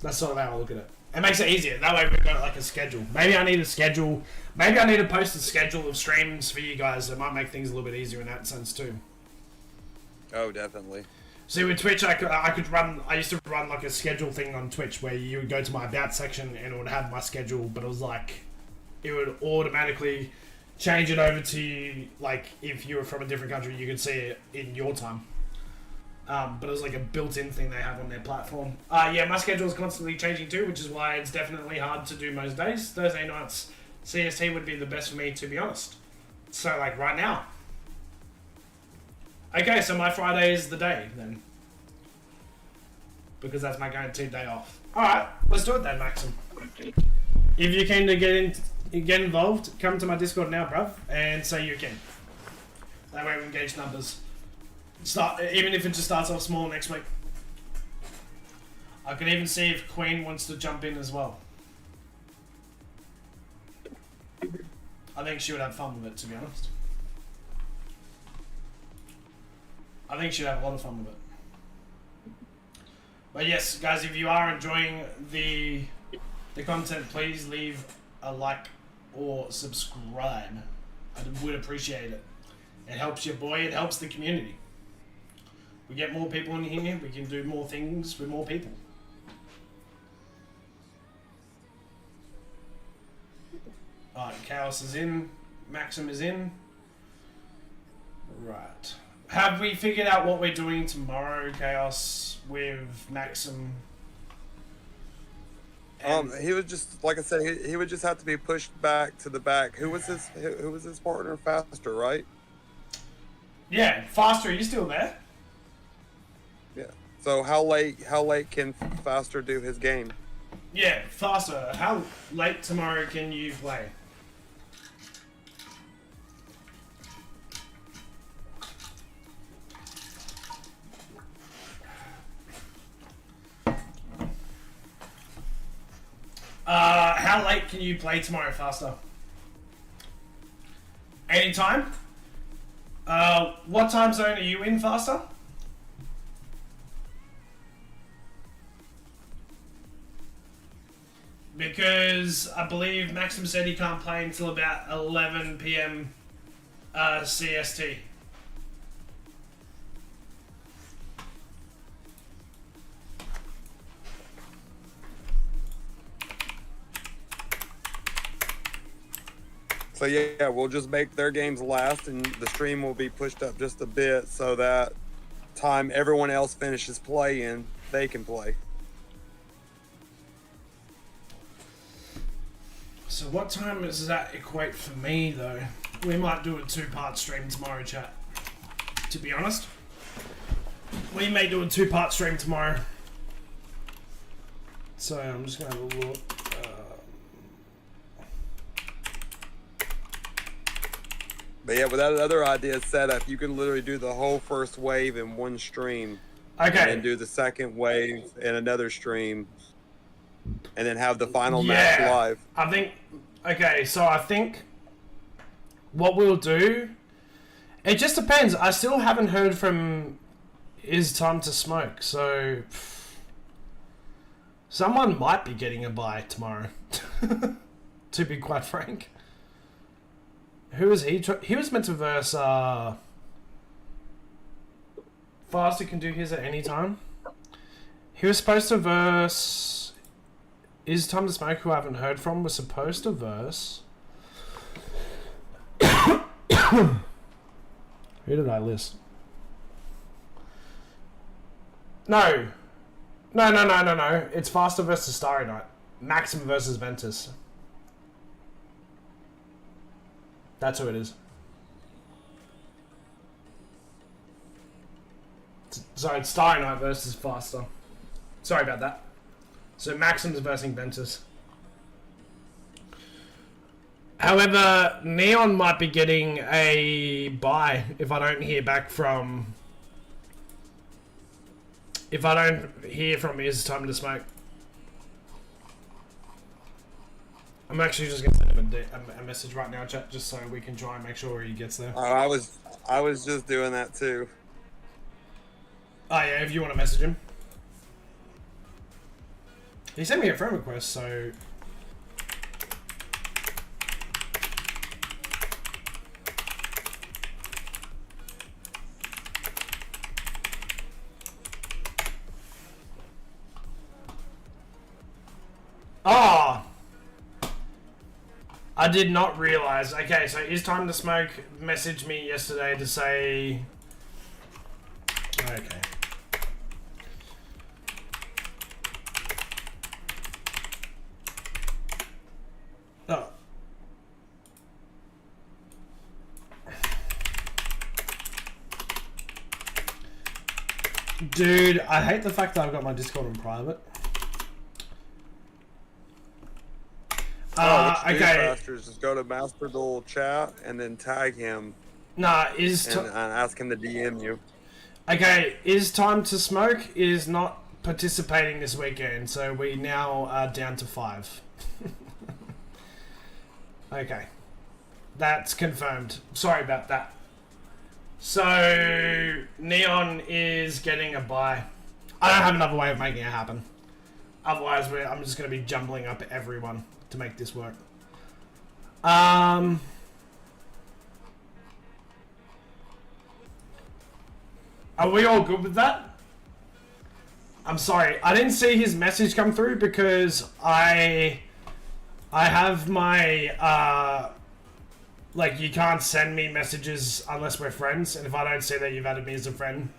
That's sort of how I look at it. It makes it easier. That way we've got like a schedule. Maybe I need to post a schedule of streams for you guys. It might make things a little bit easier in that sense too. Oh, definitely. See, with Twitch, I used to run like a schedule thing on Twitch where you would go to my About section and it would have my schedule, but it was like, it would automatically change it over to you, like, if you were from a different country, you could see it in your time. But it was like a built-in thing they have on their platform. Yeah, my schedule is constantly changing too, which is why it's definitely hard to do most days. Thursday nights, CST would be the best for me, to be honest. So, like, right now. Okay, so my Friday is the day, then. Because that's my guaranteed day off. Alright, let's do it then, Maxim. If you came to get involved, come to my Discord now, bruv, and say you can. That way we engage numbers. Even if it just starts off small next week. I can even see if Queen wants to jump in as well. I think she would have fun with it, to be honest. I think she'd have a lot of fun with it. But yes, guys, if you are enjoying the content, please leave a like or subscribe. I would appreciate it. It helps your boy, it helps the community. We get more people in here, we can do more things with more people. Alright, Chaos is in, Maxim is in. Right. Have we figured out what we're doing tomorrow, Chaos, with Maxim? He was just, like I said, he would just have to be pushed back to the back. Who was his partner? Faster, right? Yeah, Faster, are you still there? Yeah. So how late can Faster do his game? Yeah, Faster, how late tomorrow can you play? how late can you play tomorrow, Faster? Anytime? What time zone are you in, Faster? Because I believe Maxim said he can't play until about 11 p.m. CST. So yeah, we'll just make their games last, and the stream will be pushed up just a bit so that time everyone else finishes playing, they can play. So what time does that equate for me, though? We might do a 2-part stream tomorrow, chat. To be honest. We may do a 2-part stream tomorrow. So I'm just going to have a look. But yeah, with that other idea set up, you can literally do the whole first wave in one stream. Okay. And then do the second wave in another stream. And then have the final match live. I think... Okay, so I think... What we'll do... It just depends. I still haven't heard from Is Time to Smoke, so... Someone might be getting a buy tomorrow. To be quite frank. Who is he? He was meant to verse... Faster can do his at any time. He was supposed to verse... Is Time to Smoke, who I haven't heard from, was supposed to verse... Who did I list? No. No. It's Faster versus Starry Night. Maxim versus Ventus. That's who it is. So it's Starry Night versus Faster. Sorry about that. So Maxim's versus Ventus. However, Neon might be getting a buy if I don't hear back from... If I don't hear from Is Time to Smoke. I'm actually just going to send him a message right now, chat, just so we can try and make sure he gets there. I was just doing that too. Oh yeah, if you want to message him. He sent me a friend request, so... Oh! I did not realize. Okay, so Is Time to Smoke messaged me yesterday to say... Okay. Oh. Dude, I hate the fact that I've got my Discord in private. Okay. Okay. Just go to Master Duel chat and then tag him. Nah, and ask him to DM you. Okay, Is Time to Smoke is not participating this weekend, so we now are down to 5. Okay. That's confirmed. Sorry about that. So, Neon is getting a buy. I don't have another way of making it happen. Otherwise, I'm just going to be jumbling up everyone to make this work. Are we all good with that? I'm sorry, I didn't see his message come through because I have my like, you can't send me messages unless we're friends, and if I don't see that you've added me as a friend,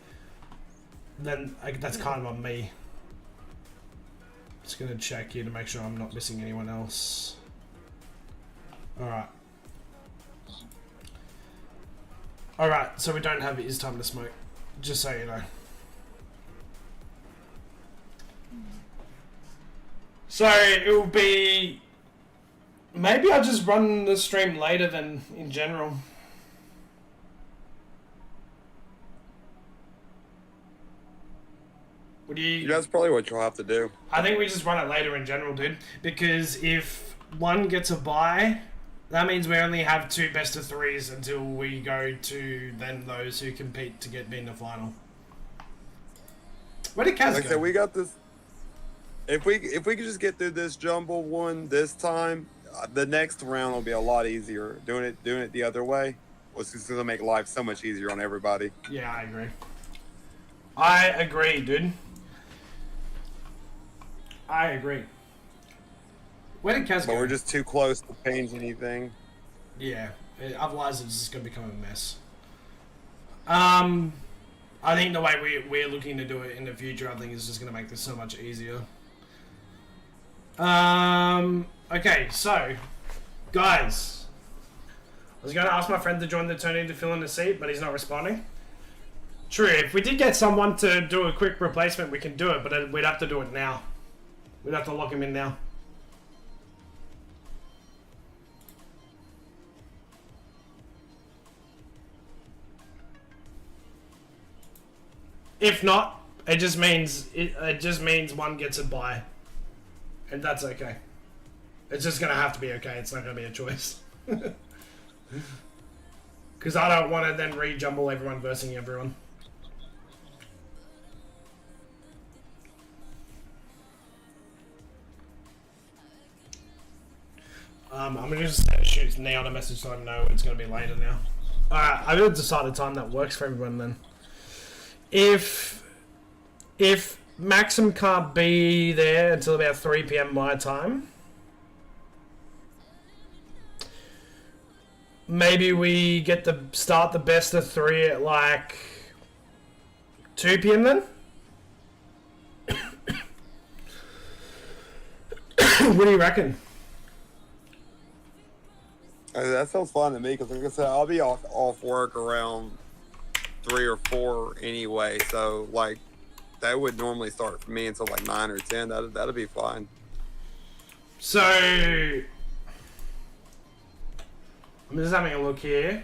then that's kind of on me. Just gonna check here to make sure I'm not missing anyone else. Alright. Alright, so we don't have Is Time to Smoke. Just so you know. So it will be... Maybe I'll just run the stream later than in general. Would you... That's probably what you'll have to do. I think we just run it later in general, dude. Because if one gets a bye, that means we only have 2 best of 3s until we go to then those who compete to be in the final. Where did Kaz Like I go? said, we got this. If we could just get through this jumble one this time, the next round will be a lot easier. Doing it the other way was just gonna make life so much easier on everybody. Yeah, I agree. I agree, dude. I agree. Where did Kaz go? But we're just too close to change anything. Yeah, otherwise it's just going to become a mess. I think the way we're looking to do it in the future, I think is just going to make this so much easier. Okay, so, guys. I was going to ask my friend to join the tourney to fill in the seat, but he's not responding. True, if we did get someone to do a quick replacement, we can do it, but we'd have to do it now. We'd have to lock him in now. If not, it just means one gets a bye, and that's okay. It's just gonna have to be okay. It's not gonna be a choice. Because I don't want to then re-jumble everyone versus everyone. I'm gonna just shoot Neon a message so I know it's gonna be later now. Alright, I will decide a time that works for everyone then. If Maxim can't be there until about 3 PM my time, maybe we get to start the best of 3 at like 2 PM then? What do you reckon? That sounds fun to me because, like I said, I'll be off work around 3 or 4 anyway. So like that would normally start for me until like 9 or 10. That'd be fine. So I'm just having a look here.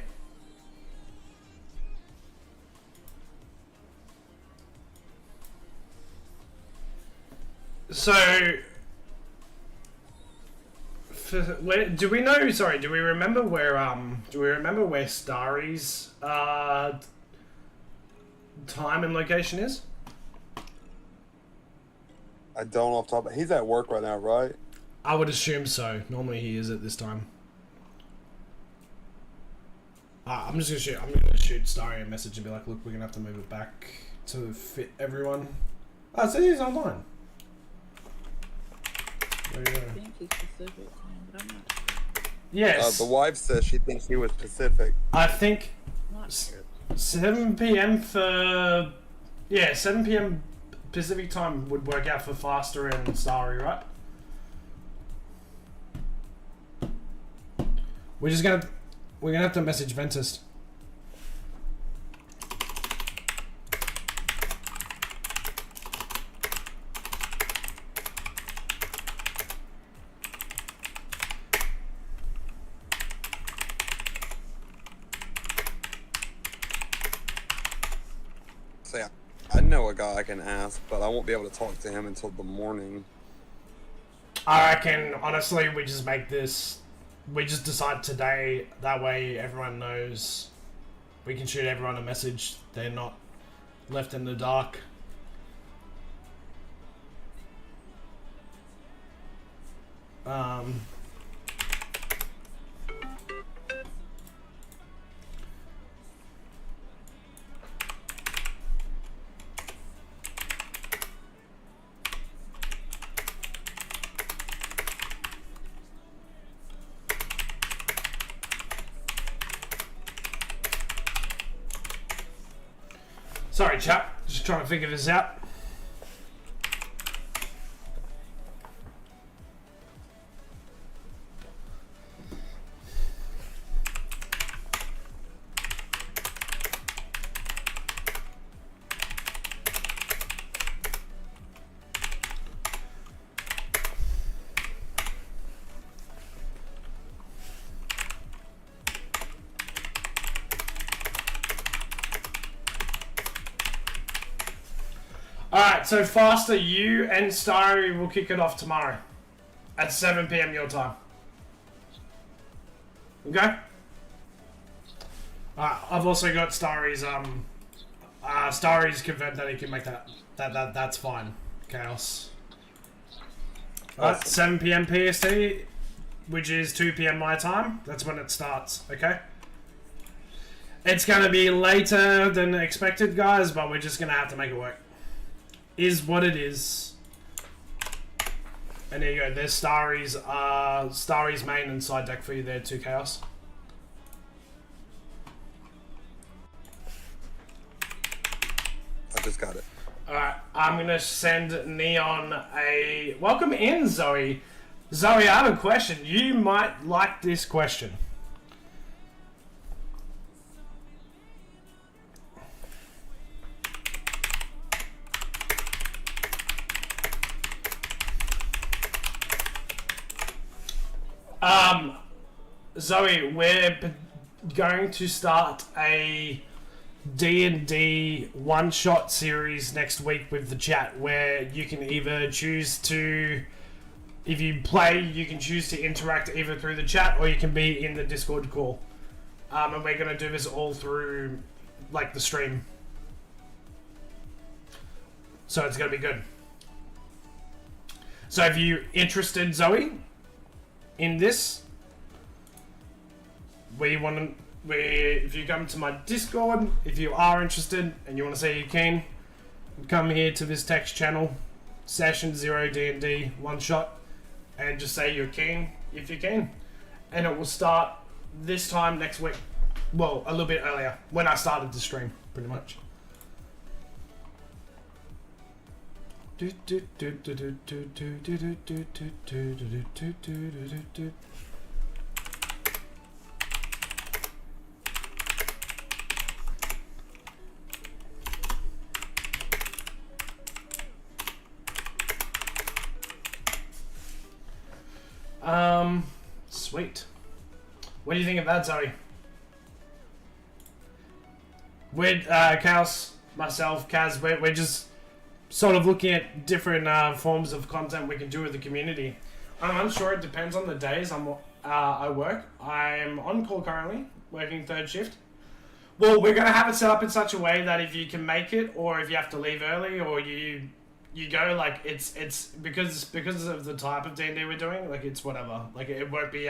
So do we know? Sorry, do we remember where Starry's time and location is? I don't off top. He's at work right now, right? I would assume so. Normally he is at this time. I'm gonna shoot Starry a message and be like, look, we're gonna have to move it back to fit everyone. Oh, so he's online. There you go. I think it's Pacific time, but I'm not sure. Yes. The wife says she thinks he was Pacific. I think Not sure. 7 PM for... Yeah, 7 PM Pacific time would work out for Faster and Starry, right? We're gonna have to message Ventus. Say, I know a guy I can ask, but I won't be able to talk to him until the morning. I reckon, honestly, we just decide today, that way everyone knows. We can shoot everyone a message, they're not left in the dark. Sorry, chap. Just trying to figure this out. Alright, so Faster, you and Starry will kick it off tomorrow at 7 PM your time. Okay. I've also got Starry's Starry's confirmed that he can make that. That's fine. Chaos. Alright, 7 p.m. PST, which is 2 p.m. my time. That's when it starts. Okay. It's gonna be later than expected, guys, but we're just gonna have to make it work. Is what it is. And there you go. There's Starry's main and side deck for you there too, Chaos. I just got it. Alright, I'm gonna send Neon a... Welcome in, Zoe. Zoe, I have a question. You might like this question. Zoe, we're going to start a D&D one-shot series next week with the chat where you can either choose to, if you play, you can choose to interact either through the chat or you can be in the Discord call. And we're going to do this all through, like, the stream. So it's going to be good. So if you're interested, Zoe, in this, if you come to my Discord, if you are interested and you want to say you're keen, come here to this text channel, session 0 D&D one shot, and just say you're keen if you're keen, and it will start this time next week. Well, a little bit earlier when I started the stream, pretty much. Sweet. What do you think of that, Zoe? With Chaos, myself, Kaz, we're just sort of looking at different forms of content we can do with the community. I'm unsure. It depends on the days I work. I'm on call currently, working third shift. Well, we're going to have it set up in such a way that if you can make it, or if you have to leave early, or you go, like, it's because of the type of D&D we're doing, like, it's whatever. Like, it won't be,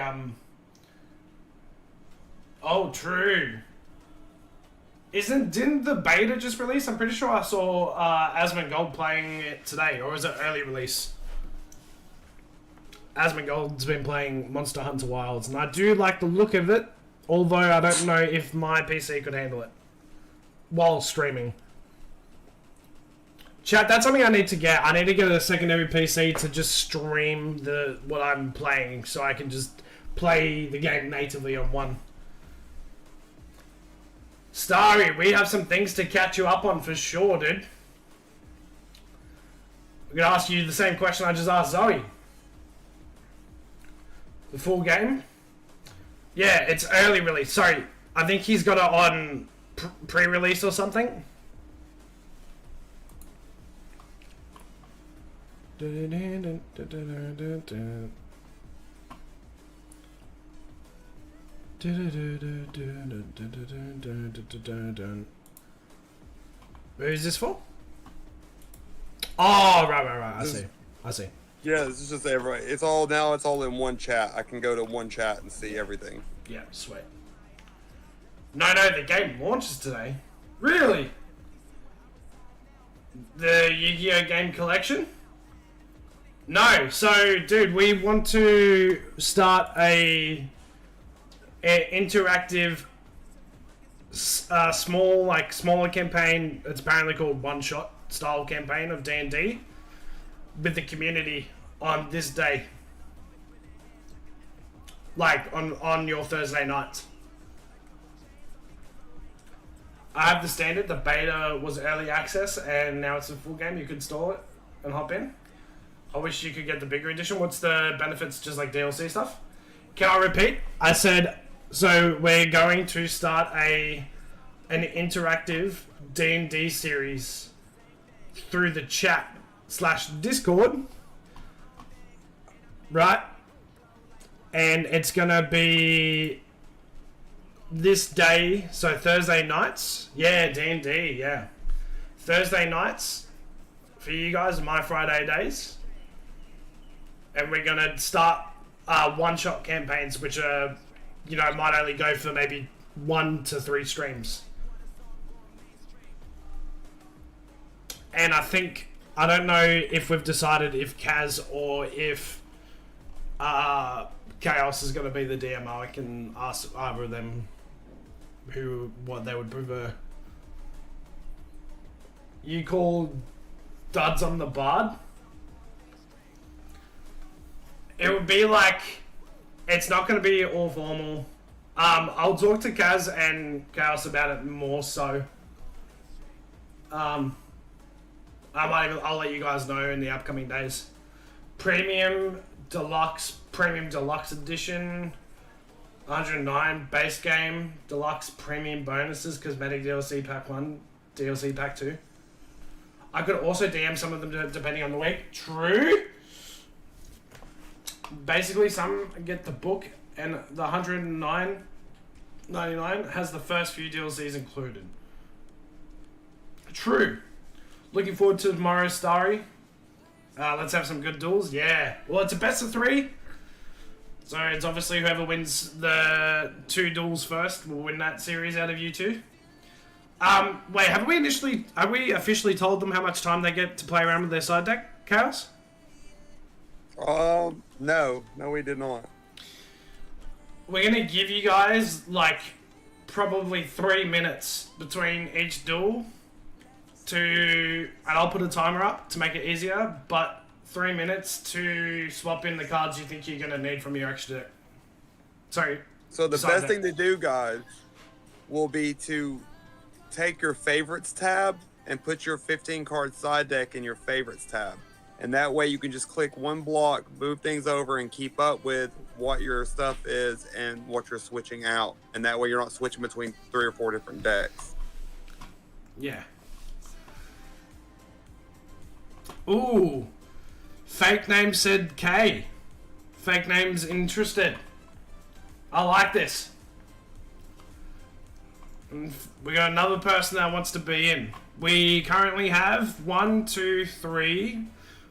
Oh, true. Didn't the beta just release? I'm pretty sure I saw Asmongold playing it today, or is it early release? Asmongold's been playing Monster Hunter Wilds, and I do like the look of it, although I don't know if my PC could handle it while streaming. Chat, that's something I need to get. I need to get a secondary PC to just stream what I'm playing, so I can just play the game natively on one. Starry, we have some things to catch you up on for sure, dude. I'm gonna ask you the same question I just asked Zoe. The full game? Yeah, it's early release. Sorry, I think he's got it on pre-release or something. Who's this for? Oh, right. I see. Yeah, this is just everybody. It's all in one chat. I can go to one chat and see everything. Yeah, sweet. No, the game launches today. Really? The Yu-Gi-Oh! Game collection? No, so, dude, we want to start a interactive, smaller campaign. It's apparently called one-shot style campaign of D&D with the community on this day, like on your Thursday nights. I have the standard. The beta was early access, and now it's a full game. You could install it and hop in. I wish you could get the bigger edition. What's the benefits? Just like DLC stuff? Can I repeat? I said, so we're going to start an interactive D&D series through the chat / Discord, right? And it's gonna be this day, so Thursday nights. Yeah, D&D, yeah. Thursday nights for you guys, my Friday days. And we're going to start one-shot campaigns, which are, might only go for maybe 1 to 3 streams. And I don't know if we've decided if Kaz or if Chaos is going to be the DMO. I can ask either of them what they would prefer. You call Duds on the Bard? It would be like, it's not going to be all formal. I'll talk to Kaz and Chaos about it more so. I'll let you guys know in the upcoming days. Premium Deluxe Edition, 109 base game, Deluxe Premium bonuses, Cosmetic DLC Pack 1, DLC Pack 2. I could also DM some of them depending on the week. True. Basically, some get the book, and the 109.99 has the first few DLCs included. True. Looking forward to tomorrow's Starry. Let's have some good duels. Yeah. Well, it's a best of 3. So it's obviously whoever wins the 2 duels first will win that series out of you two. Wait, have we officially told them how much time they get to play around with their side deck, Chaos? No, we did not. We're gonna give you guys probably 3 minutes between each duel and I'll put a timer up to make it easier, but 3 minutes to swap in the cards you think you're gonna need from your extra deck. Sorry. So the best thing to do, guys, will be to take your favorites tab and put your 15 card side deck in your favorites tab. And that way you can just click one block, move things over, and keep up with what your stuff is and what you're switching out. And that way you're not switching between 3 or 4 different decks. Yeah. Ooh. Fake name said K. Fake name's interested. I like this. We got another person that wants to be in. We currently have 1, 2, 3,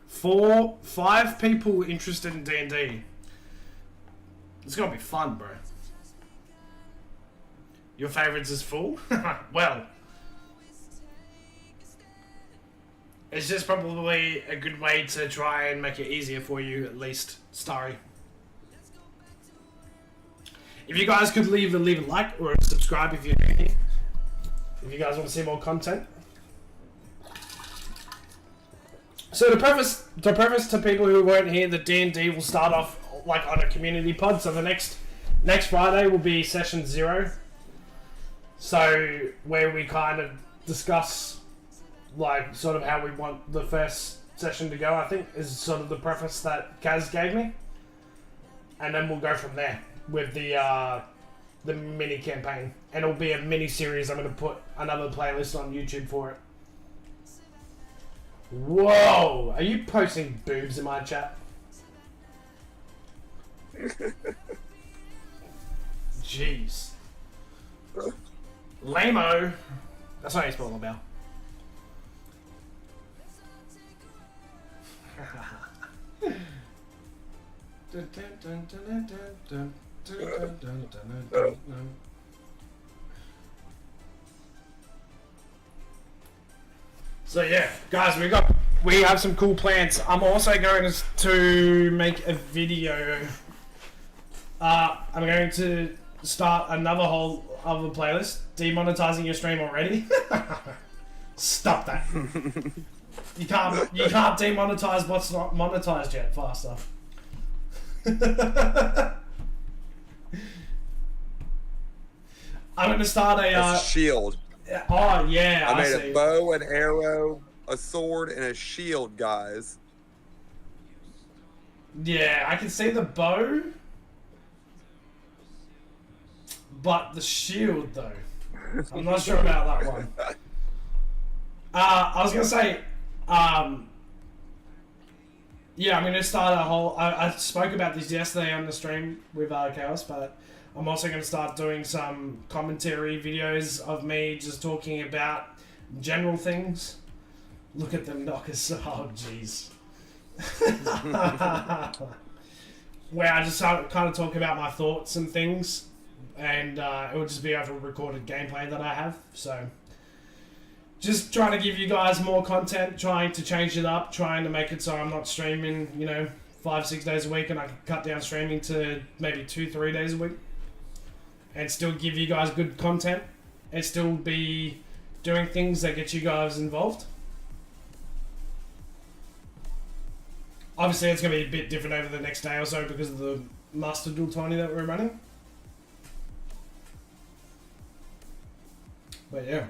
4, 5 people interested in D&D. It's gonna be fun, bro. Your favorites is full? Well, it's just probably a good way to try and make it easier for you, at least, Starry. If you guys could leave a like or a subscribe if you're new here. If you guys want to see more content. So to preface to people who weren't here, the D&D will start off on a community pod. So the next Friday will be session 0. So where we kind of discuss sort of how we want the first session to go, I think, is sort of the preface that Kaz gave me. And then we'll go from there with the mini campaign. And it'll be a mini series. I'm going to put another playlist on YouTube for it. Whoa! Are you posting boobs in my chat? Jeez. Lame-o. That's not how you spell about. So yeah, guys, we have some cool plans. I'm also going to make a video. I'm going to start another whole other playlist. Demonetizing your stream already? Stop that. You can't demonetize what's not monetized yet. Faster. I'm gonna start a shield. Oh yeah, I made a bow, an arrow, a sword, and a shield, guys. Yeah, I can see the bow, but the shield though, I'm not sure about that one. I was gonna say, yeah, I'm gonna start a whole. I spoke about this yesterday on the stream with Chaos, but I'm also going to start doing some commentary videos of me just talking about general things. Look at them knockers. Oh, jeez. Where I just kind of talk about my thoughts and things. And it will just be over recorded gameplay that I have. So, just trying to give you guys more content, trying to change it up, trying to make it so I'm not streaming, 5-6 days a week, and I can cut down streaming to maybe 2-3 days a week. And still give you guys good content. And still be doing things that get you guys involved. Obviously, it's going to be a bit different over the next day or so because of the Master Duel 20 that we're running. But yeah.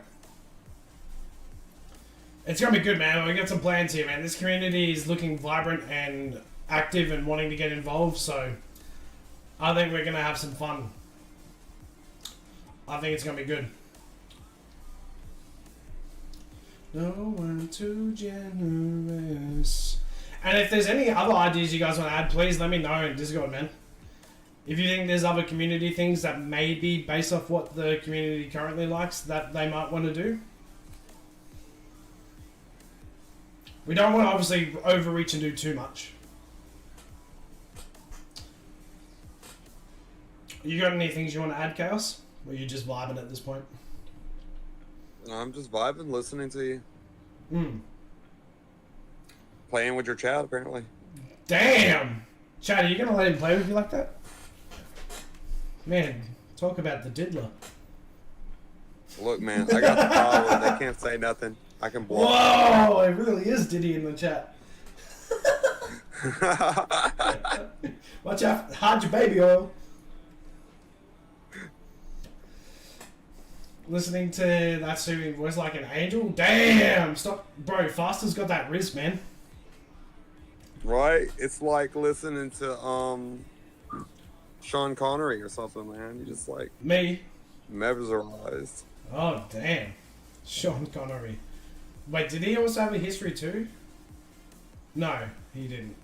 It's going to be good, man. We got some plans here, man. This community is looking vibrant and active and wanting to get involved, so I think we're going to have some fun. I think it's going to be good. No one too generous. And if there's any other ideas you guys want to add, please let me know in Discord, man. If you think there's other community things that may be based off what the community currently likes that they might want to do. We don't want to obviously overreach and do too much. You got any things you want to add, Chaos? Or are you just vibing at this point? No, I'm just vibing, listening to you. Playing with your child, apparently. Damn! Chad, are you going to let him play with you like that? Man, talk about the diddler. Look, man, I got the power. They can't say nothing. I can block. Whoa! It really is Diddy in the chat. Watch out. Hide your baby oil. Listening to that soothing voice like an angel? Damn! Stop. Bro, Faster's got that wrist, man. Right? It's like listening to Sean Connery or something, man. You just like Me? mesmerized. Oh, damn. Sean Connery. Wait, did he also have a history too? No, he didn't.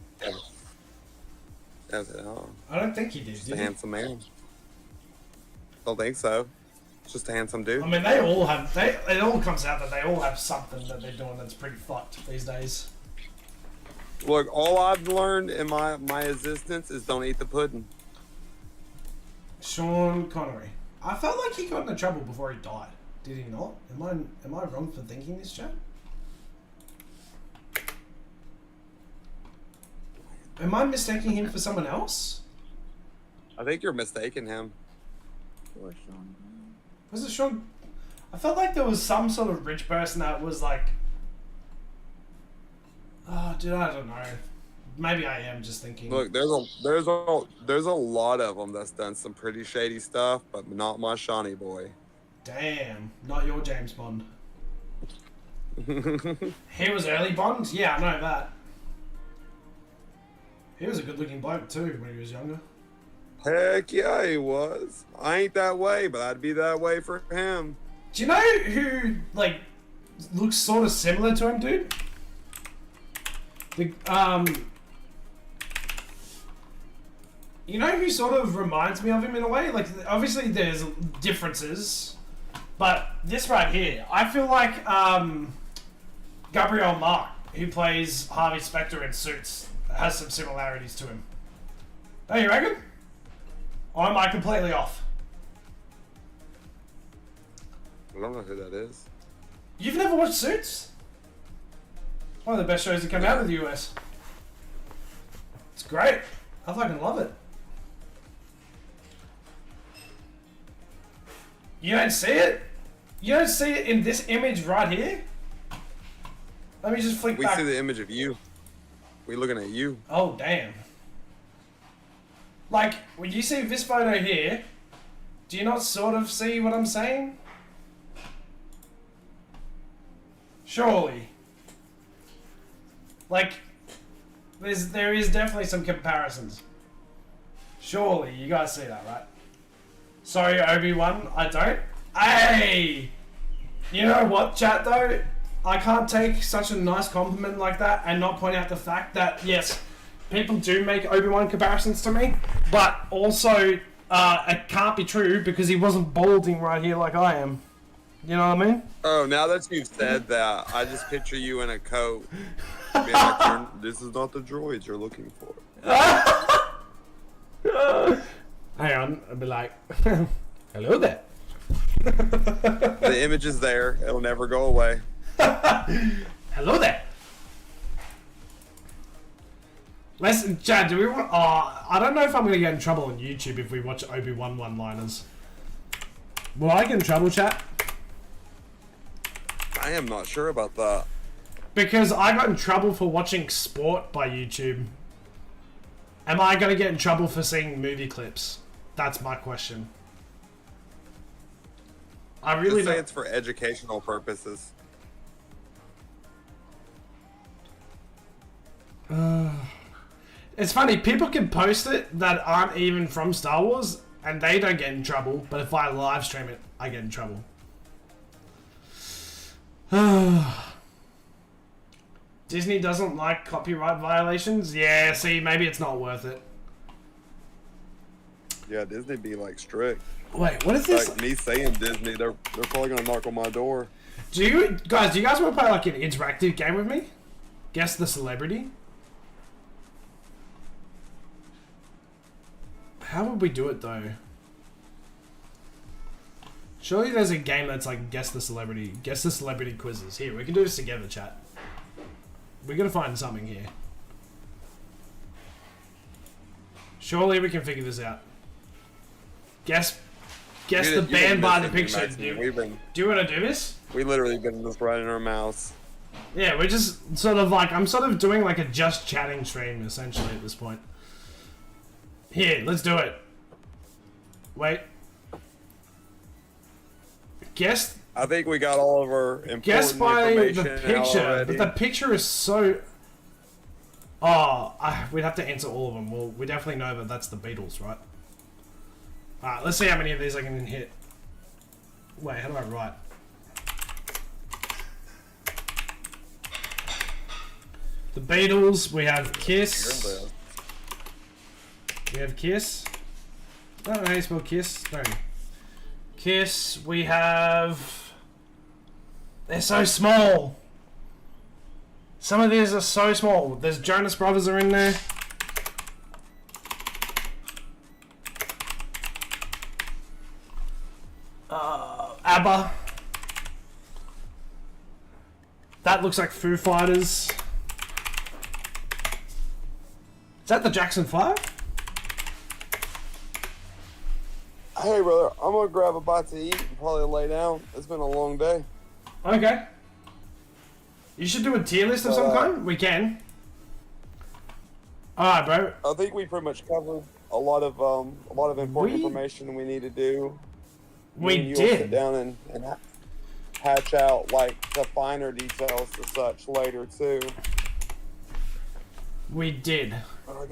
That's it. I don't think he did. Just Did a he? handsome man. Don't think so. Just a handsome dude. I mean, they all have. It all comes out that they all have something that they're doing that's pretty fucked these days. Look, all I've learned in my existence is don't eat the pudding. Sean Connery. I felt like he got into trouble before he died. Did he not? Am I wrong for thinking this, Chad? Am I mistaking him for someone else? I think you're mistaking him. For Sean. Was it Sean? I felt like there was some sort of rich person that was like... Oh, dude, I don't know. Maybe I am just thinking. Look, there's a lot of them that's done some pretty shady stuff, but not my Shawnee boy. Damn, not your James Bond. He was early Bond? Yeah, I know that. He was a good looking bloke too when he was younger. Heck yeah, he was. I ain't that way, but I'd be that way for him. Do you know who, like, looks sort of similar to him, dude? The, you know who sort of reminds me of him in a way? Like, obviously there's differences, but this right here, I feel like, Gabriel Mark, who plays Harvey Specter in Suits, has some similarities to him. Don't you reckon? Or am I completely off? I don't know who that is. You've never watched Suits? It's one of the best shows that come out of the US. It's great. I fucking love it. You don't see it? You don't see it in this image right here? Let me just flick We back. see the image of you. We looking at you. Oh, damn. Like, when you see this photo here, do you not sort of see what I'm saying? Surely. Like, there is definitely some comparisons. Surely, you guys see that, right? Sorry, Obi-Wan, I don't. Hey! You know what, chat, though? I can't take such a nice compliment like that and not point out the fact that, yes, people do make Obi-Wan comparisons to me, but also It can't be true because he wasn't balding right here like I am. You know what I mean? Oh, now that you've said that, I just picture you in a coat. Being like, this is not the droids you're looking for. Hang on, I'll be like, hello there. The image is there. It'll never go away. Hello there. Listen, Chad, do we want... I don't know if I'm going to get in trouble on YouTube if we watch Obi-Wan one-liners. Will I get in trouble, chat? I am not sure about that. Because I got in trouble for watching sport by YouTube. Am I going to get in trouble for seeing movie clips? That's my question. I really Just say don't... it's for educational purposes. It's funny, people can post it that aren't even from Star Wars, and they don't get in trouble, but if I live stream it, I get in trouble. Disney doesn't like copyright violations? Yeah, see, maybe it's not worth it. Yeah, Disney be like strict. Wait, what is this? Like me saying Disney, they're probably gonna knock on my door. Do you guys want to play like an interactive game with me? Guess the celebrity? How would we do it though? Surely there's a game that's like guess the celebrity quizzes. Here, we can do this together, chat. We're gonna find something here. Surely we can figure this out. Guess the band by the picture. Do you want to do this? We literally been just right in our mouths. Yeah, we're just sort of like, I'm sort of doing like a just chatting stream essentially at this point. Here, let's do it. Wait. Guess. I think we got all of our important Guess by information the picture, already. but the picture is so. Oh, we'd have to answer all of them. Well, we definitely know that that's the Beatles, right? Alright, let's see how many of these I can hit. Wait, how do I write? The Beatles, we have Kiss. We have Kiss. I don't know how you spell Kiss. No. Kiss, we have... They're so small. Some of these are so small. There's Jonas Brothers are in there. ABBA. That looks like Foo Fighters. Is that the Jackson 5? Hey brother, I'm gonna grab a bite to eat and probably lay down. It's been a long day. Okay. You should do a tier list of some kind? We can. Alright, bro. I think we pretty much covered a lot of important information we need to do. We You'll did. sit down and hatch out like the finer details to such later too. We did. But I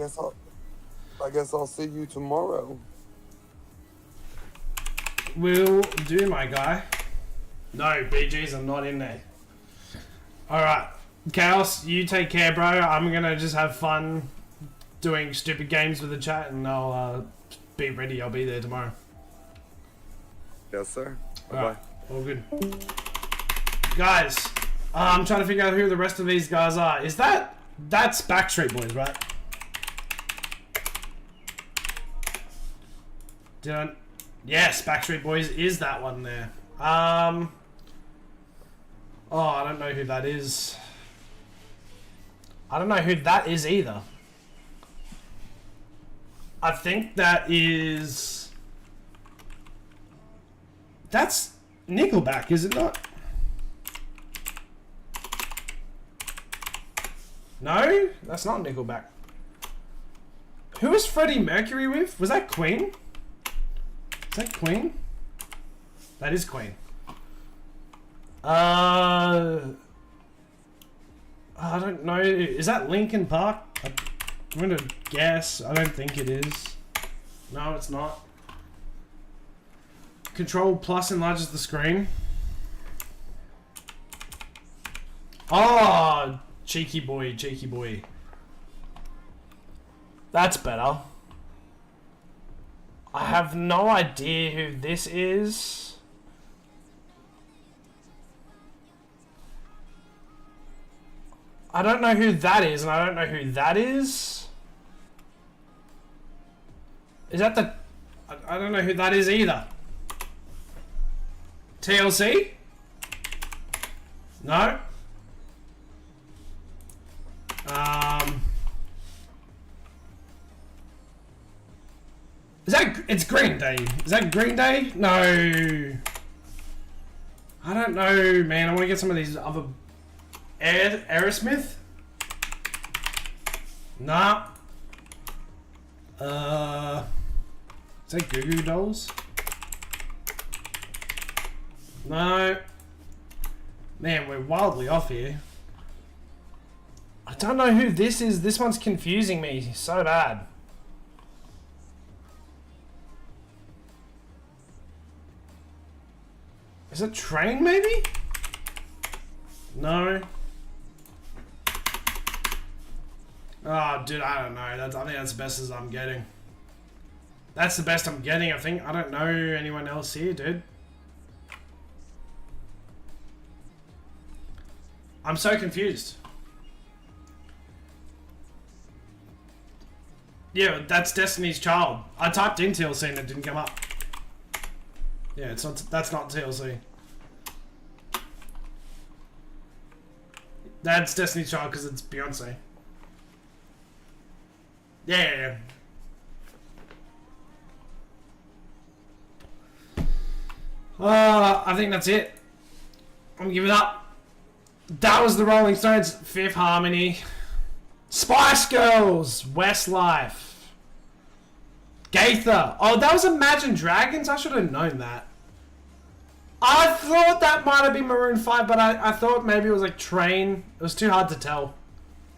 guess I'll see you tomorrow. Will do, my guy. No, BGs are not in there. Alright. Chaos, you take care, bro. I'm gonna just have fun doing stupid games with the chat and I'll be ready. I'll be there tomorrow. Yes, sir. Bye-bye. Alright, all good. Guys, I'm trying to figure out who the rest of these guys are. That's Backstreet Boys, right? Yes, Backstreet Boys is that one there. Oh, I don't know who that is. I don't know who that is either. I think that is... That's Nickelback, is it not? No, that's not Nickelback. Who was Freddie Mercury with? Was that Queen? Is that Queen? That is Queen. I don't know. Is that Linkin Park? I'm gonna guess. I don't think it is. No, it's not. Control plus enlarges the screen. Oh, cheeky boy, cheeky boy. That's better. I have no idea who this is. I don't know who that is, and I don't know who that is. Is that the... I don't know who that is either. TLC? No? Is that... It's Green Day. Is that Green Day? No. I don't know, man. I want to get some of these other... Aerosmith? Nah. Is that Goo Goo Dolls? No. Man, we're wildly off here. I don't know who this is. This one's confusing me so bad. Is it Train, maybe? No. Oh, dude, I don't know. I think that's the best as I'm getting. That's the best I'm getting, I think. I don't know anyone else here, dude. I'm so confused. Yeah, that's Destiny's Child. I typed in TLC and it didn't come up. Yeah, it's not. That's not TLC. That's Destiny's Child because it's Beyonce. Yeah. I think that's it. I'm giving up. That was the Rolling Stones, Fifth Harmony. Spice Girls, Westlife. Gaither. Oh, that was Imagine Dragons? I should have known that. I thought that might have been Maroon 5, but I thought maybe it was like Train. It was too hard to tell.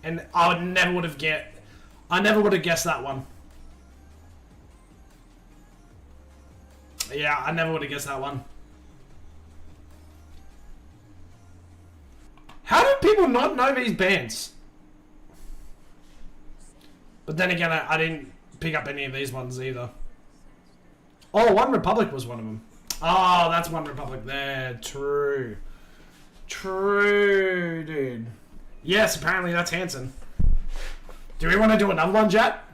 And I never would have guessed that one. Yeah, I never would have guessed that one. How do people not know these bands? But then again, I didn't pick up any of these ones either. Oh, One Republic was one of them. Oh, that's One Republic there. True. True, dude. Yes, apparently that's Hanson. Do we want to do another one, Jet?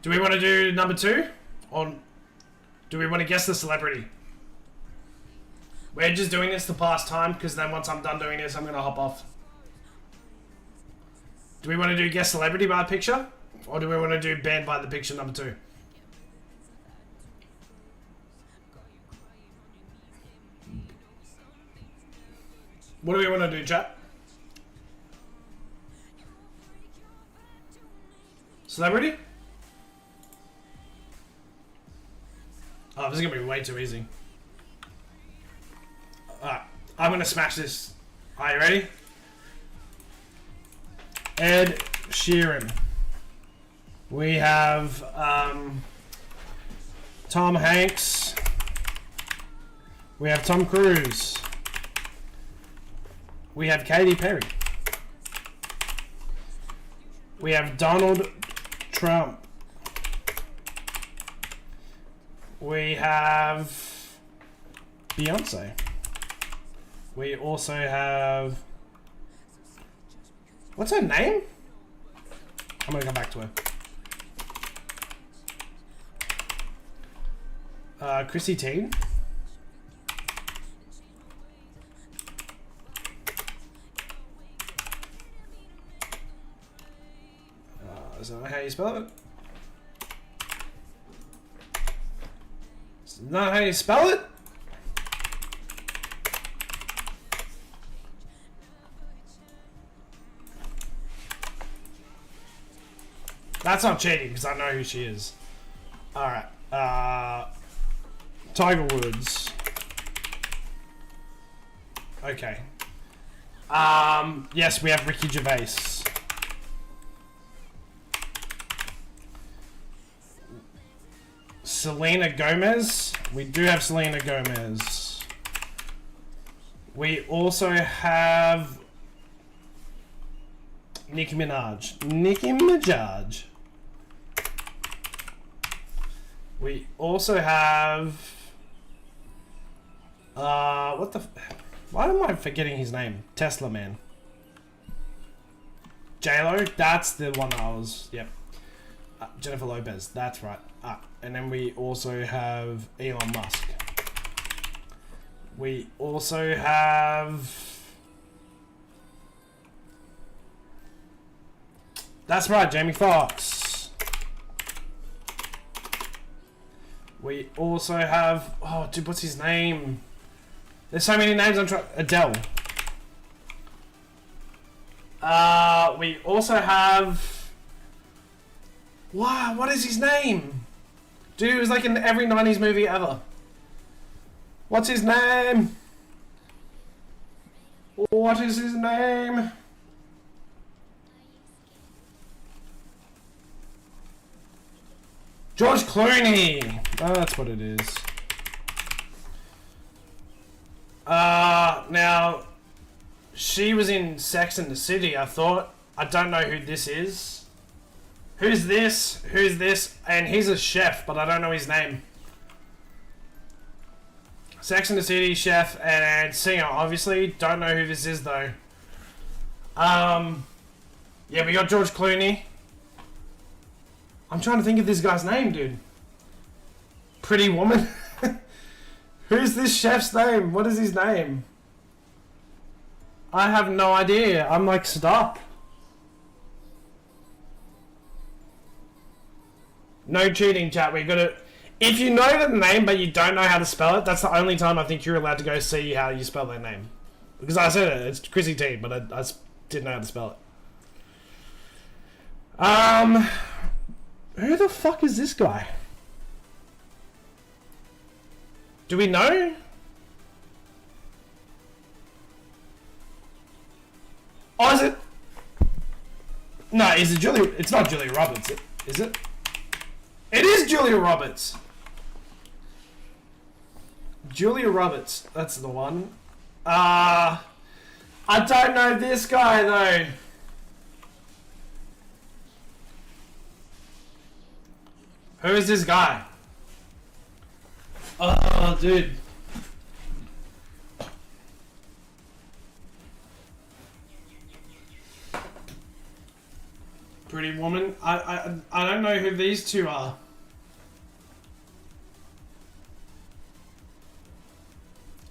Do we want to do number 2? Or do we want to guess the celebrity? We're just doing this to pass time, because then once I'm done doing this, I'm going to hop off. Do we want to do guess celebrity by picture? Or do we want to do band by the picture number 2? What do we want to do, chat? Celebrity? Oh, this is going to be way too easy. Alright, I'm going to smash this. Are you ready? Ed Sheeran. We have Tom Hanks. We have Tom Cruise. We have Katy Perry. We have Donald Trump. We have Beyonce. We also have... What's her name? I'm gonna come back to her. Chrissy Teigen. Is that how you spell it? Is that how you spell it? That's not cheating because I know who she is. Alright. Tiger Woods. Okay. Yes, we have Ricky Gervais. Selena Gomez. We do have Selena Gomez. We also have Nicki Minaj. Nicki Minaj. We also have... what the... Why am I forgetting his name? Tesla Man. J-Lo? That's the one I was... Yep. Jennifer Lopez. That's right. And then we also have Elon Musk. We also have... That's right, Jamie Foxx. We also have... Oh, dude, what's his name? There's so many names I'm trying... Adele. We also have... Wow, what is his name? Dude, it was like in every 90s movie ever. What's his name? What is his name? George Clooney! Oh, that's what it is. Now, she was in Sex and the City, I thought. I don't know who this is. Who's this? Who's this? And he's a chef, but I don't know his name. Sex and the City, chef, and singer, obviously. Don't know who this is, though. Yeah, we got George Clooney. I'm trying to think of this guy's name, dude. Pretty Woman? Who's this chef's name? What is his name? I have no idea. I'm like stuck. No cheating, chat. We gotta... If you know the name but you don't know how to spell it, that's the only time I think you're allowed to go see how you spell their name. Because I said it, it's Chrissy T, but I didn't know how to spell it. Who the fuck is this guy? Do we know? Oh, is it? No, is it Julia? It's not Julia Roberts, is it? It is Julia Roberts! Julia Roberts, that's the one. I don't know this guy though. Who is this guy? Oh, dude. Pretty Woman. I don't know who these two are.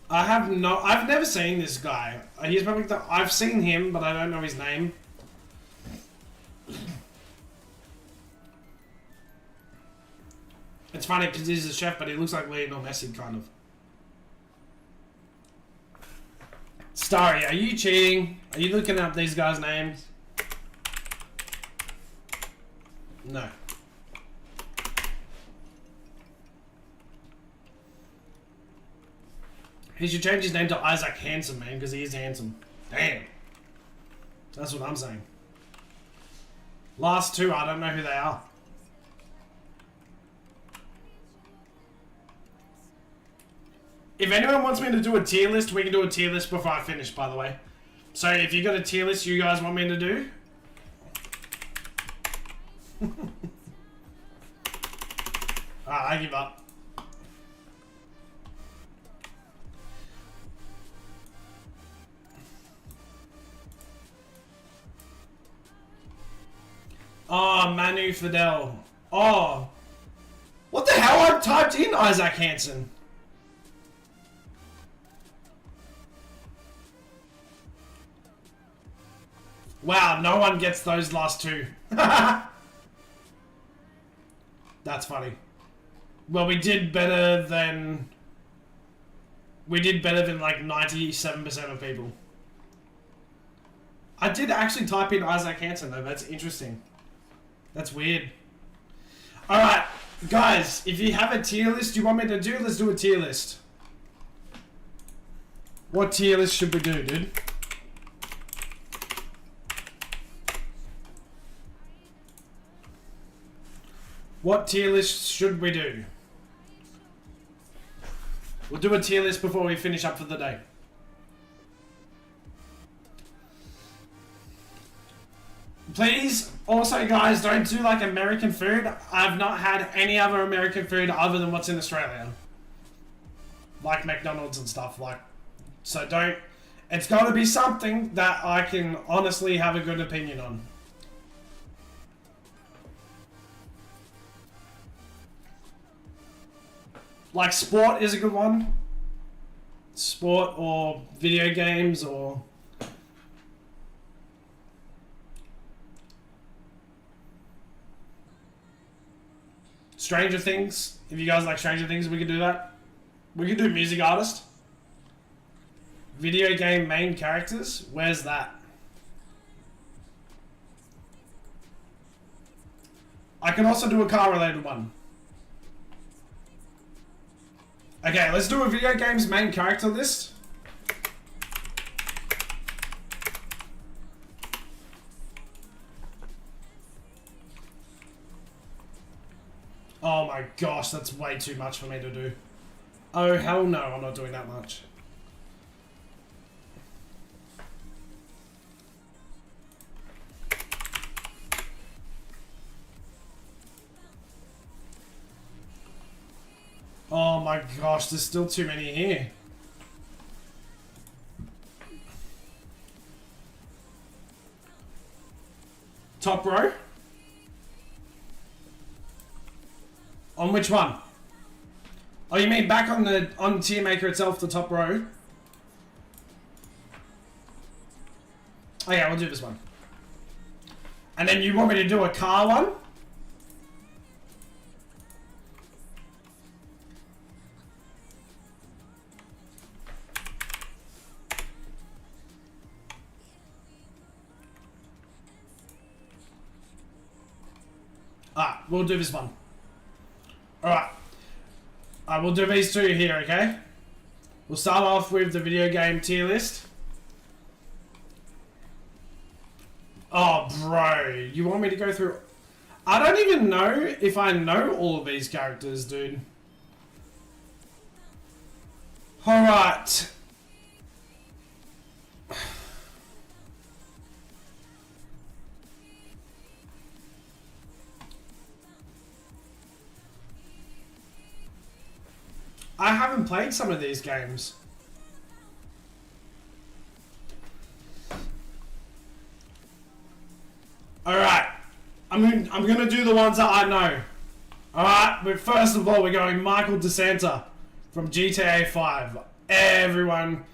I've never seen this guy. He's probably I've seen him, but I don't know his name. It's funny because he's a chef, but he looks like Lionel Messi, kind of. Starry, are you cheating? Are you looking up these guys' names? No. He should change his name to Isaac Handsome, man, because he is handsome. Damn. That's what I'm saying. Last two, I don't know who they are. If anyone wants me to do a tier list, we can do a tier list before I finish, by the way. So if you got a tier list you guys want me to do... I give up. Oh, Manu Fidel. Oh. What the hell? I typed in Isaac Hansen. Wow, no one gets those last two. That's funny. Well, we did better than like 97% of people. I did actually type in Isaac Hansen though, that's interesting. That's weird. Alright, guys, if you have a tier list you want me to do, let's do a tier list. What tier list should we do, dude? What tier list should we do? We'll do a tier list before we finish up for the day. Please, also guys, don't do like American food. I've not had any other American food other than what's in Australia. Like McDonald's and stuff, like, so don't, it's got to be something that I can honestly have a good opinion on. Like sport is a good one. Sport or video games or... Stranger Things. If you guys like Stranger Things, we could do that. We could do music artist. Video game main characters. Where's that? I can also do a car related one. Okay, let's do a video games main character list. Oh my gosh, that's way too much for me to do. Oh hell no, I'm not doing that much. Oh my gosh, there's still too many here. Top row? On which one? Oh, you mean back on tier maker itself, the top row? Oh yeah, we'll do this one. And then you want me to do a car one? Ah, we'll do this one. Alright. We'll do these two here, okay? We'll start off with the video game tier list. Oh, bro. You want me to go through... I don't even know if I know all of these characters, dude. Alright. I haven't played some of these games. Alright. I'm gonna do the ones that I know. Alright, but first of all we're going Michael DeSanta from GTA 5. Everyone,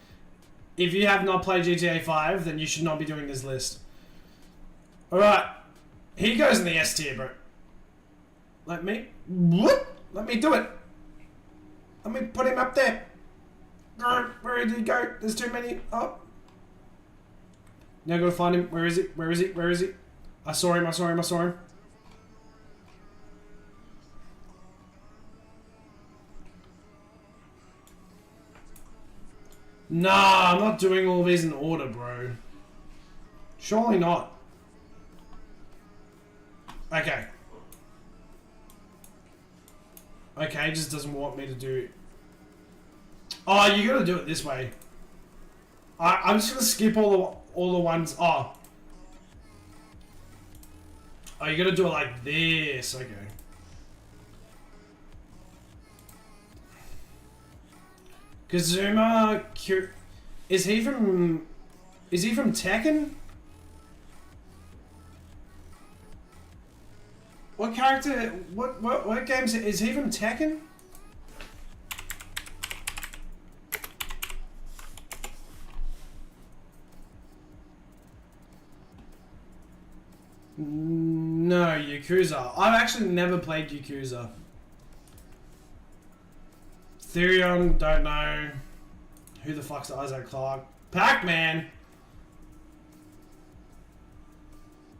if you have not played GTA 5, then you should not be doing this list. Alright. He goes in the S tier, bro. Let me do it. Let me put him up there. Where did he go? There's too many. Oh. Now I gotta find him. Where is he? Where is he? Where is he? I saw him. I saw him. I saw him. Nah, I'm not doing all these in order, bro. Surely not. Okay. Okay, it just doesn't want me to do... Oh, you gotta do it this way. I'm just gonna skip all the ones... Oh, you gotta do it like this. Okay. Kazuma... Is he from Tekken? What character... What games... Is he from Tekken? No, Yakuza. I've actually never played Yakuza. Therion, don't know. Who the fuck's Isaac Clarke? Pac-Man!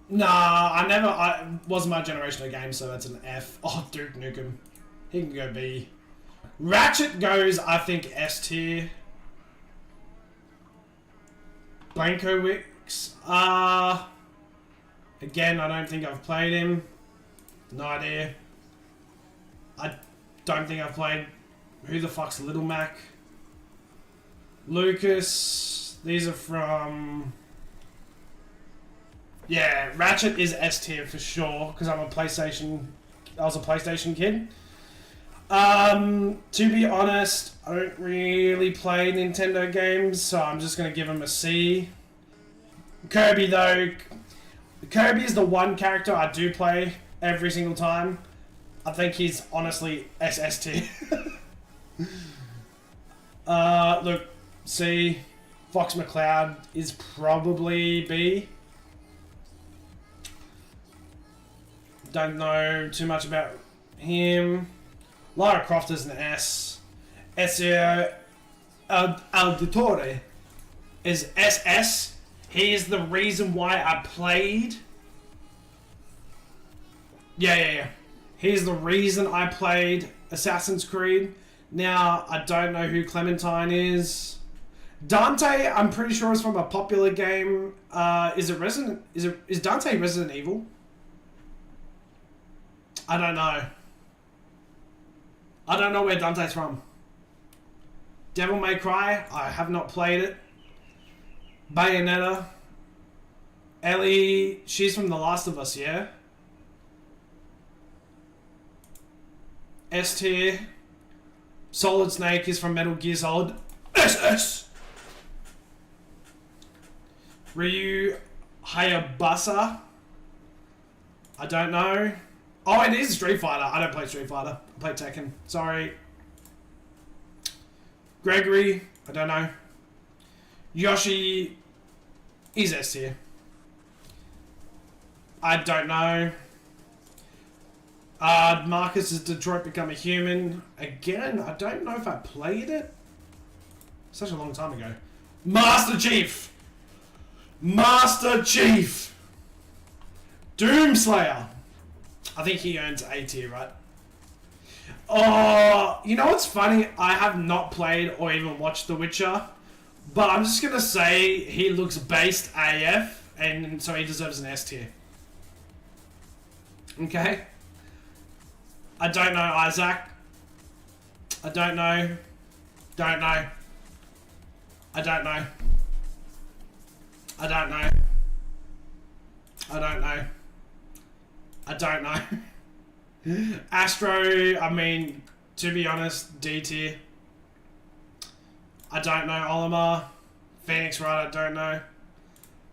Nah, I wasn't my generation of games, so that's an F. Oh, Duke Nukem. He can go B. Ratchet goes, I think, S tier. Blankowicz. Again, I don't think I've played him. No idea. I don't think I've played... Who the fuck's Little Mac? Lucas. These are from... Yeah, Ratchet is S tier for sure because I was a PlayStation kid. To be honest, I don't really play Nintendo games, so I'm just gonna give him a C. Kirby though, Kirby is the one character I do play every single time. I think he's honestly SS tier. Look, C. Fox McCloud is probably B. Don't know too much about him. Lara Croft is an S. Ezio Auditore is SS. He is the reason why I played. Yeah. He's the reason I played Assassin's Creed. Now, I don't know who Clementine is. Dante, I'm pretty sure is from a popular game. Is Dante Resident Evil? I don't know. I don't know where Dante's from. Devil May Cry, I have not played it. Bayonetta. Ellie, she's from The Last of Us, yeah? S tier. Solid Snake is from Metal Gear Solid. SS! Ryu Hayabusa. I don't know. Oh, it is Street Fighter. I don't play Street Fighter. I play Tekken. Sorry. Gregory. I don't know. Yoshi. He's S tier. I don't know. Marcus is Detroit Become a Human. Again, I don't know if I played it. Such a long time ago. Master Chief. Master Chief. Doomslayer. I think he earns A tier, right? Oh, you know what's funny? I have not played or even watched The Witcher, but I'm just gonna say he looks based AF, and so he deserves an S tier. Okay? I don't know, Isaac. I don't know. Don't know. I don't know. I don't know. I don't know. I don't know. Astro, I mean, to be honest, D tier. I don't know Olimar. Phoenix Wright, I don't know.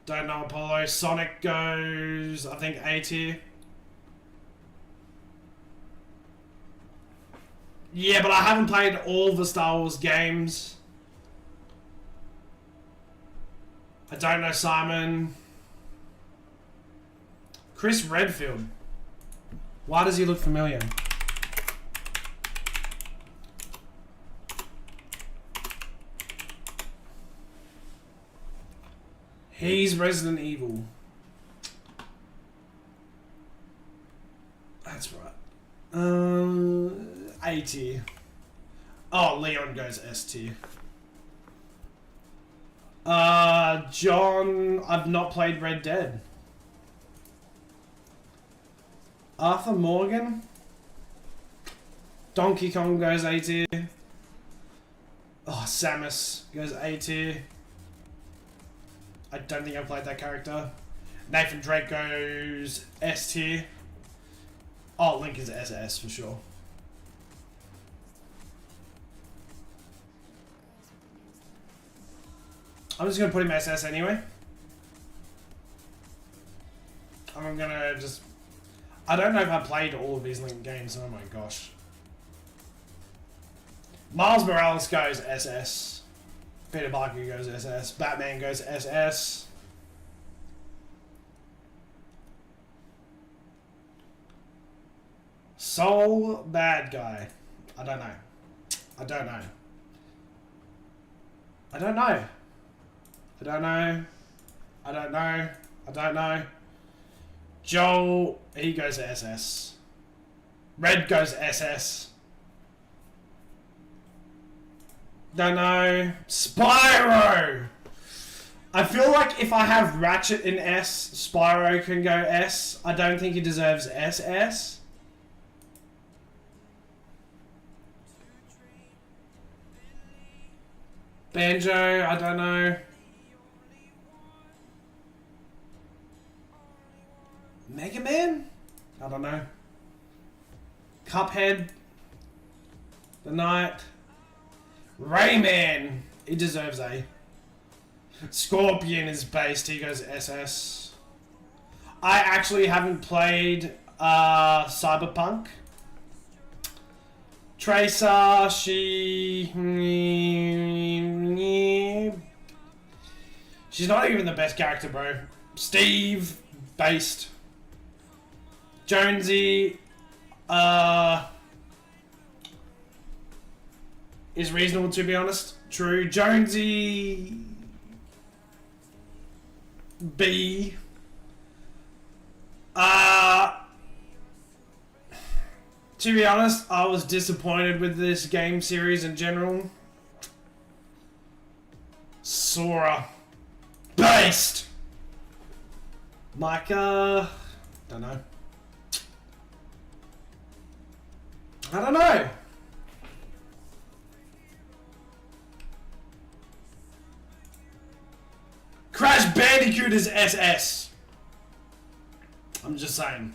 Don't know Apollo. Sonic goes, I think, A tier. Yeah, but I haven't played all the Star Wars games. I don't know Simon. Chris Redfield. Why does he look familiar? He's Resident Evil. That's right. A tier. Oh, Leon goes S tier. John, I've not played Red Dead. Arthur Morgan. Donkey Kong goes A tier. Oh, Samus goes A tier. I don't think I've played that character. Nathan Drake goes S tier. Oh, Link is SS for sure. I'm just gonna put him SS anyway. I'm gonna just... I don't know if I played all of these Link games, oh my gosh. Miles Morales goes SS. Peter Parker goes SS. Batman goes SS. Soul Bad Guy. I don't know. I don't know. I don't know. I don't know. I don't know. I don't know. Joel, he goes to SS. Red goes to SS. Don't know. Spyro! I feel like if I have Ratchet in S, Spyro can go S. I don't think he deserves SS. Banjo, I don't know. Mega Man? I don't know. Cuphead. The Knight. Rayman. He deserves A. Scorpion is based. He goes SS. I actually haven't played Cyberpunk. Tracer, she's not even the best character, bro. Steve, based. Jonesy, is reasonable, to be honest. True. Jonesy, B. To be honest, I was disappointed with this game series in general. Sora. Based! Micah... Don't know. I don't know. Crash Bandicoot is SS. I'm just saying.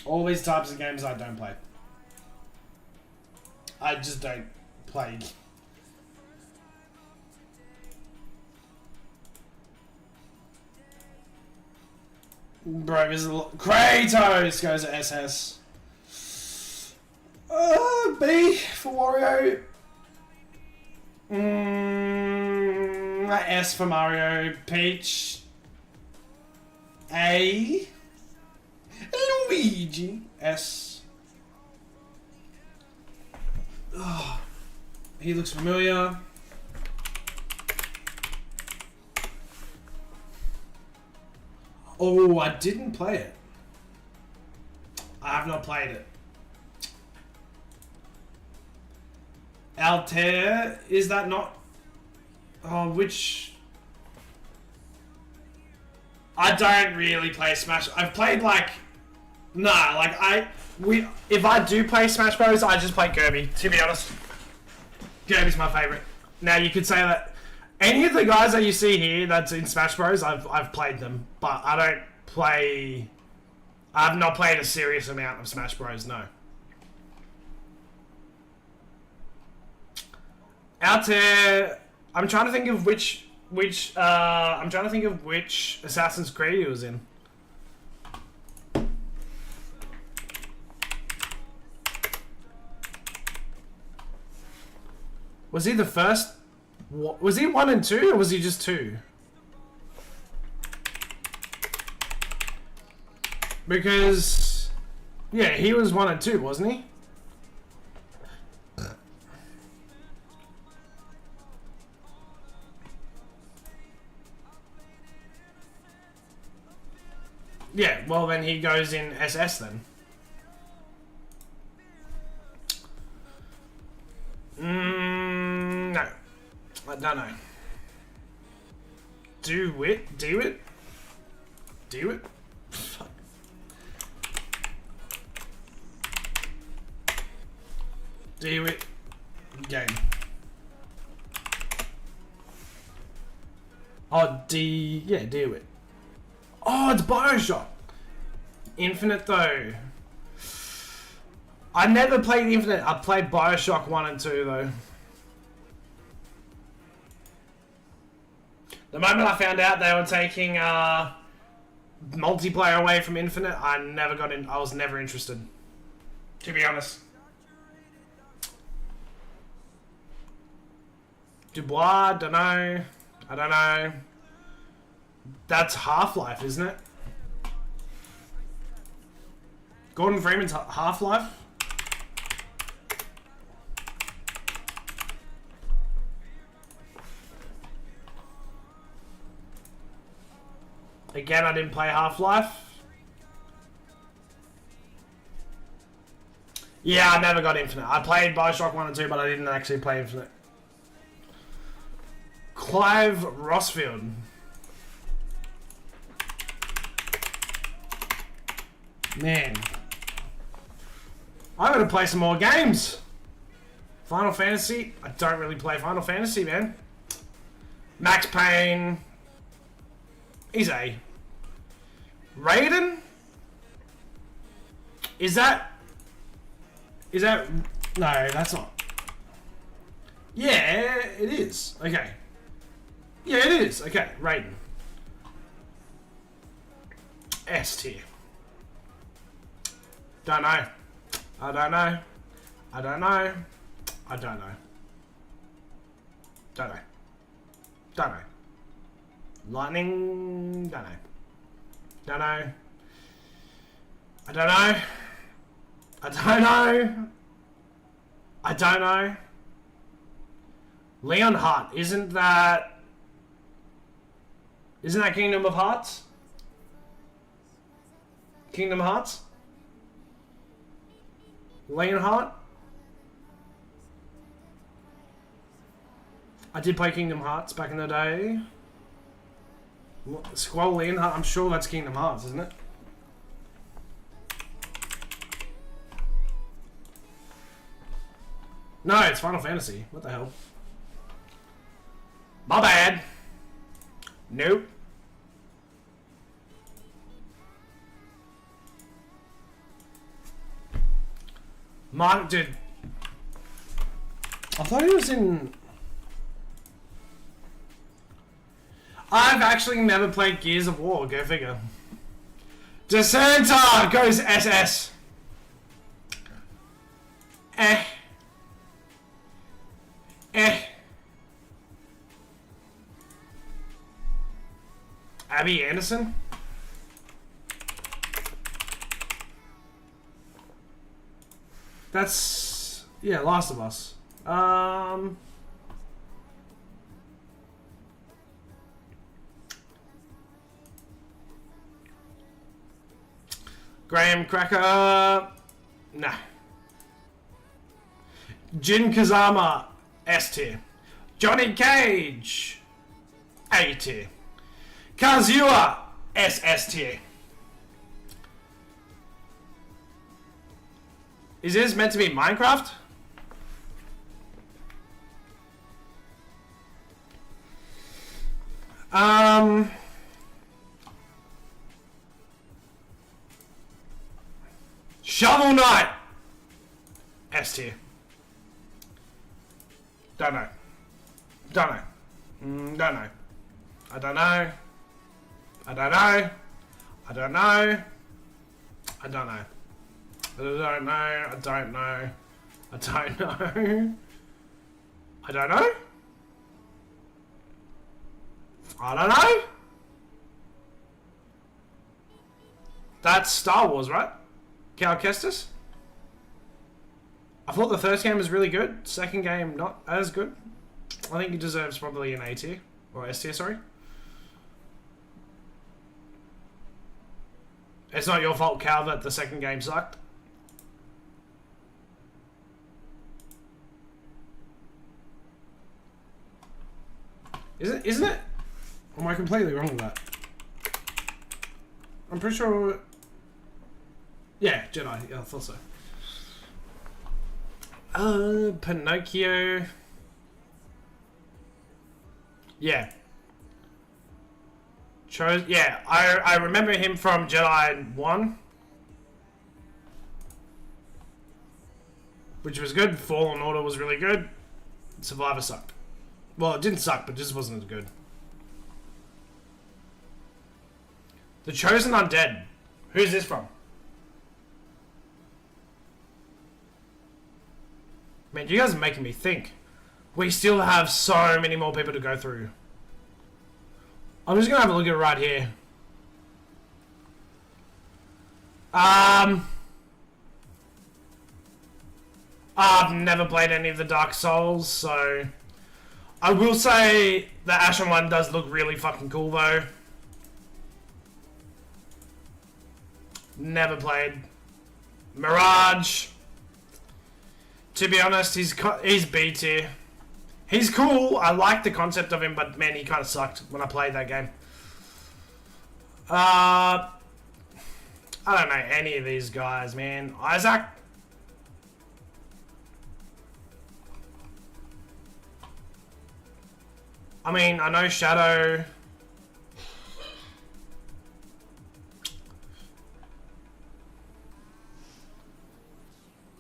All these types of games I don't play. I just don't play. Bro, this is a lot. Kratos goes to SS. B for Wario. S for Mario. Peach. A. Luigi. S. Oh, he looks familiar. Oh, I didn't play it. I have not played it. Altair, is that not... Oh, which... I don't really play Smash. I've played like... Nah, like if I do play Smash Bros, I just play Kirby, to be honest. Kirby's my favorite. Now, you could say that any of the guys that you see here that's in Smash Bros, I've played them, but I don't play... I've not played a serious amount of Smash Bros, no. Altair, I'm trying to think of which Assassin's Creed he was in. Was he the first? Was he 1 and 2, or was he just 2? Because, yeah, he was 1 and 2, wasn't he? Yeah, well then he goes in SS then. No. I don't know. Do it? Fuck. Do it. Game. Oh, yeah, do it. Oh, it's Bioshock. Infinite though. I never played Infinite. I played Bioshock 1 and 2 though. The moment I found out they were taking multiplayer away from Infinite, I never got in. I was never interested, to be honest. Dubois, don't know. I don't know. That's Half-Life, isn't it? Gordon Freeman's Half-Life? Again, I didn't play Half-Life. Yeah, I never got Infinite. I played Bioshock 1 and 2, but I didn't actually play Infinite. Clive Rossfield. Man. I gotta play some more games. Final Fantasy? I don't really play Final Fantasy, man. Max Payne. He's A. Raiden? Is that... No, that's not... Yeah, it is. Okay. Yeah, it is. Okay, Raiden. S tier. Don't know. I don't know. I don't know. I don't know. Don't know. Don't know. Lightning. Don't know. Don't know. I don't know. I don't know. I don't know. Leon Hart. Isn't that Kingdom of Hearts? Kingdom Hearts? Leonhardt? I did play Kingdom Hearts back in the day. Squall Leonhardt, I'm sure that's Kingdom Hearts, isn't it? No, it's Final Fantasy. What the hell? My bad. Nope. Mark, dude. I thought he was in... I've actually never played Gears of War, go figure. DeSanta goes SS. Eh. Abby Anderson? That's... yeah, Last of Us. Graham Cracker... nah. Jin Kazama, S tier. Johnny Cage, A tier. Kazuya, SS tier. Is this meant to be Minecraft? Shovel Knight, S tier. Don't know. Don't know. Don't know. I don't know. I don't know. I don't know. I don't know. I don't know. I don't know. I don't know. I don't know. I don't know. That's Star Wars, right? Cal Kestis? I thought the first game was really good. Second game, not as good. I think he deserves probably an A tier. Or S tier, sorry. It's not your fault, Cal, that the second game sucked. Isn't it? Or am I completely wrong with that? I'm pretty sure... yeah, Jedi. Yeah, I thought so. Pinocchio. Yeah. Yeah, I remember him from Jedi 1. Which was good. Fallen Order was really good. Survivor sucked. Well, it didn't suck, but just wasn't as good. The Chosen Undead. Who's this from? Man, you guys are making me think. We still have so many more people to go through. I'm just gonna have a look at it right here. I've never played any of the Dark Souls, so... I will say the Ashen one does look really fucking cool, though. Never played. Mirage. To be honest, he's B tier. He's cool. I like the concept of him, but man, he kind of sucked when I played that game. I don't know any of these guys, man. Isaac. I mean, I know Shadow.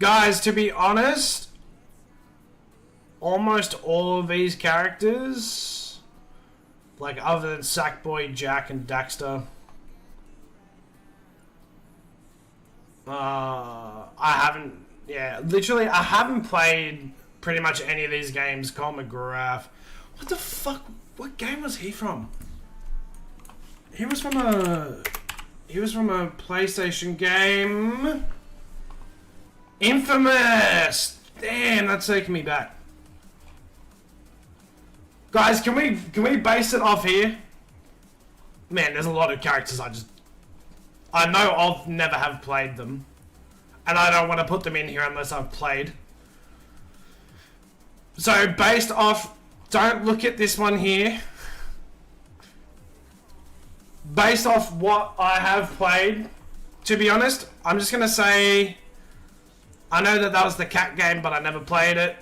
Guys, to be honest, almost all of these characters, like other than Sackboy, Jack, and Daxter, I haven't, yeah, literally, I haven't played pretty much any of these games. Cole McGrath. What the fuck? What game was he from? He was from a PlayStation game. Infamous! Damn, that's taking me back. Guys, can we base it off here? Man, there's a lot of characters I know I'll never have played them. And I don't want to put them in here unless I've played. So, based off... Don't look at this one here. Based off what I have played, to be honest, I'm just going to say... I know that was the cat game, but I never played it.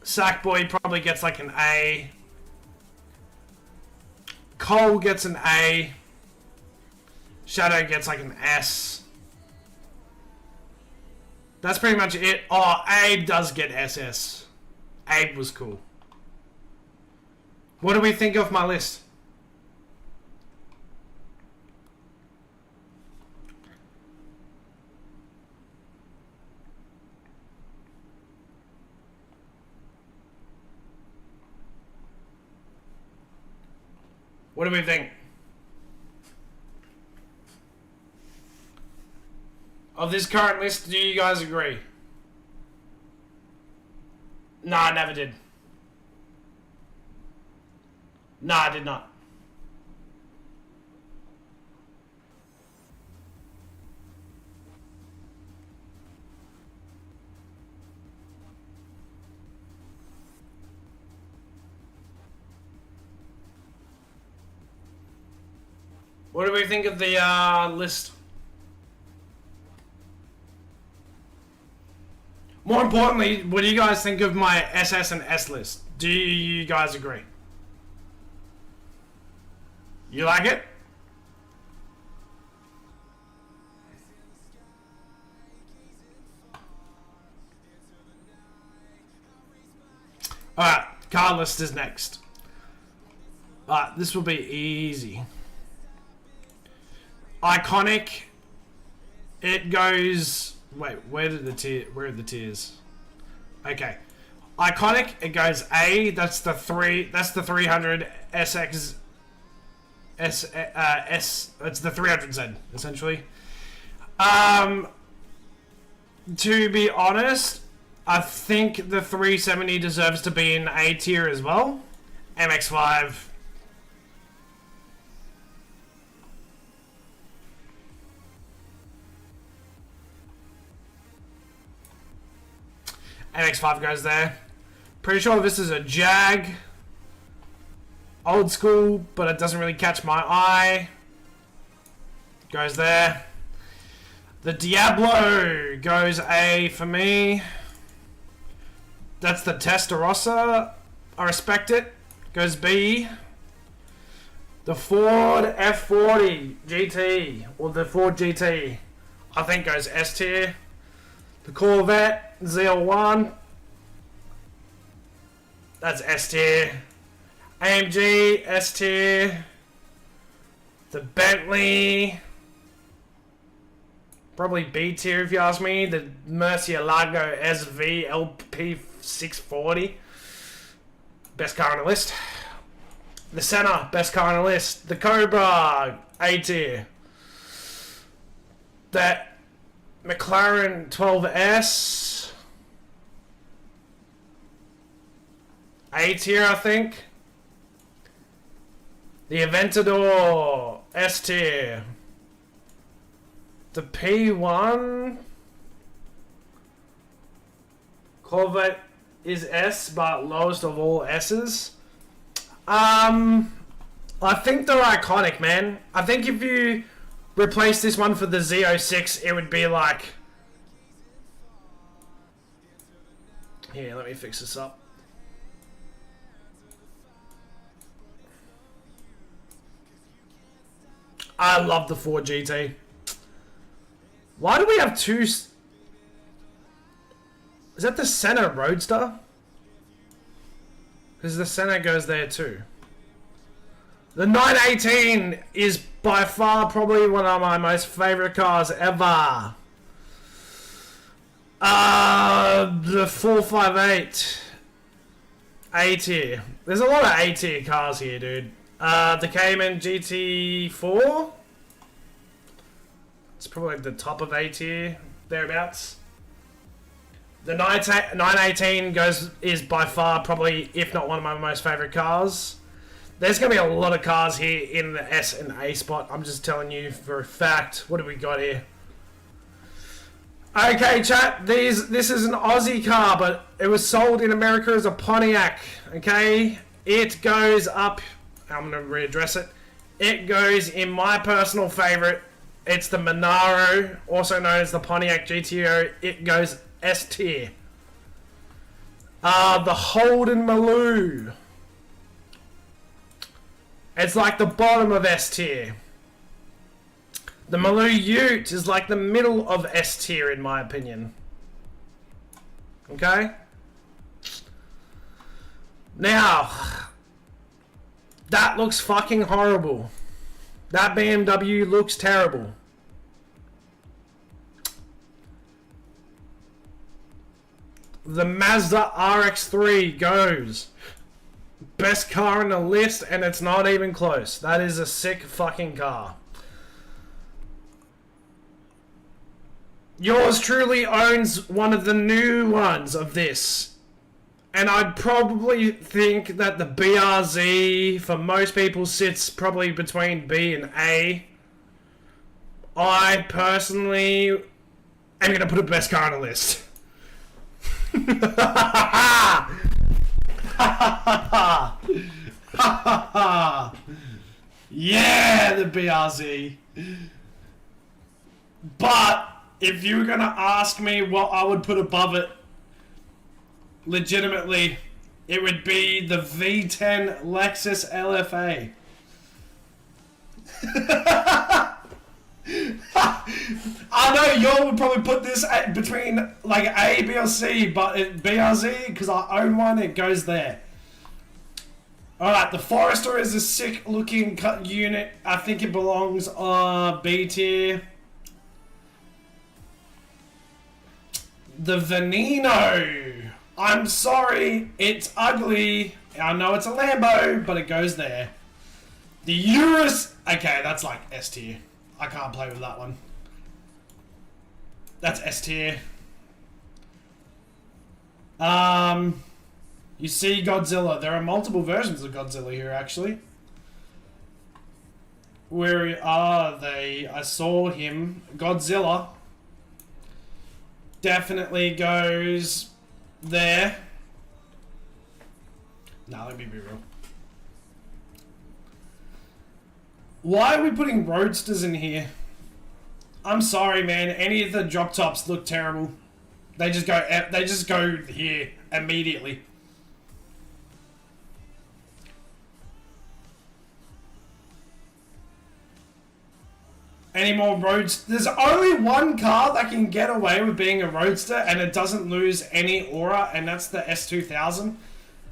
Sackboy probably gets like an A. Cole gets an A. Shadow gets like an S. That's pretty much it. Oh, Abe does get SS. Abe was cool. What do we think of my list? What do we think? Of this current list, do you guys agree? No, I never did. No, I did not. What do we think of the list? More importantly, what do you guys think of my SS and S list? Do you guys agree? You like it? Alright, car list is next. Alright, this will be easy. Iconic. It goes... Wait, where are the tiers? Okay. Iconic, it goes A. That's the 300 SX... it's the 300Z, essentially. To be honest, I think the 370 deserves to be in A tier as well. MX-5... MX-5 goes there. Pretty sure this is a Jag. Old school, but it doesn't really catch my eye. Goes there. The Diablo goes A for me. That's the Testarossa. I respect it. Goes B. The Ford F40 GT, or the Ford GT, I think goes S tier. The Corvette ZL1, that's S tier. AMG, S tier. The Bentley, probably B tier if you ask me. The Murcielago SV LP640, best car on the list. The Senna, best car on the list. The Cobra, A tier. That McLaren 12S, A tier, I think. The Aventador, S tier. The P1 Corvette is S, but lowest of all S's. I think they're iconic, man. I think if you replace this one for the Z06, it would be like... Here, let me fix this up. I love the Ford GT. Why do we have two... Is that the Senna Roadster? Because the Senna goes there too. The 918 is by far probably one of my most favourite cars ever. The 458 A tier. There's a lot of A tier cars here, dude. The Cayman GT4. It's probably the top of A tier, thereabouts. The 918 is by far probably, if not one of my most favourite cars. There's going to be a lot of cars here in the S and A spot. I'm just telling you for a fact. What have we got here? Okay, chat. This is an Aussie car, but it was sold in America as a Pontiac. Okay? It goes up... I'm going to readdress it. It goes in my personal favourite. It's the Monaro, also known as the Pontiac GTO. It goes S tier. The Holden Maloo. It's like the bottom of S tier. The Maloo Ute is like the middle of S tier in my opinion. Okay? Now, that looks fucking horrible. That BMW looks terrible. The Mazda RX-3 goes. Best car on the list, and it's not even close. That is a sick fucking car. Yours truly owns one of the new ones of this. And I'd probably think that the BRZ, for most people, sits probably between B and A. I personally am going to put a best car on the list. Yeah, the BRZ. But if you were going to ask me what I would put above it, legitimately, it would be the V10 Lexus LFA. I know y'all would probably put this between like A, B, or C, but BRZ, because I own one, it goes there. Alright, the Forester is a sick looking cut unit. I think it belongs B tier. The Veneno. I'm sorry, it's ugly. I know it's a Lambo, but it goes there. The Urus. Okay, that's like S tier. I can't play with that one. That's S tier. You see Godzilla. There are multiple versions of Godzilla here, actually. Where are they? I saw him. Godzilla definitely goes there. Nah, let me be real. Why are we putting roadsters in here? I'm sorry, man. Any of the drop tops look terrible. They just go here immediately. Any more roads? There's only one car that can get away with being a roadster and it doesn't lose any aura, and that's the S2000.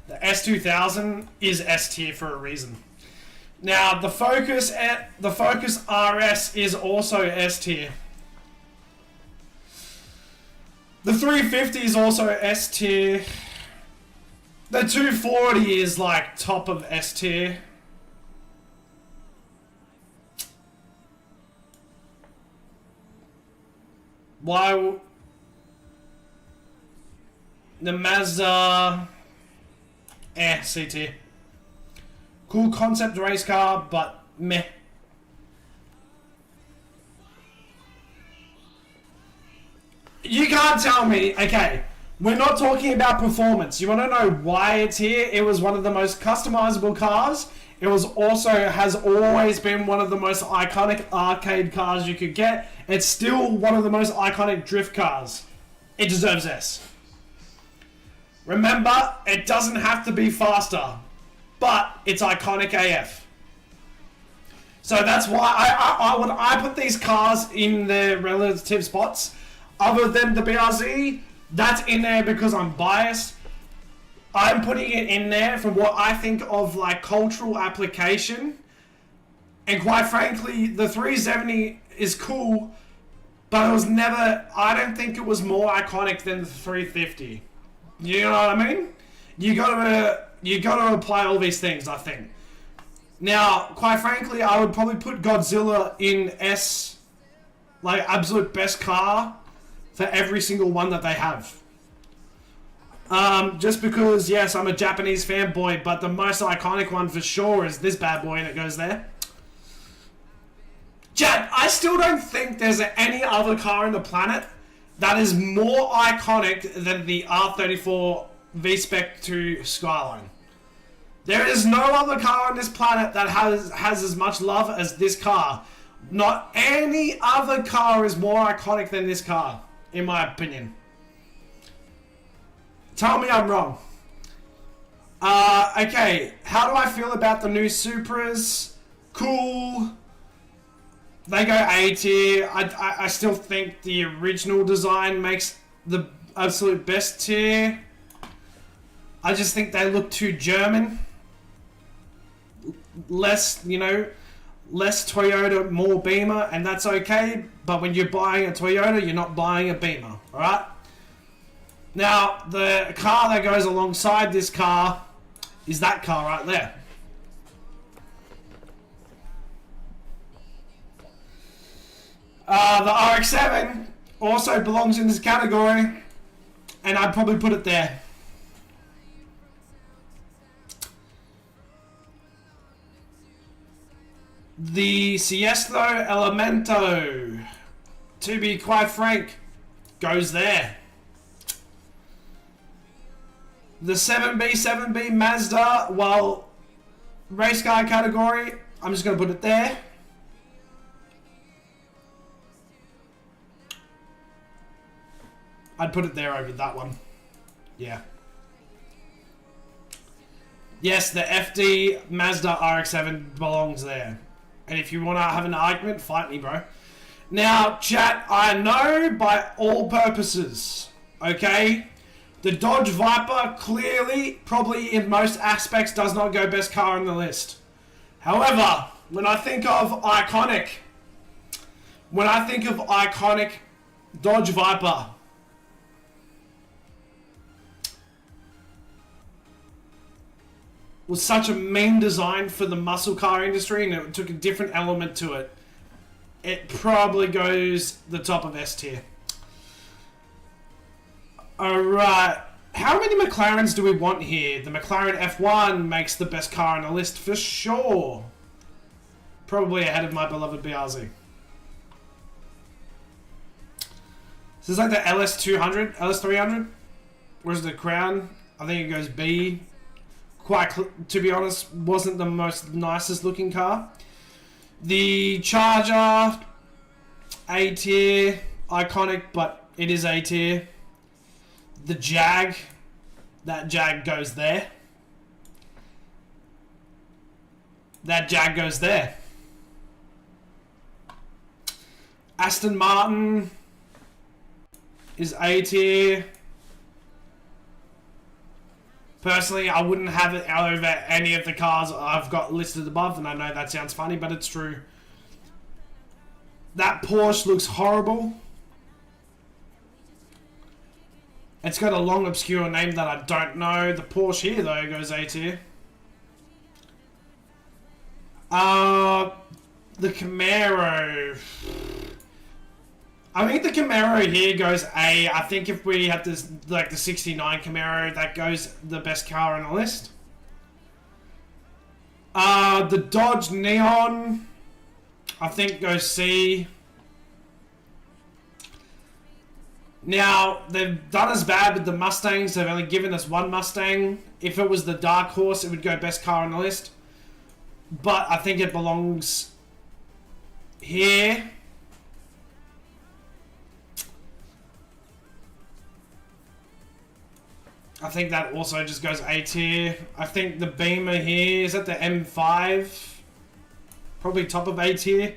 The S2000 is S tier for a reason. Now, the Focus RS is also S tier. The 350 is also S tier. The 240 is like top of S tier. Why? The Mazda C tier. Cool concept race car, but meh. You can't tell me, okay, we're not talking about performance. You want to know why it's here? It was one of the most customizable cars. It was also, has always been one of the most iconic arcade cars you could get. It's still one of the most iconic drift cars. It deserves S. Remember, it doesn't have to be faster, but it's iconic AF. So that's why I put these cars in their relative spots. Other than the BRZ, that's in there because I'm biased. I'm putting it in there from what I think of like cultural application. And quite frankly, the 370 is cool, but it was never, I don't think it was more iconic than the 350. You know what I mean? You gotta apply all these things, I think. Now, quite frankly, I would probably put Godzilla in S, like absolute best car for every single one that they have. Just because, yes, I'm a Japanese fanboy, but the most iconic one for sure is this bad boy, and it goes there. Chat, I still don't think there's any other car on the planet that is more iconic than the R34 V-Spec 2 Skyline. There is no other car on this planet that has as much love as this car. Not any other car is more iconic than this car, in my opinion. Tell me I'm wrong. Okay, how do I feel about the new Supras? Cool. They go A tier. I still think the original design makes the absolute best tier. I just think they look too German. Less, less Toyota, more Beamer, and that's okay. But when you're buying a Toyota, you're not buying a Beamer, alright? Now, the car that goes alongside this car is that car right there. The RX-7 also belongs in this category, and I'd probably put it there. The Siesto Elemento, to be quite frank, goes there. The 7B Mazda, well, race car category, I'm just going to put it there. I'd put it there over that one. Yeah. Yes, the FD Mazda RX-7 belongs there. And if you want to have an argument, fight me, bro. Now, chat, I know by all purposes, okay, the Dodge Viper clearly, probably in most aspects, does not go best car on the list. However, when I think of iconic Dodge Viper, was such a mean design for the muscle car industry, and it took a different element to it. It probably goes the top of S tier. Alright, how many McLarens do we want here? The McLaren F1 makes the best car on the list for sure. Probably ahead of my beloved BRZ. This is like the LS200, LS300. Where's the Crown? I think it goes B. To be honest, wasn't the most nicest looking car. The Charger, A tier, iconic, but it is A tier. The Jag, that Jag goes there. That Jag goes there. Aston Martin is A tier. Personally, I wouldn't have it over any of the cars I've got listed above, and I know that sounds funny, but it's true. That Porsche looks horrible. It's got a long, obscure name that I don't know. The Porsche here, though, goes A tier. The Camaro. I think the Camaro here goes A. I think if we have this, like the 69 Camaro, that goes the best car on the list. The Dodge Neon, I think goes C. Now, they've done as bad with the Mustangs. They've only given us one Mustang. If it was the Dark Horse, it would go best car on the list. But I think it belongs here. I think that also just goes A tier. I think the Beamer here, is that the M5? Probably top of A tier.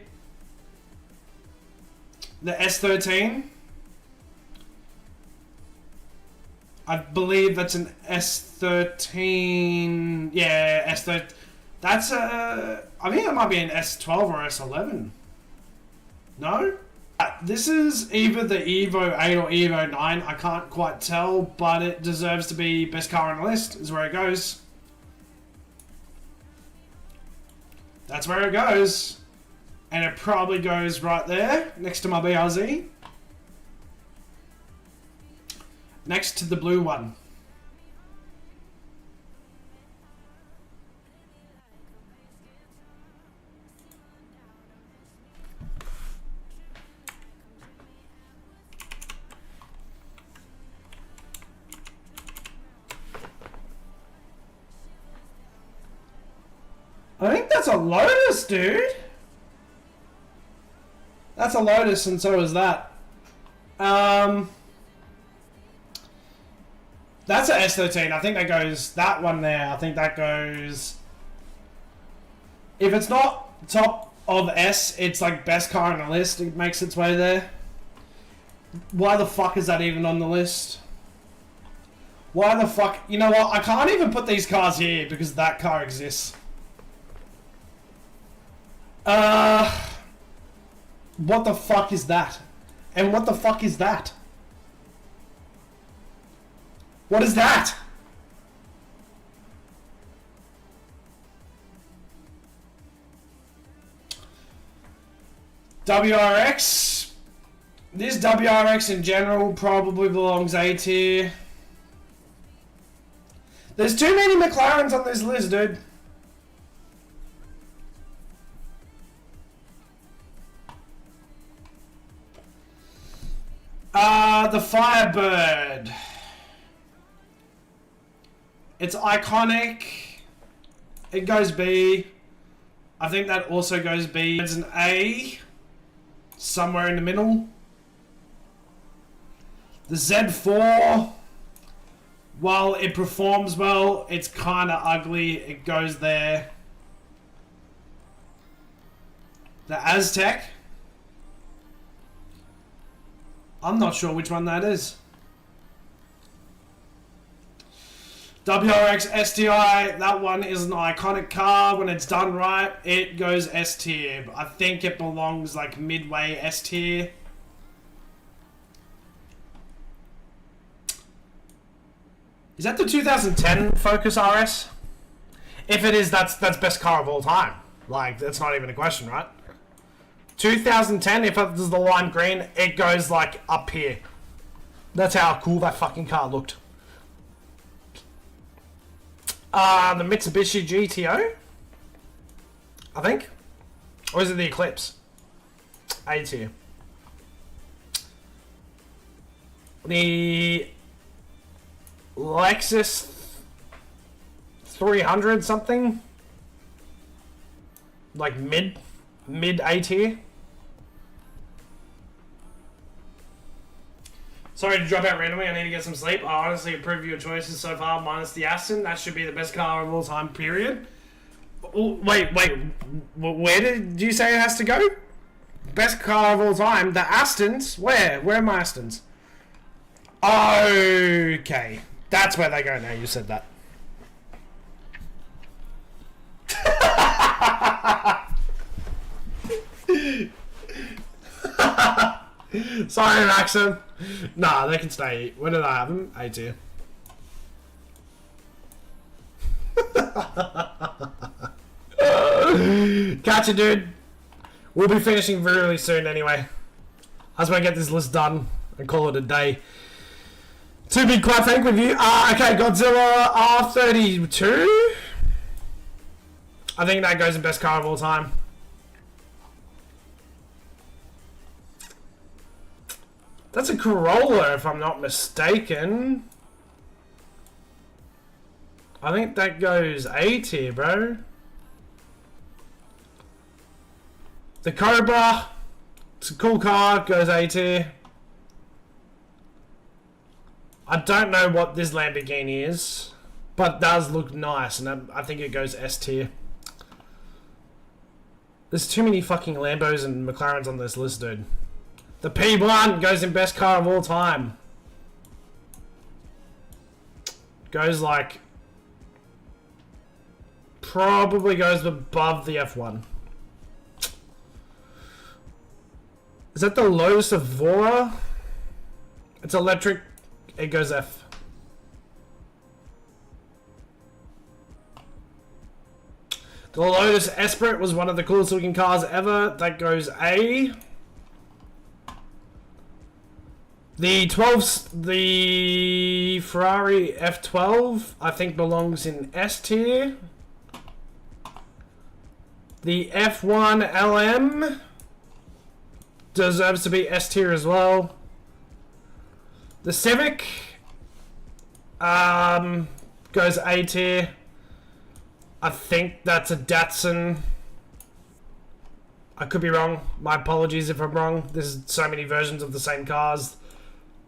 The S13. I believe that's an S13. Yeah, S13. That's a... I think it might be an S12 or S11. No? This is either the Evo 8 or Evo 9. I can't quite tell, but it deserves to be best car on the list, is where it goes. That's where it goes. And it probably goes right there, next to my BRZ. Next to the blue one. I think that's a Lotus, dude. That's a Lotus, and so is that. That's a S13. I think that goes... That one there, I think that goes... If it's not top of S, it's like best car on the list. It makes its way there. Why the fuck is that even on the list? Why the fuck... You know what? I can't even put these cars here because that car exists. What the fuck is that? And what the fuck is that? What is that? WRX. This WRX in general probably belongs A tier. There's too many McLarens on this list, dude. The Firebird. It's iconic. It goes B. I think that also goes B. It's an A. Somewhere in the middle. The Z4. While it performs well, it's kind of ugly. It goes there. The Aztec. I'm not sure which one that is. WRX STI, that one is an iconic car. When it's done right, it goes S tier. I think it belongs like midway S tier. Is that the 2010 Focus RS? If it is, that's best car of all time. Like, that's not even a question, right? 2010, if it was the lime green, it goes like up here. That's how cool that fucking car looked. The Mitsubishi GTO, I think, or is it the Eclipse? A tier. The Lexus 300 something, like mid A tier. Sorry to drop out randomly, I need to get some sleep. I honestly approve your choices so far, minus the Aston. That should be the best car of all time, period. Wait, where did you say it has to go? Best car of all time? The Astons? Where? Where are my Astons? Okay. That's where they go now, you said that. Sorry, Maxim. Nah, they can stay. When did I have them? A tier. Catch it, dude. We'll be finishing really soon anyway. I just want to get this list done and call it a day. To be quite frank with you, okay, Godzilla R32. I think that goes in best car of all time. That's a Corolla, if I'm not mistaken. I think that goes A tier, bro. The Cobra, it's a cool car, goes A tier. I don't know what this Lamborghini is, but it does look nice, and I think it goes S tier. There's too many fucking Lambos and McLarens on this list, dude. The P1 goes in best car of all time. Goes like... Probably goes above the F1. Is that the Lotus Evora? It's electric. It goes F. The Lotus Esprit was one of the coolest looking cars ever. That goes A. The Ferrari F12, I think, belongs in S tier. The F1 LM deserves to be S tier as well. The Civic goes A tier. I think that's a Datsun. I could be wrong. My apologies if I'm wrong. There's so many versions of the same cars.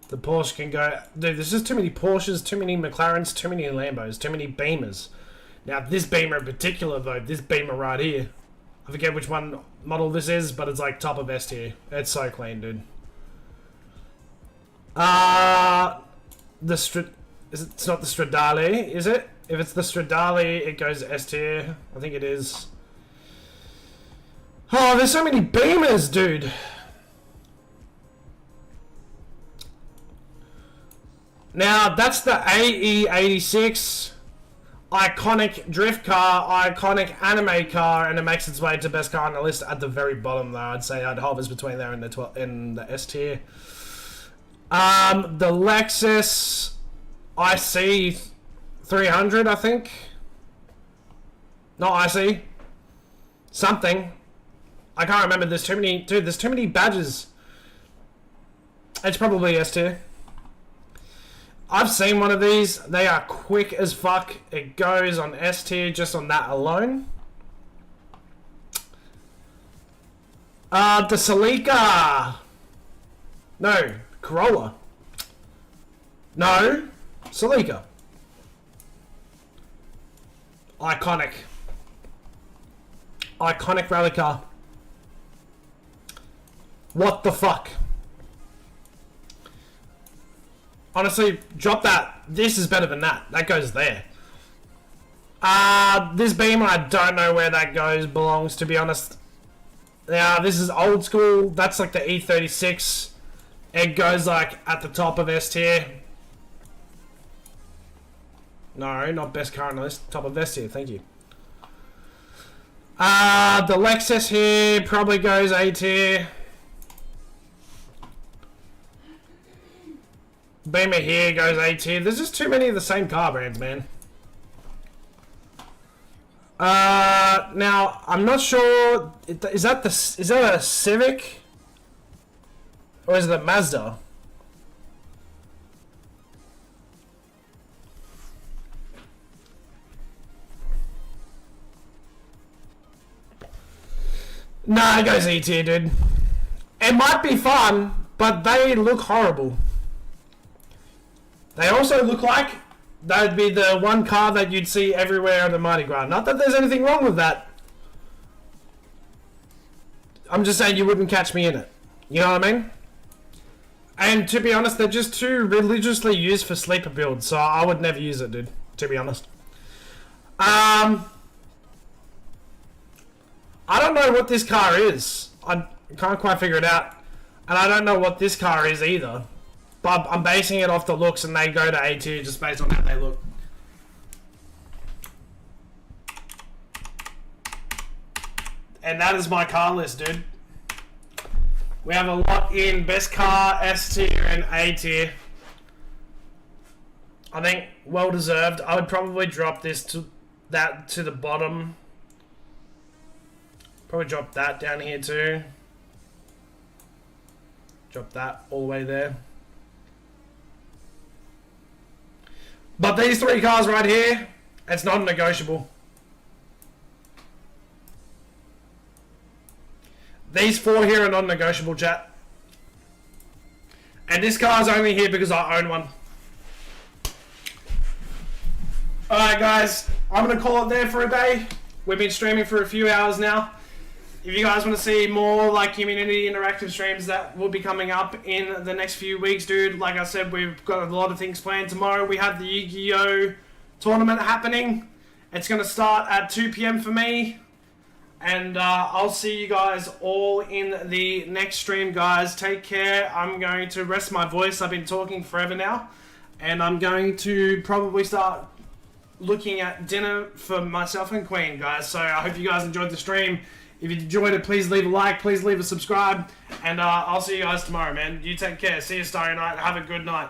The Porsche can go... Dude, there's just too many Porsches, too many McLarens, too many Lambos, too many Beamers. Now, this Beamer in particular, though, this Beamer right here, I forget which one model this is, but it's like top of S tier. It's so clean, dude. It's not the Stradale, is it? If it's the Stradale, it goes S tier. I think it is. Oh, there's so many Beamers, dude. Now, that's the AE86. Iconic drift car, iconic anime car, and it makes its way to best car on the list at the very bottom, though. I'd say it hovers between there and the S tier. The Lexus IC 300, I think. Not IC. Something. I can't remember. There's too many. Dude, there's too many badges. It's probably S tier. I've seen one of these. They are quick as fuck. It goes on S tier just on that alone. The Celica. No, Corolla. No, Celica. Iconic. Iconic rally car. What the fuck? Honestly, drop that. This is better than that. That goes there. This Beamer, I don't know where that goes, belongs, to be honest. Now, this is old school. That's like the E36. It goes like at the top of S tier. No, not best car on the list. Top of S tier, thank you. The Lexus here probably goes A tier. Beamer here goes A tier. There's just too many of the same car brands, man. Now I'm not sure. Is that a Civic or is it a Mazda? Nah, it goes E tier, dude. It might be fun, but they look horrible. They also look like that'd be the one car that you'd see everywhere on the Mardi Gras. Not that there's anything wrong with that. I'm just saying you wouldn't catch me in it. You know what I mean? And to be honest, they're just too religiously used for sleeper builds, so I would never use it, dude. To be honest. I don't know what this car is. I can't quite figure it out. And I don't know what this car is either. But I'm basing it off the looks and they go to A tier just based on how they look. And that is my car list, dude. We have a lot in best car, S tier, and A tier. I think well deserved. I would probably drop this to the bottom. Probably drop that down here too. Drop that all the way there. But these three cars right here, it's non-negotiable. These four here are non-negotiable, chat. And this car's only here because I own one. Alright guys, I'm going to call it there for a day. We've been streaming for a few hours now. if you guys want to see more like community interactive streams that will be coming up in the next few weeks, dude, like I said, we've got a lot of things planned. Tomorrow we have the Yu-Gi-Oh tournament happening. It's going to start at 2 p.m. for me. And I'll see you guys all in the next stream, guys. Take care. I'm going to rest my voice. I've been talking forever now. And I'm going to probably start looking at dinner for myself and Queen, guys. So I hope you guys enjoyed the stream. If you enjoyed it, please leave a like. Please leave a subscribe. And I'll see you guys tomorrow, man. You take care. See you, Starry Night. Have a good night.